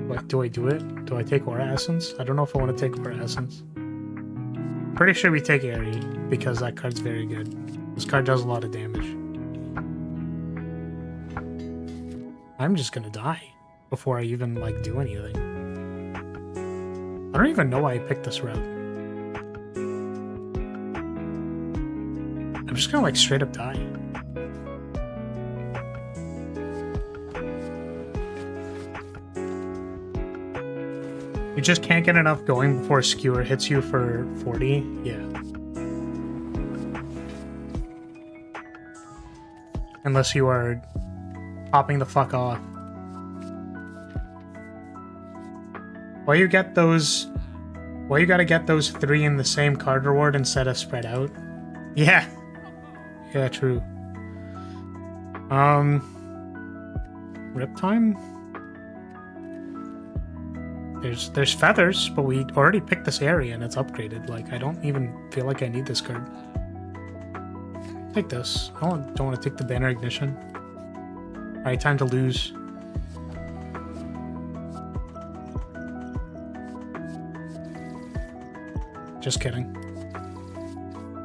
What, do I do it? Do I take Aura Essence? I don't know if I want to take Aura Essence. Pretty sure we take Airy, because that card's very good. This card does a lot of damage. I'm just gonna die before I even, like, do anything. I don't even know why I picked this route. I'm just gonna, like, straight up die. You just can't get enough going before Skewer hits you for 40? Yeah. Unless you are popping the fuck off. Why you get those... Why you gotta get those 3 in the same card reward instead of spread out? Yeah. Yeah, true. Rip time? There's feathers, but we already picked this area and it's upgraded. Like, I don't even feel like I need this card. Take this. I don't want to take the banner ignition. Alright, time to lose. Just kidding.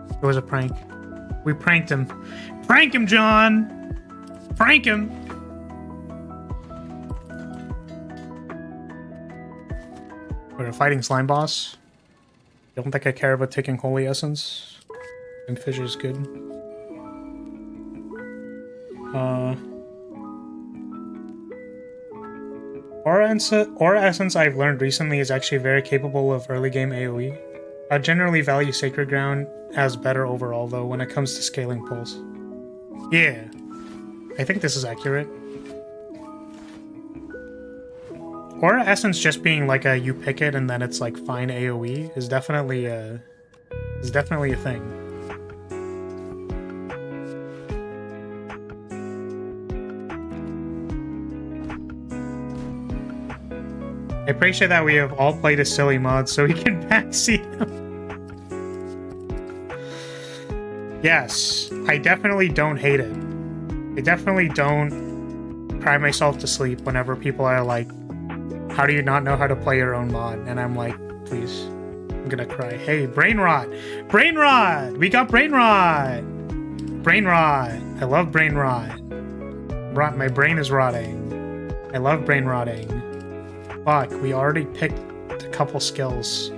It was a prank. We pranked him. Prank him, John! Prank him! We're fighting Slime Boss. Don't think I care about taking Holy Essence. And Fissure is good. Aura Essence I've learned recently is actually very capable of early game AoE. I generally value Sacred Ground as better overall, though, when it comes to scaling pulls. Yeah, I think this is accurate. Aura Essence just being like a you pick it and then it's like fine AoE is definitely a thing. I appreciate that we have all played a silly mod so we can backseat them. Yes, I definitely don't hate it. I definitely don't cry myself to sleep whenever people are like, how do you not know how to play your own mod? And I'm like, please, I'm gonna cry. Hey, brain rot! Brain rot! We got brain rot! Brain rot! I love brain rot. My brain is rotting. I love brain rotting. Fuck, we already picked a couple skills.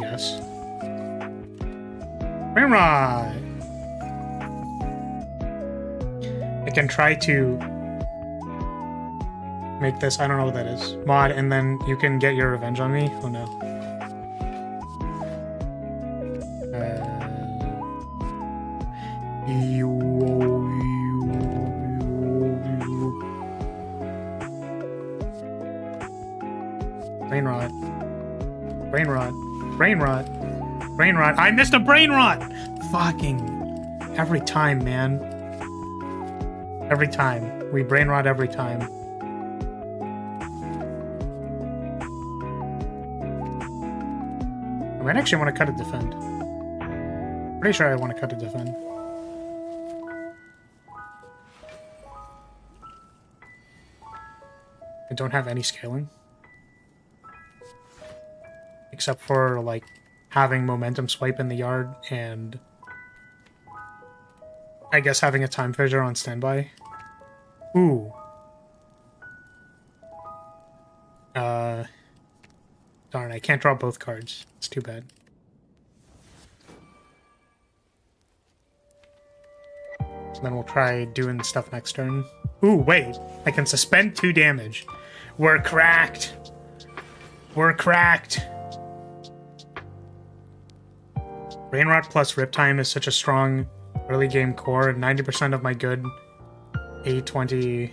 Yes. Brain rot! I can try to make this, I don't know what that is, mod, and then you can get your revenge on me? Oh no. Brain rot. Brain rot. Brain rot. Brain rot. I missed a brain rot! Fucking. Every time, man. Every time. We brain rot every time. I might actually want to cut a defend. Pretty sure I want to cut a defend. I don't have any scaling. Except for, like, having momentum swipe in the yard and I guess having a time fissure on standby. Ooh. Darn, I can't draw both cards. It's too bad. So then we'll try doing stuff next turn. Ooh, wait. I can suspend 2 damage. We're cracked. We're cracked. Brain Rot plus Riptime is such a strong early game core. 90% of my good A20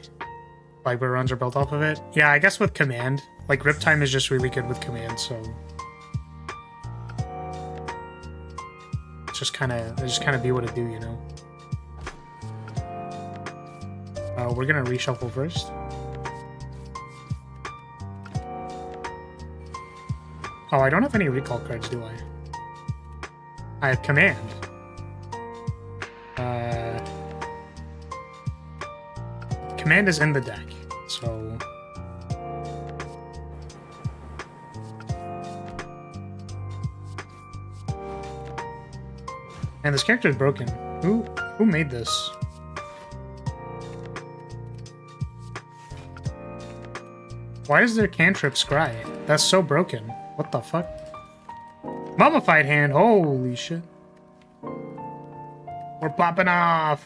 fiber runs are built off of it. Yeah, I guess with command. Like, Riptime is just really good with command, so it's just kind of be what it do, you know. We're gonna reshuffle first. Oh, I don't have any recall cards, do I? I have command. Command is in the deck, so and this character is broken. Who made this? Why is there cantrip scry? That's so broken. What the fuck? Mummified hand, holy shit. We're popping off.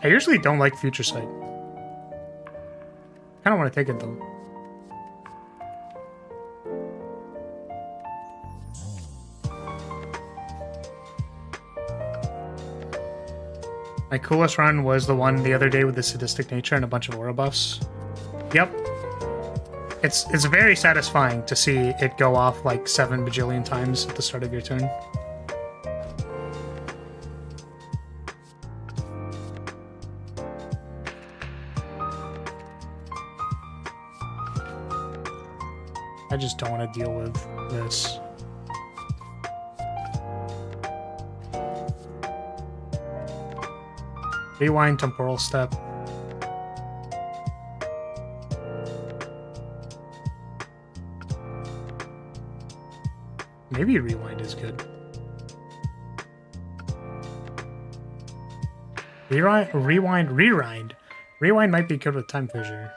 I usually don't like Future Sight. Kinda wanna take it though. My coolest run was the one the other day with the sadistic nature and a bunch of aura buffs. Yep. It's very satisfying to see it go off like 7 bajillion times at the start of your turn. I just don't want to deal with this. Rewind, temporal step. Maybe rewind is good. Rewind. Rewind might be good with time fissure.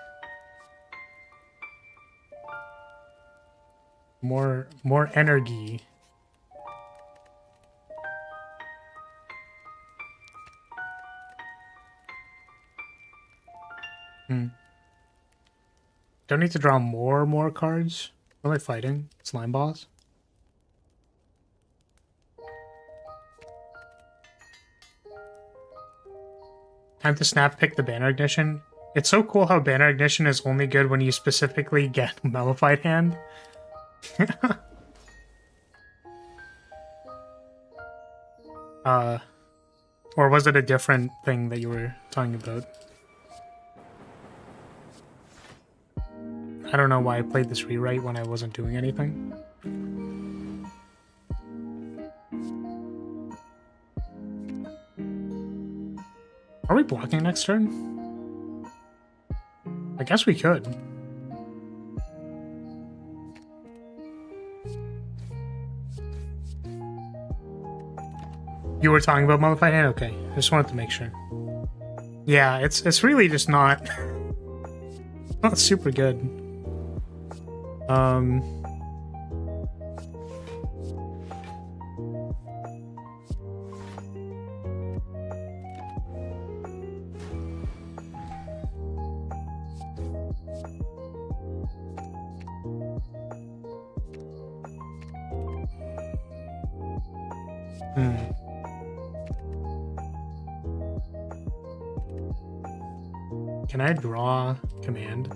More energy. Don't need to draw more cards. What am I fighting? Slime boss? Time to snap pick the banner ignition. It's so cool how banner ignition is only good when you specifically get Mellified Hand. Or was it a different thing that you were talking about? I don't know why I played this rewrite when I wasn't doing anything. Are we blocking next turn? I guess we could. You were talking about Mummified Hand? Okay, I just wanted to make sure. Yeah, it's really just not not super good. Can I draw command?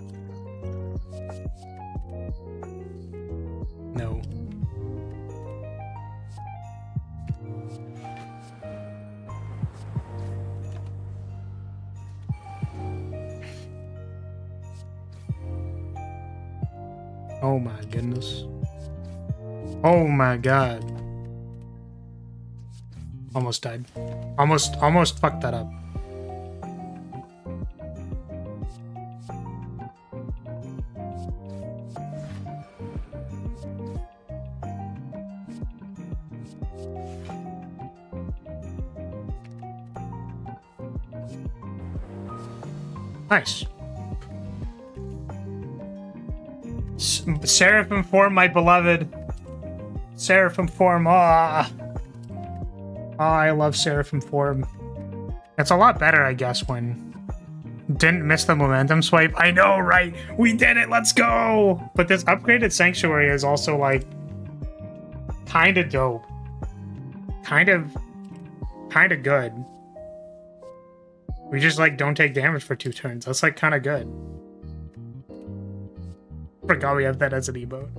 No. Oh my goodness. Oh my god. Almost died. Almost fucked that up. Nice. Seraphim form, my beloved. Seraphim form. Ah. Oh, I love Seraphim form. It's a lot better, I guess, when didn't miss the momentum swipe. I know, right? We did it. Let's go. But this upgraded sanctuary is also like kind of dope. Kind of good. We just like don't take damage for 2 turns. That's like kind of good. Forgot we have that as an emote.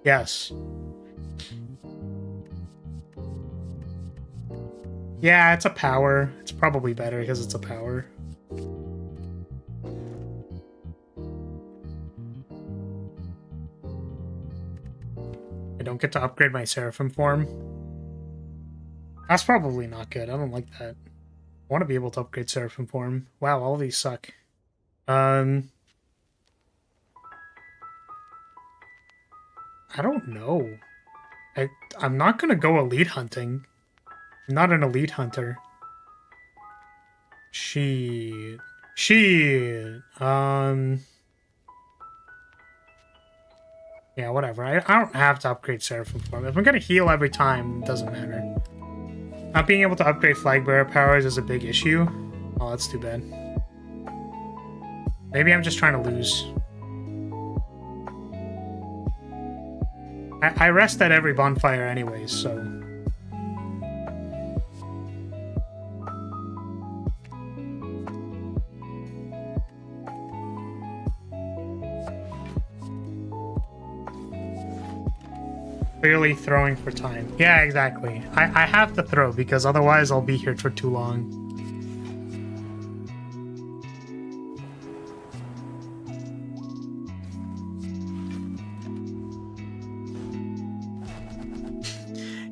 Yes. Yeah, it's a power. It's probably better because it's a power. I don't get to upgrade my Seraphim form. That's probably not good. I don't like that. I want to be able to upgrade Seraphim form. Wow, all these suck. I don't know. I'm not gonna go elite hunting. I'm not an elite hunter. Shit. Yeah, whatever. I don't have to upgrade Seraphim form. If I'm gonna heal every time, it doesn't matter. Not being able to upgrade flag bearer powers is a big issue. Oh, that's too bad. Maybe I'm just trying to lose. I rest at every bonfire anyways, so... Clearly throwing for time. Yeah, exactly. I have to throw because otherwise I'll be here for too long.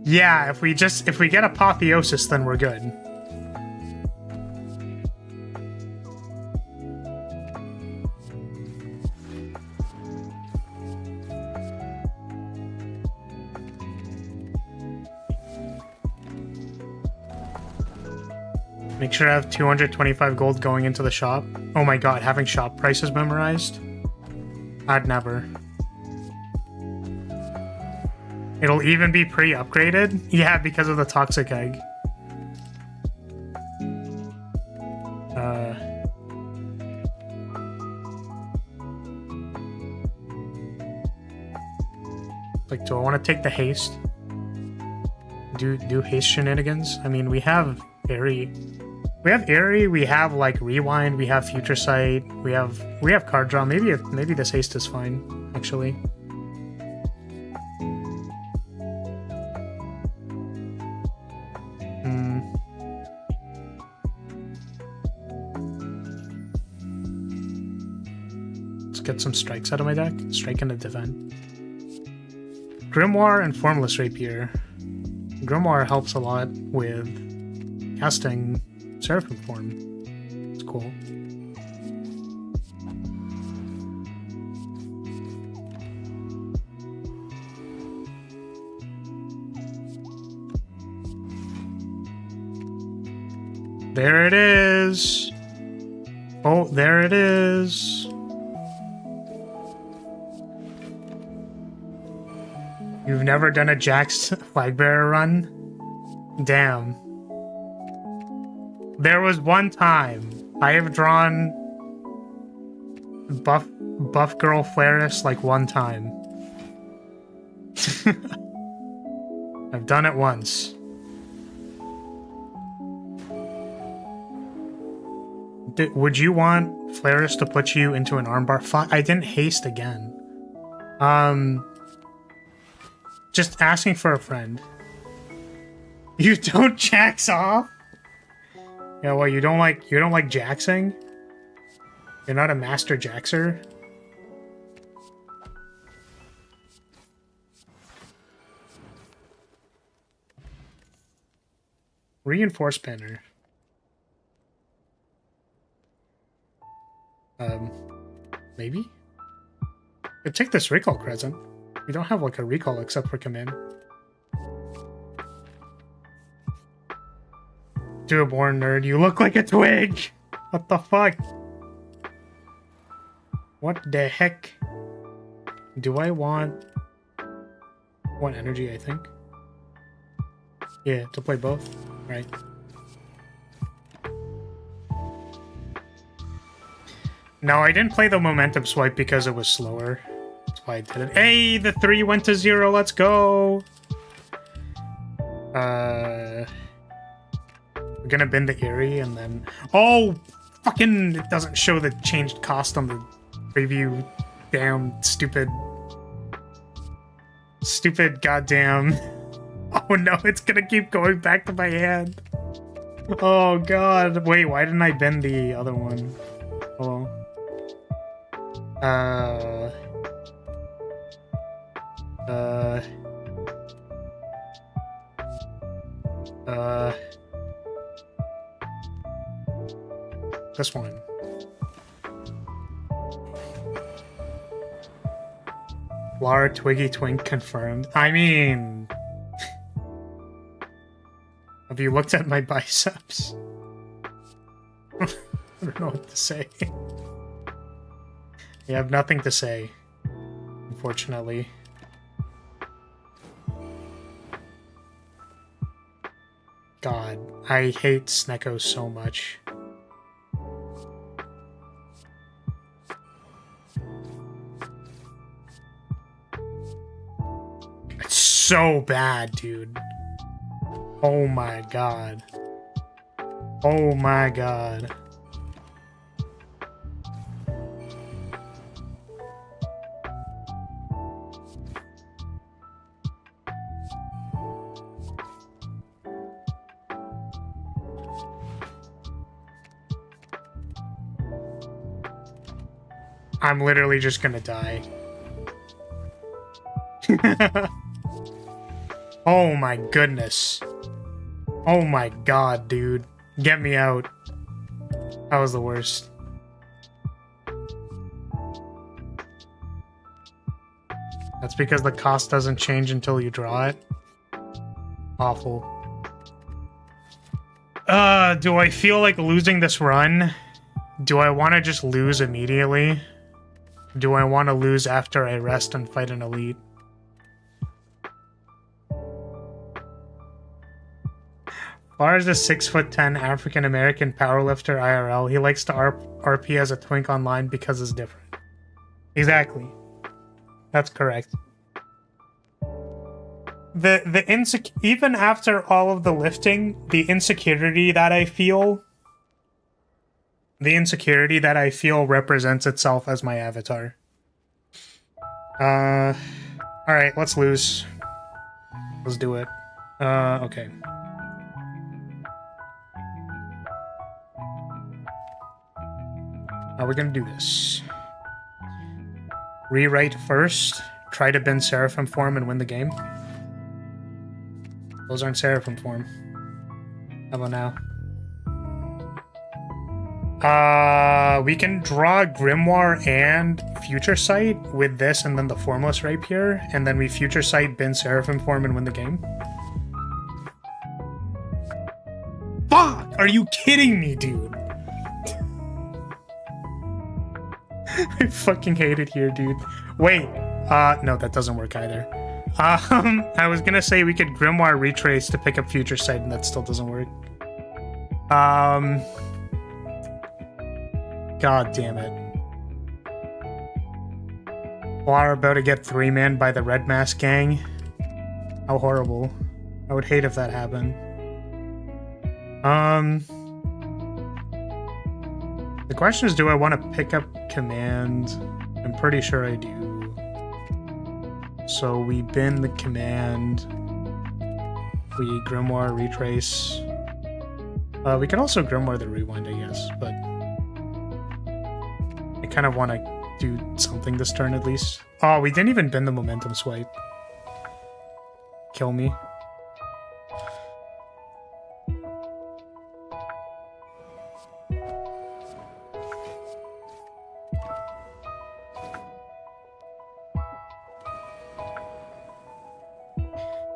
Yeah, if we get apotheosis, then we're good. Make sure I have 225 gold going into the shop. Oh my god, having shop prices memorized? I'd never. It'll even be pre-upgraded? Yeah, because of the toxic egg. Like, do I want to take the haste? Do haste shenanigans? I mean, we have Airy. We have Airy, we have like Rewind, we have Future Sight, we have card draw. Maybe this haste is fine, actually. Let's get some strikes out of my deck. Strike and a defend. Grimoire and Formless Rapier. Grimoire helps a lot with casting Seraphim Form. It's cool. There it is. Oh, there it is. You've never done a Jax Flagbearer run? Damn. There was one time I have drawn buff girl Flaris like one time. I've done it once. Would you want Flaris to put you into an armbar? I didn't haste again. Just asking for a friend. You don't Jax off? Yeah, well, you don't like Jaxing? You're not a master Jaxer? Reinforce banner. Maybe? Could take this recall crescent. We don't have like a recall except for command. Do a born nerd. You look like a twig! What the fuck? What the heck? Do I want one energy, I think? Yeah, to play both. Right. No, I didn't play the momentum swipe because it was slower. That's why I did it. Hey, the 3 went to 0. Let's go. We're gonna bend the Eerie and then... Oh, fucking... It doesn't show the changed cost on the preview. Damn, stupid. Stupid goddamn. Oh no, it's gonna keep going back to my hand. Oh god. Wait, why didn't I bend the other one? Oh. This one. Lara Twiggy Twink confirmed. I mean... Have you looked at my biceps? I don't know what to say. I have nothing to say, unfortunately. God, I hate Snecko so much. It's so bad, dude. Oh my god. Oh my god. I'm literally just gonna die. Oh my goodness. Oh my god, dude. Get me out. That was the worst. That's because the cost doesn't change until you draw it. Awful. Do I feel like losing this run? Do I want to just lose immediately? Do I want to lose after I rest and fight an elite? Lars is 6'10" African American powerlifter IRL. He likes to RP as a twink online because it's different. Exactly. That's correct. Even after all of the lifting, the insecurity that I feel represents itself as my avatar. Alright, let's lose. Let's do it. Okay. How are we gonna do this? Rewrite first, try to bend Seraphim form and win the game. Those aren't Seraphim form. How about now? We can draw Grimoire and Future Sight with this and then the Formless Rapier, and then we Future Sight, bend Seraphim form, and win the game. Fuck! Are you kidding me, dude? I fucking hate it here, dude. Wait, no, that doesn't work either. I was gonna say we could Grimoire Retrace to pick up Future Sight, and that still doesn't work. God damn it. We're about to get 3-man by the Red Mask Gang. How horrible. I would hate if that happened. The question is, do I want to pick up Command? I'm pretty sure I do. So we bin the Command. We Grimoire Retrace. We can also Grimoire the Rewind, I guess, but I kind of want to do something this turn at least. Oh, we didn't even bin the Momentum Swipe. Kill me.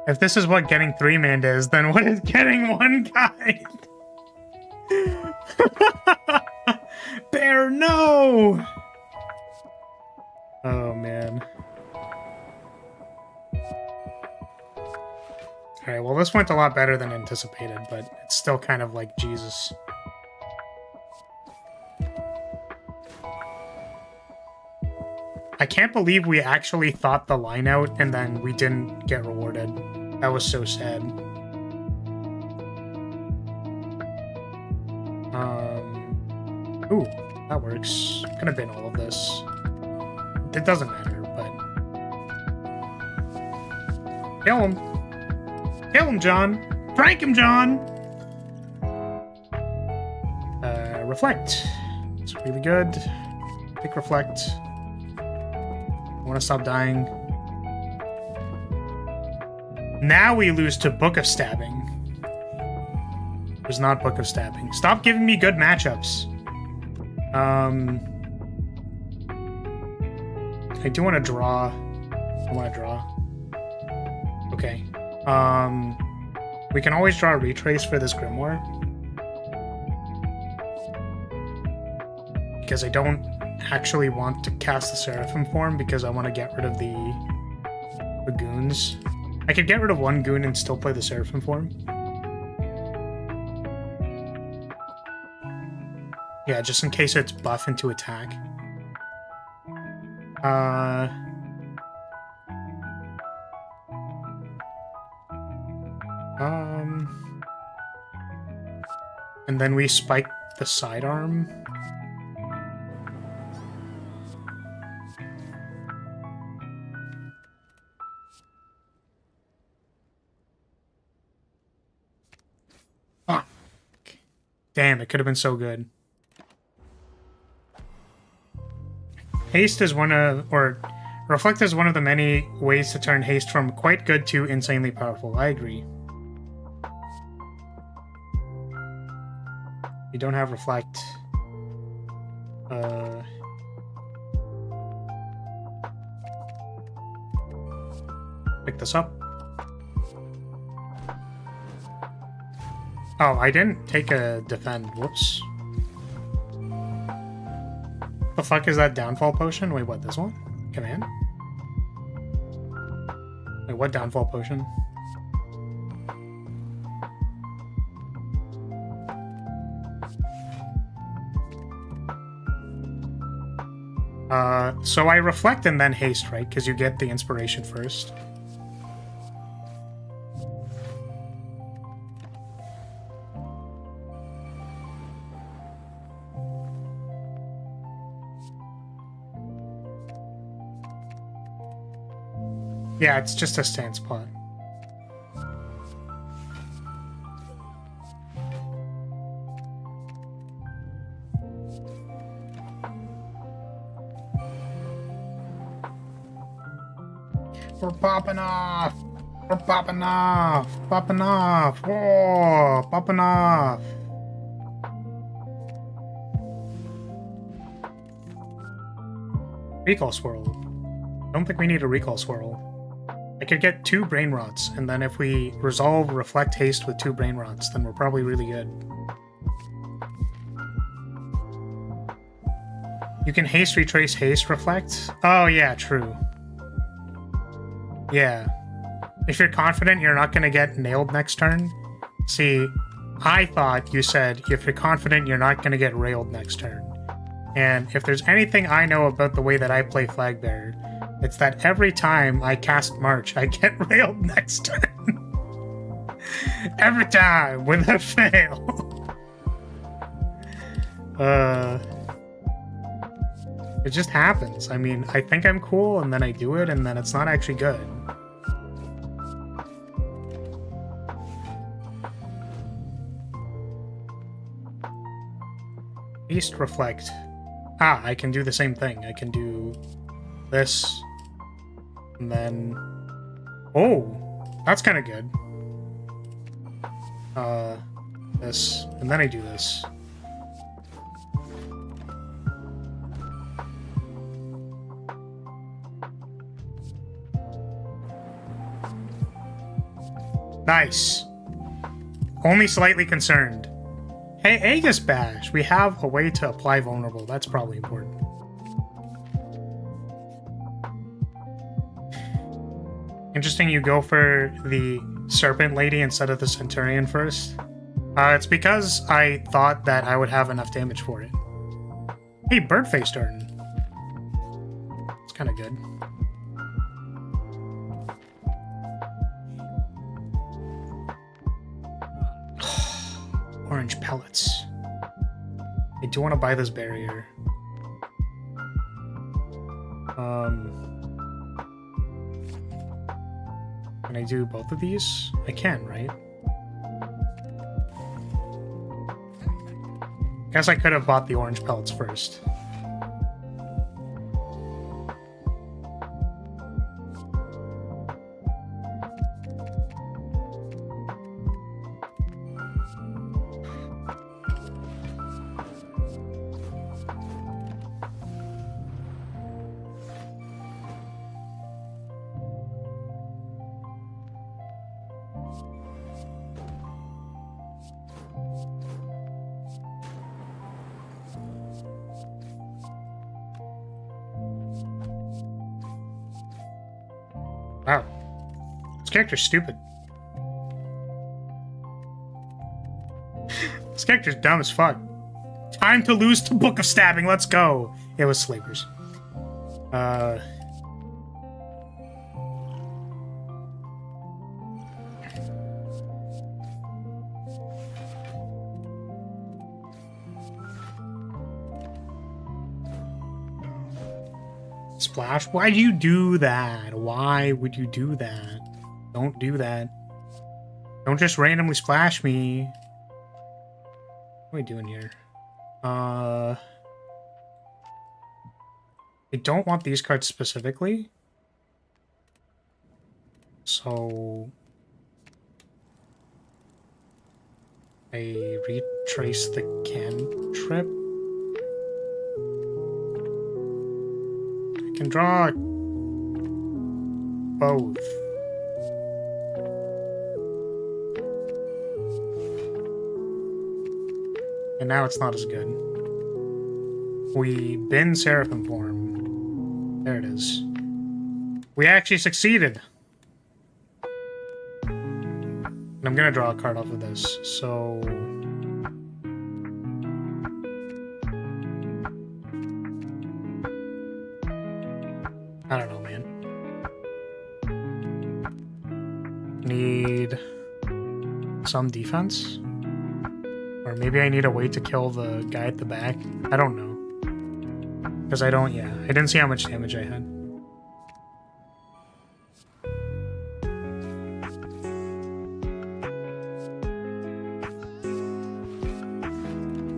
If this is what getting 3-man is, then what is getting 1 guy? Bear, no! Oh, man. Alright, well, this went a lot better than anticipated, but it's still kind of like, Jesus. I can't believe we actually thought the line out and then we didn't get rewarded. That was so sad. Ooh, that works. I'm gonna bin all of this. It doesn't matter, but... Kill him! Kill him, John! Prank him, John! Reflect. It's really good. Take Reflect. I want to stop dying. Now we lose to Book of Stabbing. It was not Book of Stabbing. Stop giving me good matchups. I do want to draw. I want to draw. Okay. We can always draw a Retrace for this Grimoire. Because I don't actually want to cast the Seraphim form because I want to get rid of the goons. I could get rid of 1 goon and still play the Seraphim form. Yeah, just in case it's buff into attack. And then we spike the sidearm. Damn, it could have been so good. Haste is one of, or Reflect is one of the many ways to turn haste from quite good to insanely powerful. I agree. You don't have Reflect. Pick this up. Oh, I didn't take a defend. Whoops. The fuck is that downfall potion? Wait, what? This one? Command? Wait, what downfall potion? So I reflect and then haste, right? Because you get the inspiration first. Yeah, it's just a stance pot. We're popping off! We're popping off! Popping off! Whoa! Popping off! Recall swirl. I don't think we need a recall swirl. I could get 2 brain rots, and then if we resolve reflect haste with 2 brain rots, then we're probably really good. You can haste, retrace, haste, reflect? Oh yeah, true. Yeah. If you're confident you're not gonna get nailed next turn. See, I thought you said if you're confident you're not gonna get railed next turn. And if there's anything I know about the way that I play Flagbearer, it's that every time I cast March, I get railed next turn. Every time, without fail. It just happens. I mean, I think I'm cool, and then I do it, and then it's not actually good. Haste, reflect. Ah, I can do the same thing. I can do this, and then... Oh, that's kind of good. This, and then I do this. Nice. Only slightly concerned. Hey, Aegis Bash, we have a way to apply vulnerable. That's probably important. Interesting you go for the Serpent Lady instead of the Centurion first. It's because I thought that I would have enough damage for it. Hey, Birdface Darton. It's kind of good. Orange pellets. I do want to buy this barrier. Can I do both of these? I can, right? Guess I could have bought the orange pellets first. Wow. This character's stupid. This character's dumb as fuck. Time to lose to Book of Stabbing, let's go! It was Slavers. Splash? Why do you do that? Why would you do that? Don't do that. Don't just randomly splash me. What are we doing here? I don't want these cards specifically. So... I retrace the cantrip. I can draw both. And now it's not as good. We bin Seraphim form. There it is. We actually succeeded. And I'm gonna draw a card off of this, so... Need some defense? Or maybe I need a way to kill the guy at the back? I don't know. Because I didn't see how much damage I had.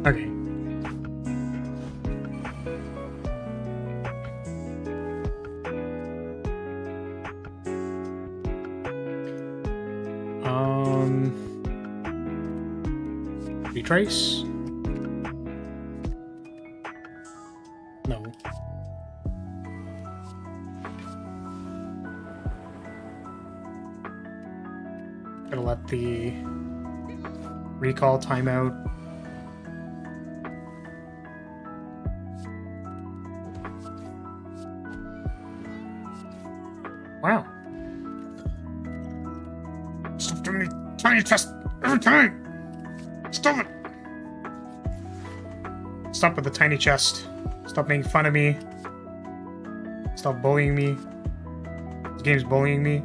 Okay. Retrace? No. Gotta let the recall timeout. Wow. Stop doing the tiny test every time! Stop it! Stop with the tiny chest. Stop making fun of me. Stop bullying me. This game's bullying me.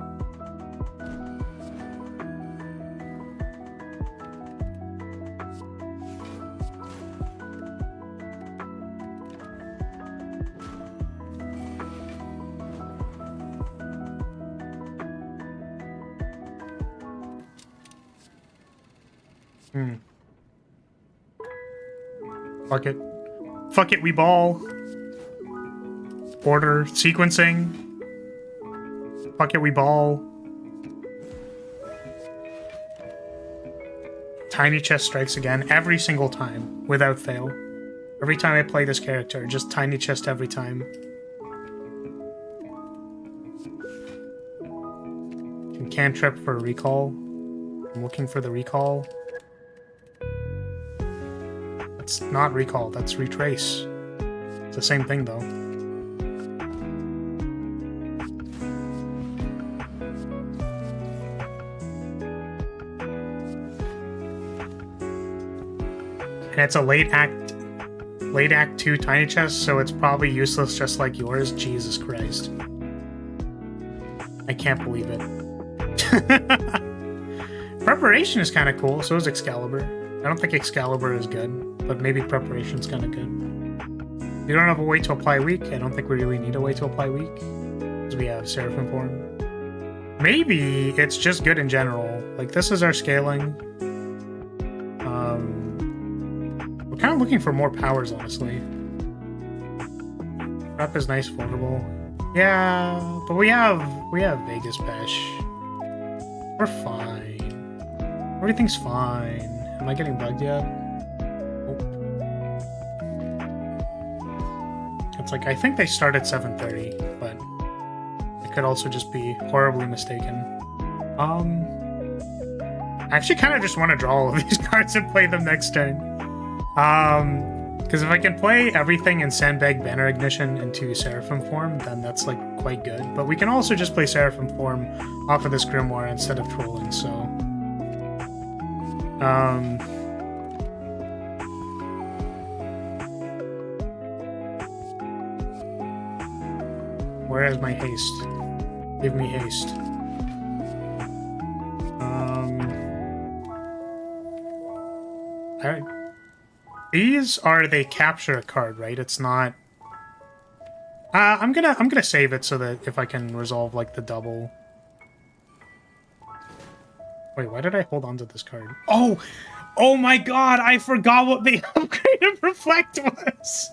Fuck it. Fuck it, we ball. Order, sequencing. Fuck it, we ball. Tiny chest strikes again, every single time, without fail. Every time I play this character, just tiny chest every time. Can cantrip for a recall. I'm looking for the recall. That's not recall, that's retrace. It's the same thing, though. And it's a late act 2 tiny chest, so it's probably useless just like yours. Jesus Christ. I can't believe it. Preparation is kind of cool, so is Excalibur. I don't think Excalibur is good, but maybe Preparation's kind of good. We don't have a way to apply weak. I don't think we really need a way to apply weak, because we have Seraphim form. Maybe it's just good in general. Like, this is our scaling. We're kind of looking for more powers, honestly. Prep is nice, vulnerable. Yeah, but we have Vegas Pesh. We're fine. Everything's fine. Am I getting bugged yet? Oh. It's like, I think they start at 7:30, but I could also just be horribly mistaken. I actually kind of just want to draw all of these cards and play them next turn. Because if I can play everything and sandbag Banner Ignition into Seraphim form, then that's like quite good. But we can also just play Seraphim form off of this Grimoire instead of trolling, so... Where is my haste? Give me haste. Alright. These are they capture a card, right? It's not... I'm gonna save it so that if I can resolve like the double... Wait, why did I hold on to this card? Oh! Oh my god, I forgot what the upgrade of Reflect was!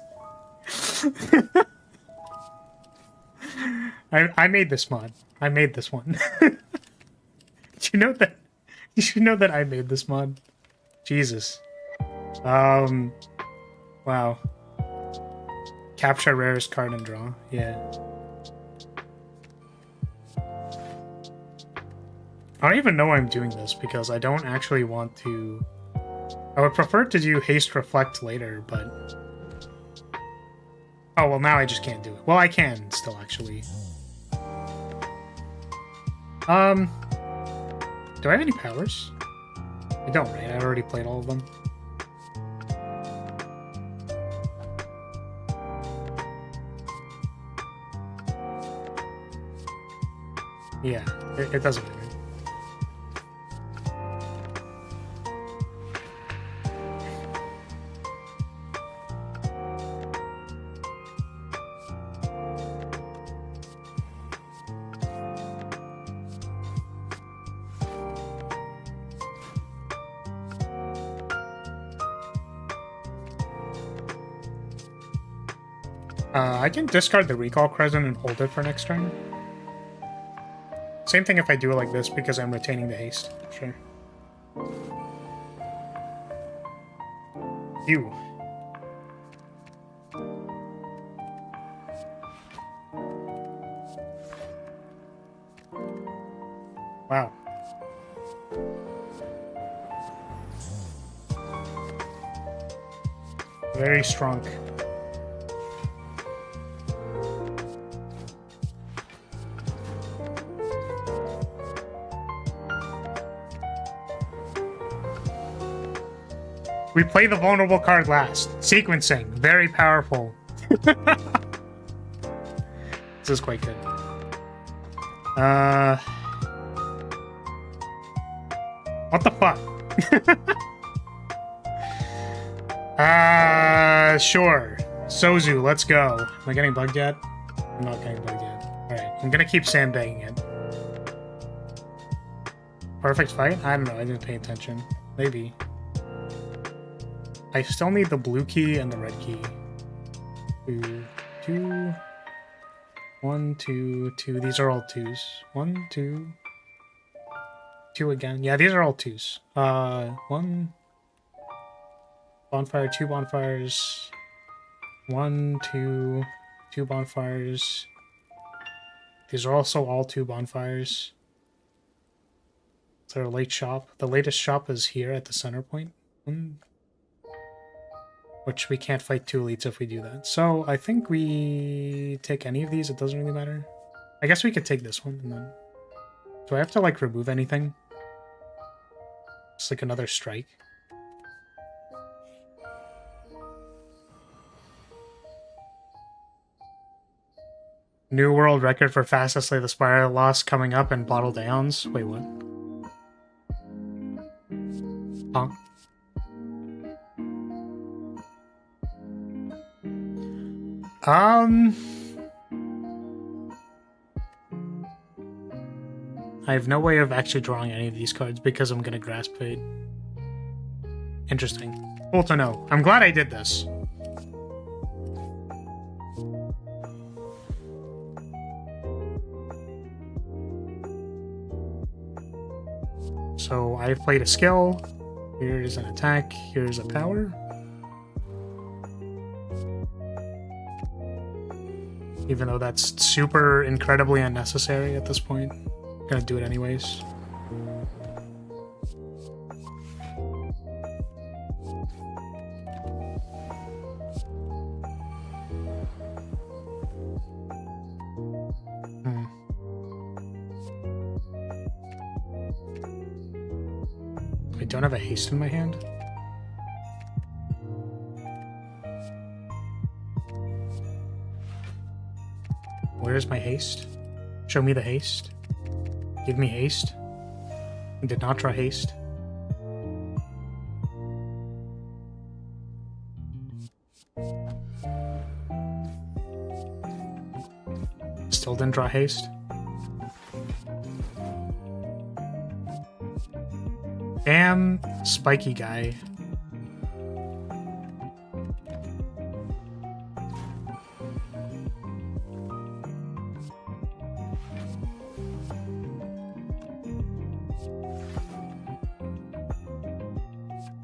I made this mod. I made this one. Did you know that? You should know that I made this mod. Jesus. Wow. Capture rarest card and draw. Yeah. I don't even know why I'm doing this, because I don't actually want to... I would prefer to do Haste Reflect later, but... Oh, well, now I just can't do it. Well, I can still, actually. Do I have any powers? I don't, right? I already played all of them. Yeah, it doesn't matter. I can discard the recall crescent and hold it for next turn. Same thing if I do it like this because I'm retaining the haste. Sure. You. Wow. Very strong. We play the vulnerable card last. Sequencing. Very powerful. This is quite good. What the fuck? Sure. Sozu, let's go. Am I getting bugged yet? I'm not getting bugged yet. Alright, I'm gonna keep sandbagging it. Perfect fight? I don't know, I didn't pay attention. Maybe. I still need the blue key and the red key. Two. 1, 2, 2. These are all 2s. 1, 2. 2 again. Yeah, these are all 2s. 1 bonfire, 2 bonfires. 1, 2, 2 bonfires. These are also all 2 bonfires. It's our late shop. The latest shop is here at the center point. Which we can't fight 2 elites if we do that. So I think we take any of these. It doesn't really matter. I guess we could take this one and then... Do I have to like remove anything? It's like another strike. New world record for fastest Slay the Spire loss coming up and bottle downs. Wait, what? Huh? I have no way of actually drawing any of these cards because I'm gonna grasp fate. Interesting. Cool to know. I'm glad I did this. So I've played a skill. Here's an attack. Here's a power. Even though that's super incredibly unnecessary at this point. I'm gonna do it anyways. I don't have a haste in my hand. Where's my haste? Show me the haste. Give me haste. I did not draw haste. Still didn't draw haste. Damn spiky guy.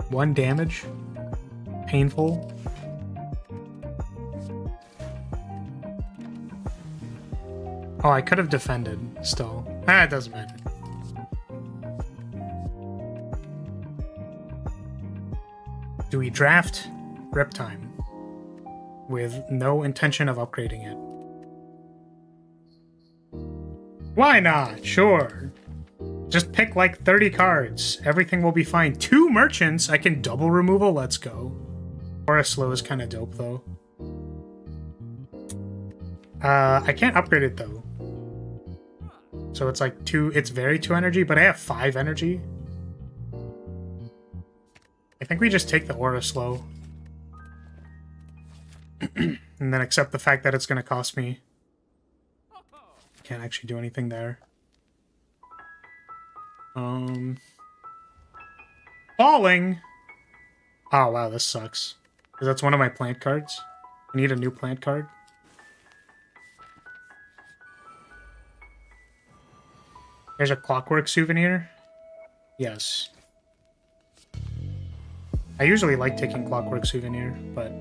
One damage. Painful. Oh, I could have defended still. It doesn't matter. Do we draft Rip Time with no intention of upgrading it? Why not? Sure. Just pick like 30 cards. Everything will be fine. 2 merchants. I can double removal. Let's go. Or a slow is kind of dope though. I can't upgrade it though. So it's like 2. It's very 2 energy, but I have 5 energy. I think we just take the aura slow. And then accept the fact that it's going to cost me. Can't actually do anything there. Falling! Oh, wow, this sucks. Because that's one of my plant cards. I need a new plant card. There's a clockwork souvenir. Yes. I usually like taking clockwork souvenir, but...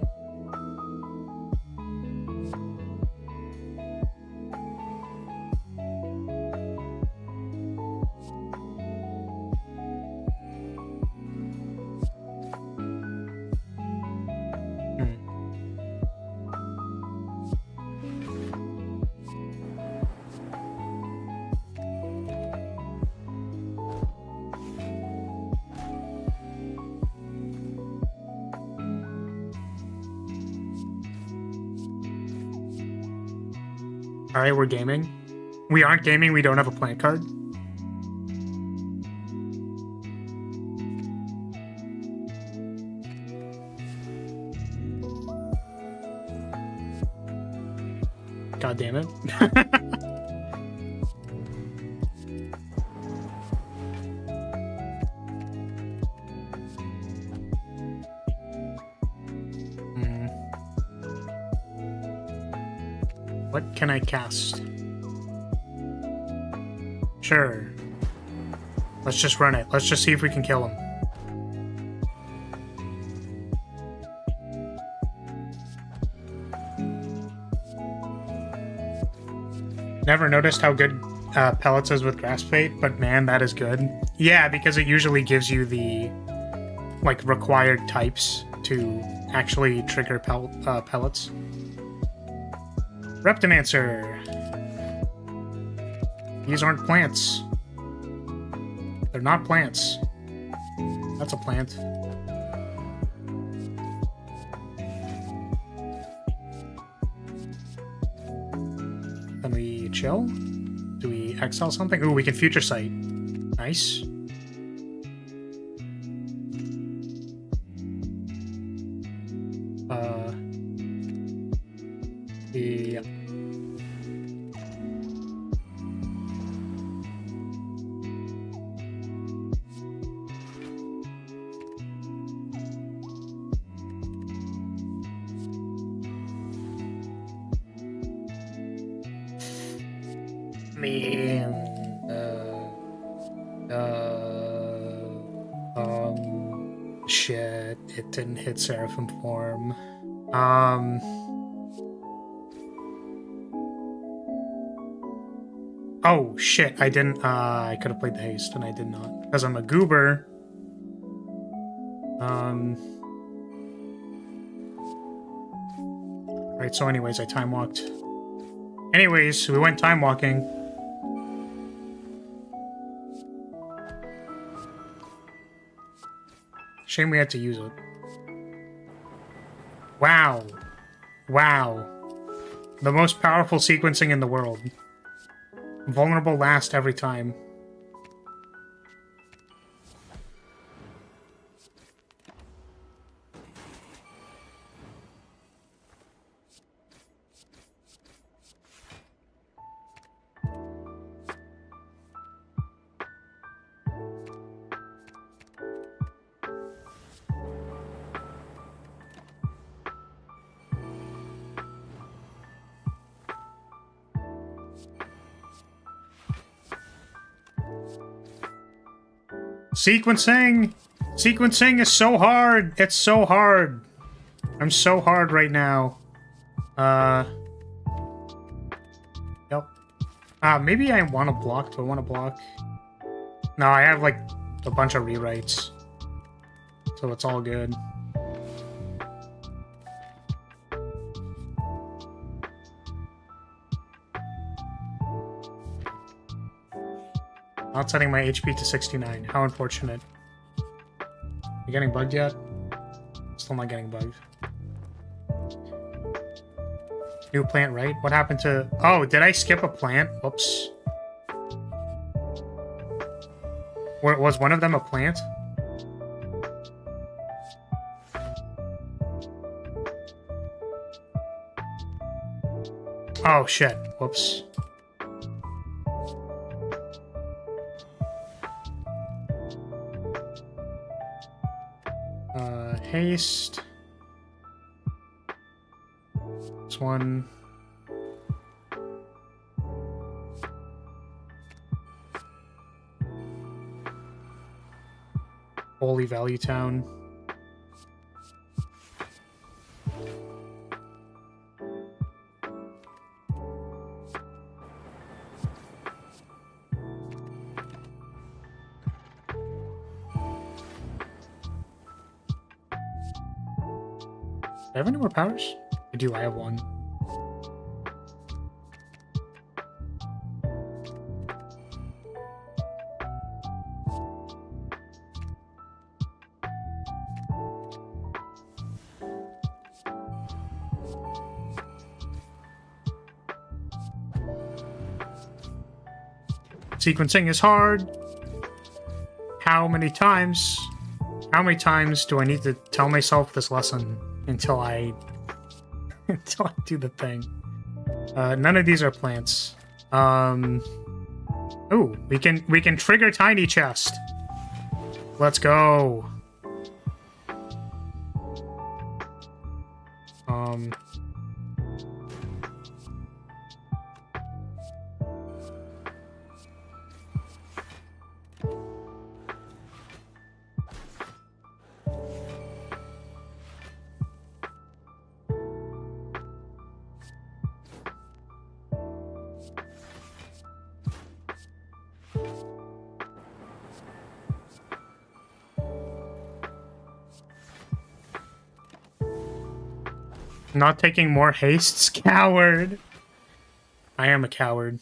Alright, we're gaming. We aren't gaming, we don't have a plant card. God damn it. What can I cast? Sure. Let's just run it. Let's just see if we can kill him. Never noticed how good pellets is with grass plate, but man, that is good. Yeah, because it usually gives you the like required types to actually trigger pellets. Reptomancer. These aren't plants. They're not plants. That's a plant. Then we chill? Do we exile something? Ooh, we can future sight. Nice. Yeah. Shit, it didn't hit Seraphim form. Oh shit, I didn't, I could have played the haste and I did not. Because I'm a goober. Right, so anyways, I time walked. Anyways, we went time walking. Shame we had to use it. Wow. Wow. The most powerful sequencing in the world. Vulnerable last every time. Sequencing! Sequencing is so hard! It's so hard! I'm so hard right now. Yep. Maybe I want to block. Do I want to block? No, I have, like, a bunch of rewrites. So it's all good. Not setting my HP to 69. How unfortunate. You getting bugged yet? Still not getting bugged. New plant, right? What happened to... Oh, did I skip a plant? Whoops. Was one of them a plant? Oh, shit. Whoops. Haste. This one. Holy Valley Town. Do I have any more powers? I do, I have one. Sequencing is hard. How many times do I need to tell myself this lesson until I do the thing? None of these are plants. Oh, we can trigger tiny chest. Let's go. Not taking more hastes, coward. I am a coward.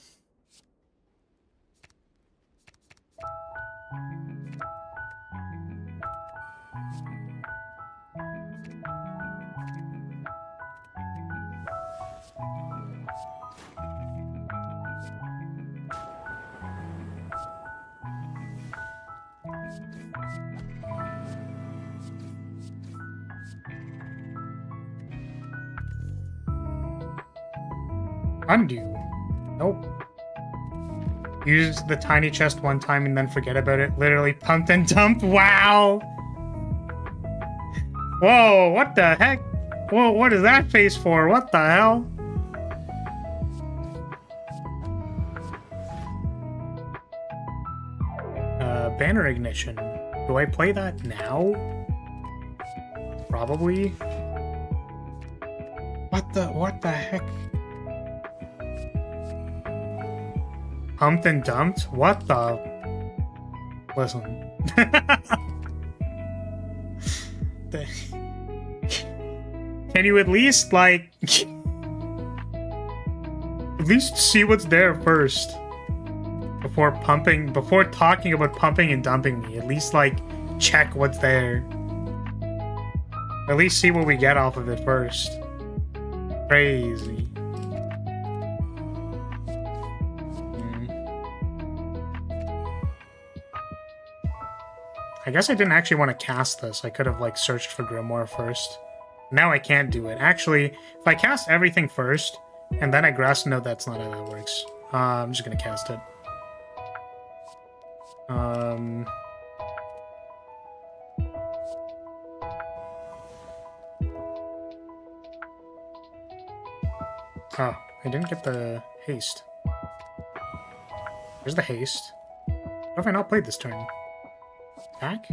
Undo. Nope. Use the tiny chest one time and then forget about it. Literally pump and dump. Wow. Whoa, what the heck? Whoa, what is that face for? What the hell? Banner ignition. Do I play that now? Probably. What the heck? Pumped and dumped? What the? Listen. Can you at least, like... at least see what's there first? Before talking about pumping and dumping me. At least, like, check what's there. At least see what we get off of it first. Crazy. I guess I didn't actually want to cast this. I could have, like, searched for Grimoire first. Now I can't do it. Actually, if I cast everything first, and then I grass note, that's not how that works. I'm just gonna cast it. Oh, I didn't get the haste. Where's the haste? What have I not played this turn? Back?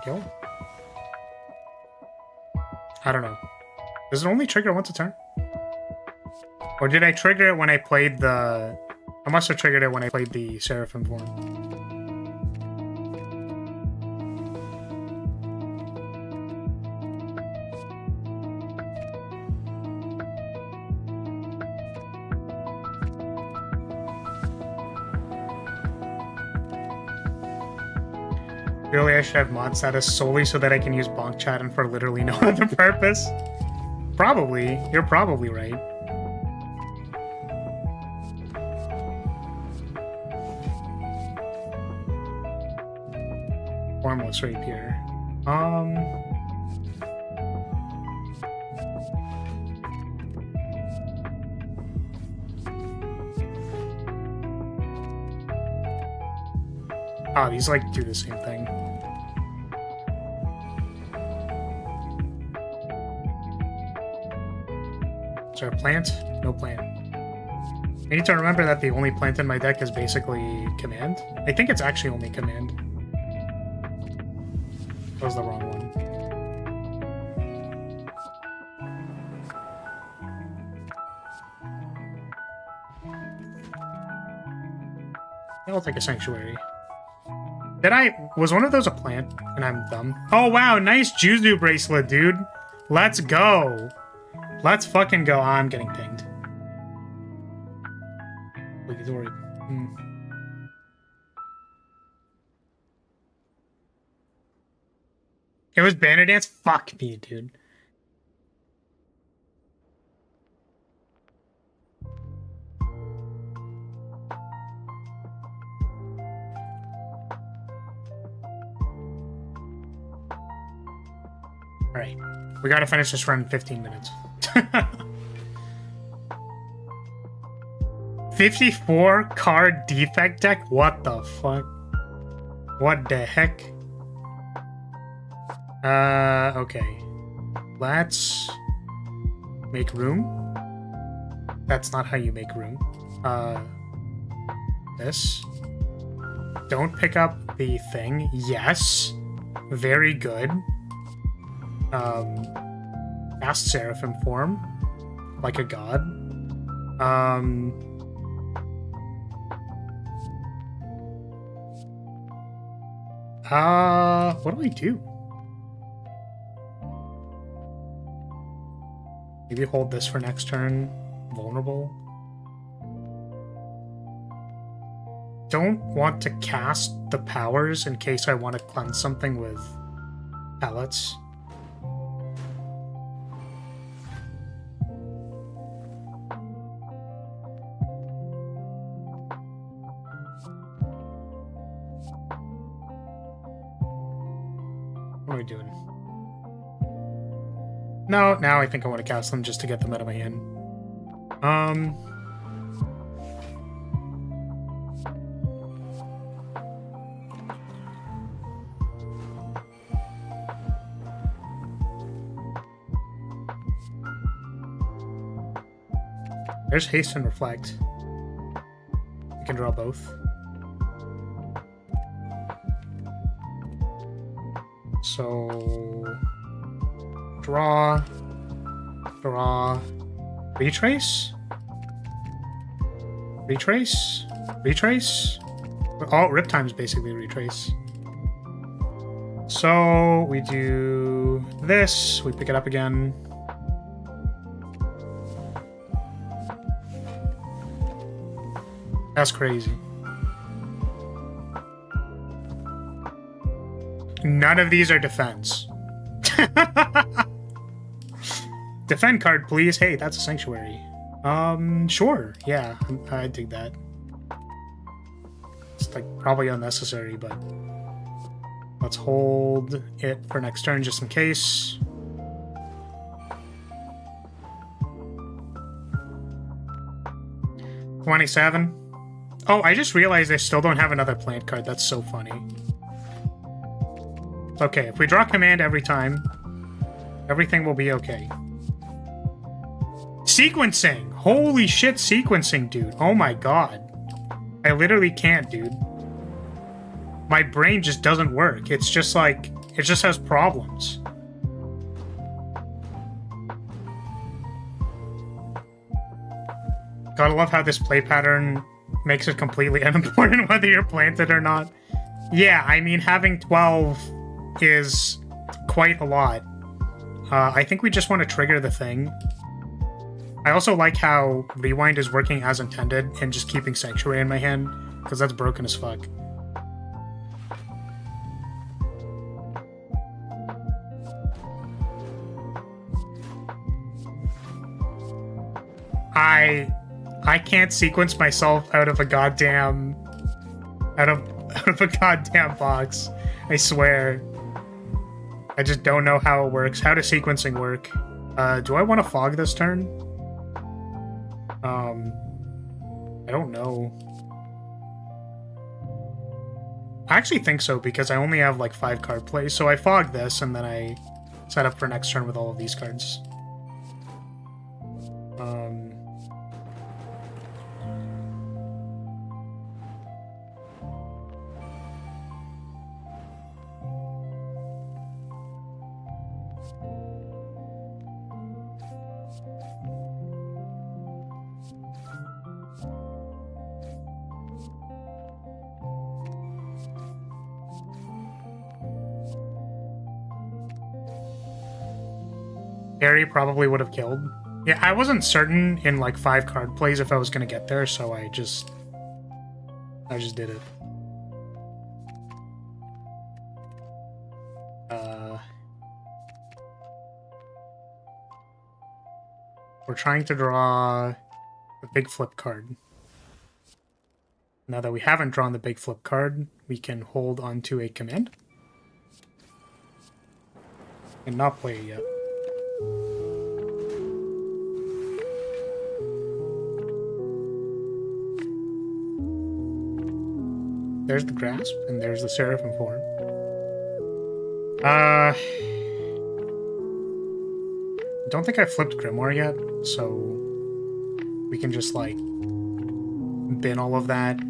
Kill? I don't know. Does it only trigger once a turn? Or did I trigger it when I played the... I must have triggered it when I played the Seraphim form. Really, I should have mod status solely so that I can use bonk chat and for literally no other purpose. Probably. You're probably right. Formless rapier. Ah, these like do the same thing. Is there a plant? No plant. I need to remember that the only plant in my deck is basically command. I think it's actually only command. That was the wrong one. I'll take a sanctuary. Was one of those a plant? And I'm dumb. Oh wow, nice Juzu bracelet, dude. Let's go. Let's fucking go. Oh, I'm getting pinged. Wait, he's worried. It was banner dance? Fuck me, dude. Alright. We gotta finish this run in 15 minutes. 54 card defect deck? What the fuck? What the heck? Okay. Let's make room. That's not how you make room. This. Don't pick up the thing. Yes. Very good. Cast Seraphim form. Like a god. What do I do? Maybe hold this for next turn. Vulnerable. Don't want to cast the powers in case I want to cleanse something with pellets. What am I doing? No, now I think I want to cast them just to get them out of my hand. There's haste and reflect. I can draw both. So draw, retrace, retrace. All Riptime's basically retrace. So we do this, we pick it up again. That's crazy. None of these are defense. Defend card, please. Hey, that's a sanctuary. Sure. Yeah, I dig that. It's like probably unnecessary, but let's hold it for next turn just in case. $27. Oh, I just realized I still don't have another plant card. That's so funny. Okay, if we draw command every time, everything will be okay. Sequencing! Holy shit, sequencing, dude. Oh my god. I literally can't, dude. My brain just doesn't work. It's just like, it just has problems. Gotta love how this play pattern makes it completely unimportant whether you're planted or not. Yeah, I mean, having 12 is quite a lot. I think we just want to trigger the thing. I also like how Rewind is working as intended and just keeping Sanctuary in my hand, because that's broken as fuck. I can't sequence myself out of a goddamn box. I swear. I just don't know how it works. How does sequencing work? Do I want to fog this turn? I don't know. I actually think so, because I only have like 5 card plays, so I fog this and then I set up for next turn with all of these cards. Harry probably would have killed. Yeah, I wasn't certain in like 5 card plays if I was gonna get there, so I just did it. We're trying to draw a big flip card. Now that we haven't drawn the big flip card, we can hold onto a command and not play it yet. There's the grasp, and there's the seraphim form. Don't think I flipped Grimoire yet, so we can just like bin all of that.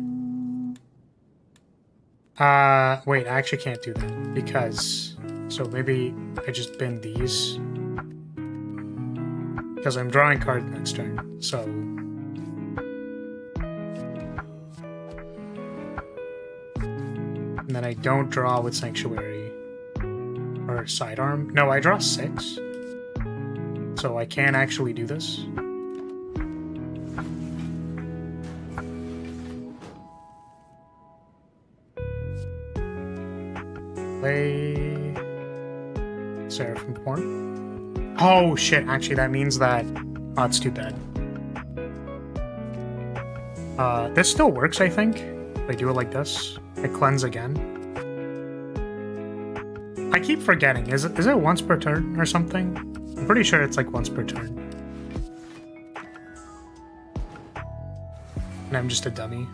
Wait, I actually can't do that because so maybe I just bin these because I'm drawing cards next turn. So and then I don't draw with Sanctuary or Sidearm. No, I draw 6. So I can actually do this. Play Seraphim Form. Oh shit, actually that means that... Oh, it's too bad. This still works, I think. If I do it like this. I cleanse again. I keep forgetting. Is it once per turn or something? I'm pretty sure it's like once per turn. And I'm just a dummy.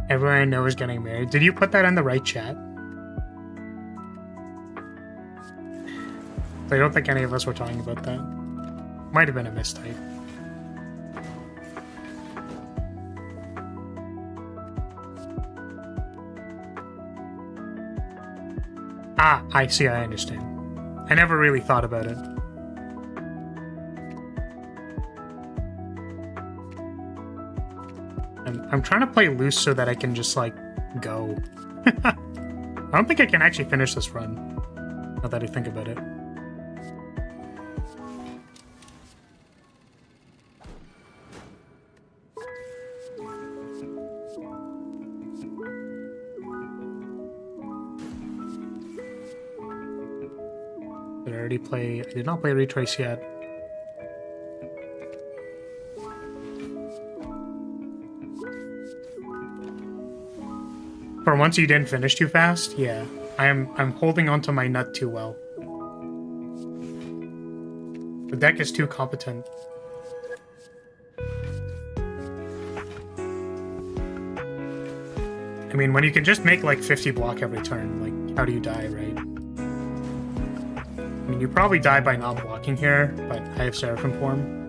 Everyone I know is getting married. Did you put that in the right chat? I don't think any of us were talking about that. Might have been a mistype. Ah, I see, I understand. I never really thought about it. I'm trying to play loose so that I can just, like, go. I don't think I can actually finish this run, now that I think about it. I did not play Retrace yet. For once you didn't finish too fast? Yeah. I'm holding onto my nut too well. The deck is too competent. I mean, when you can just make like 50 block every turn, like, how do you die, right? I mean, you probably die by not blocking here, but I have Seraphim Form.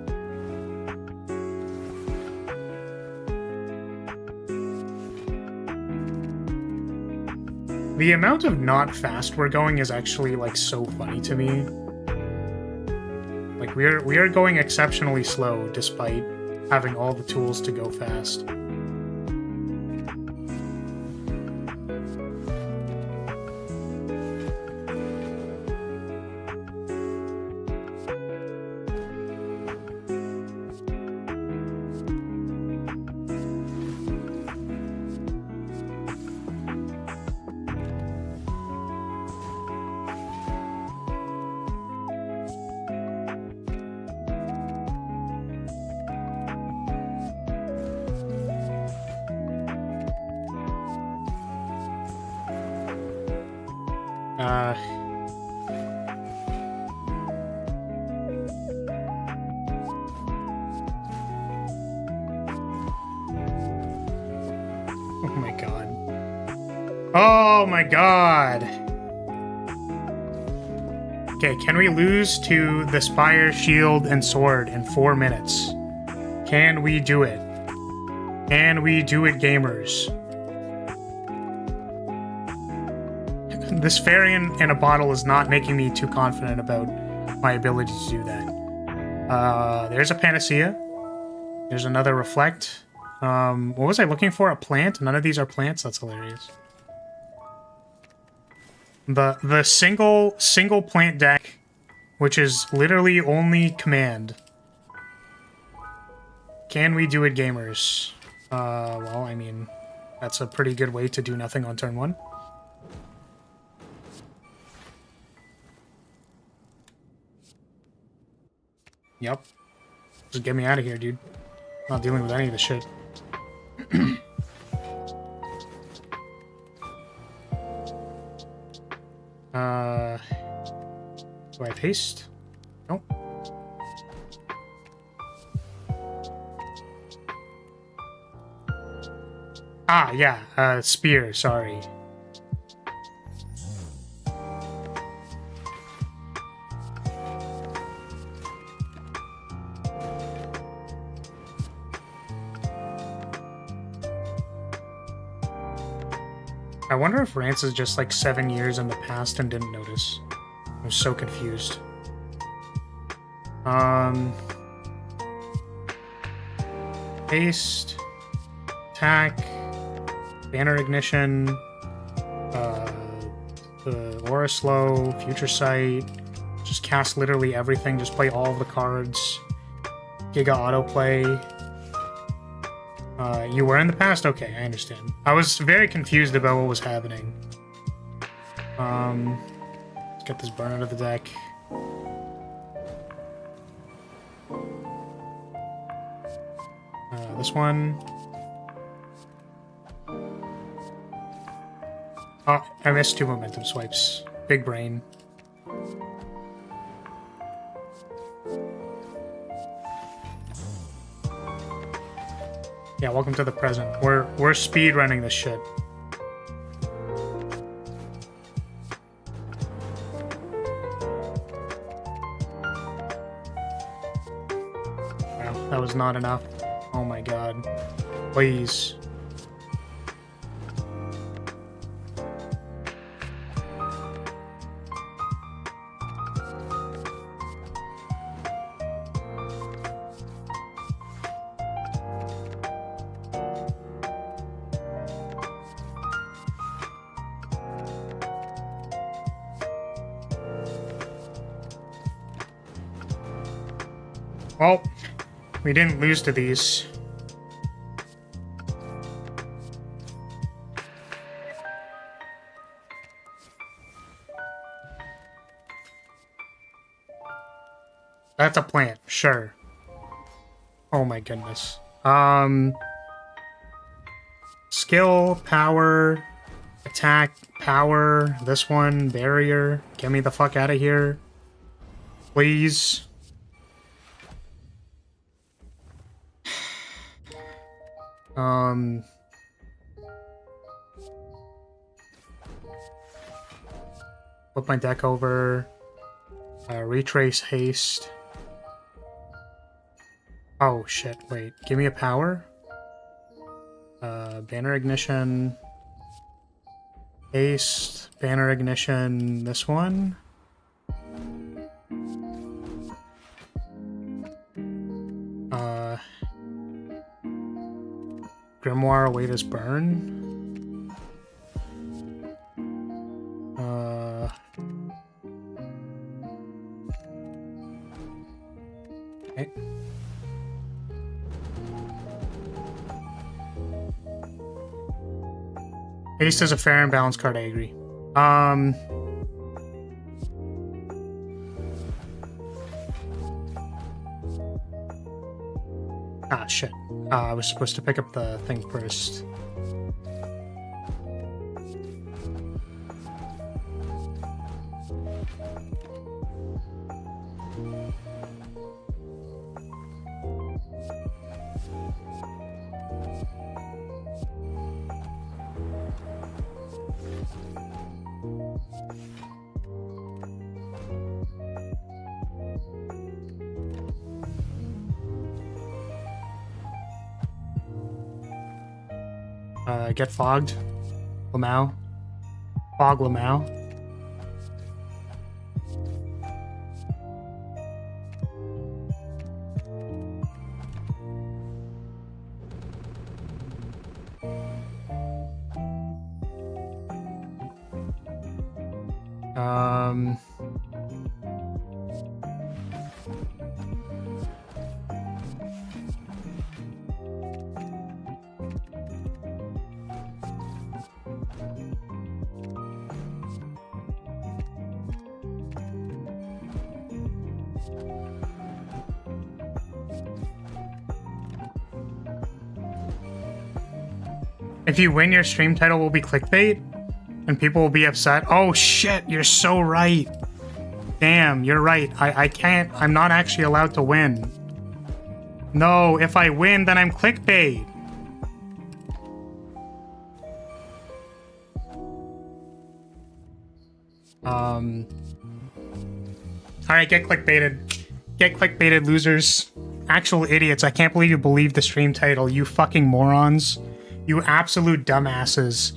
The amount of not fast we're going is actually, like, so funny to me. Like, we are going exceptionally slow, despite having all the tools to go fast. Oh my god. Oh my god. Okay, can we lose to the Spire, Shield, and Sword in 4 minutes? Can we do it? Can we do it, gamers? This fairy in a bottle is not making me too confident about my ability to do that. There's a Panacea. There's another reflect. What was I looking for? A plant? None of these are plants? That's hilarious. The single plant deck, which is literally only command. Can we do it, gamers? Well, I mean, that's a pretty good way to do nothing on turn 1. Yep. Just get me out of here, dude. I'm not dealing with any of this shit. Do I have haste? Nope. Ah, yeah, Spire, sorry. I wonder if Rance is just like 7 years in the past and didn't notice. I'm so confused. Haste, attack, banner ignition, the aura slow, future sight, just cast literally everything, just play all of the cards, Giga autoplay. You were in the past? Okay, I understand. I was very confused about what was happening. Let's get this burn out of the deck. This one. Oh, I missed 2 momentum swipes. Big brain. Yeah, welcome to the present. We're speed running this shit. Wow, that was not enough. Oh my god. Please. Well, we didn't lose to these. That's a plant, sure. Oh my goodness. Skill, power, attack, power, this one, barrier. Get me the fuck out of here. Please. Flip my deck over. Retrace haste. Oh shit, wait. Give me a power. Banner ignition. Haste. Banner ignition. This one. Grimoire, await his burn. Okay. Haste is a fair and balanced card, I agree. Ah, shit. I was supposed to pick up the thing first. Get fogged. Lamau. Fog Lamau. If you win, your stream title will be clickbait, and people will be upset. Oh shit, you're so right. Damn, you're right. I can't. I'm not actually allowed to win. No, if I win, then I'm clickbait. Alright, get clickbaited. Get clickbaited, losers. Actual idiots. I can't believe you believed the stream title, you fucking morons. You absolute dumbasses.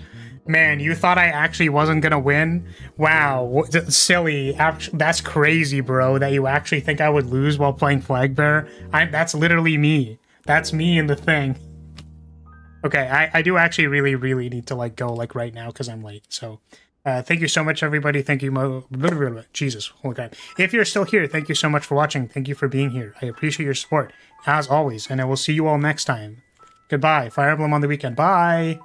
Man, you thought I actually wasn't gonna win? Wow, silly. That's crazy, bro, that you actually think I would lose while playing Flag Bear. That's literally me. That's me in the thing. Okay, I do actually really need to like go like right now because I'm late. So thank you so much, everybody. Thank you, Jesus, holy God. If you're still here, thank you so much for watching. Thank you for being here. I appreciate your support, as always, and I will see you all next time. Goodbye. Fire Emblem on the weekend. Bye.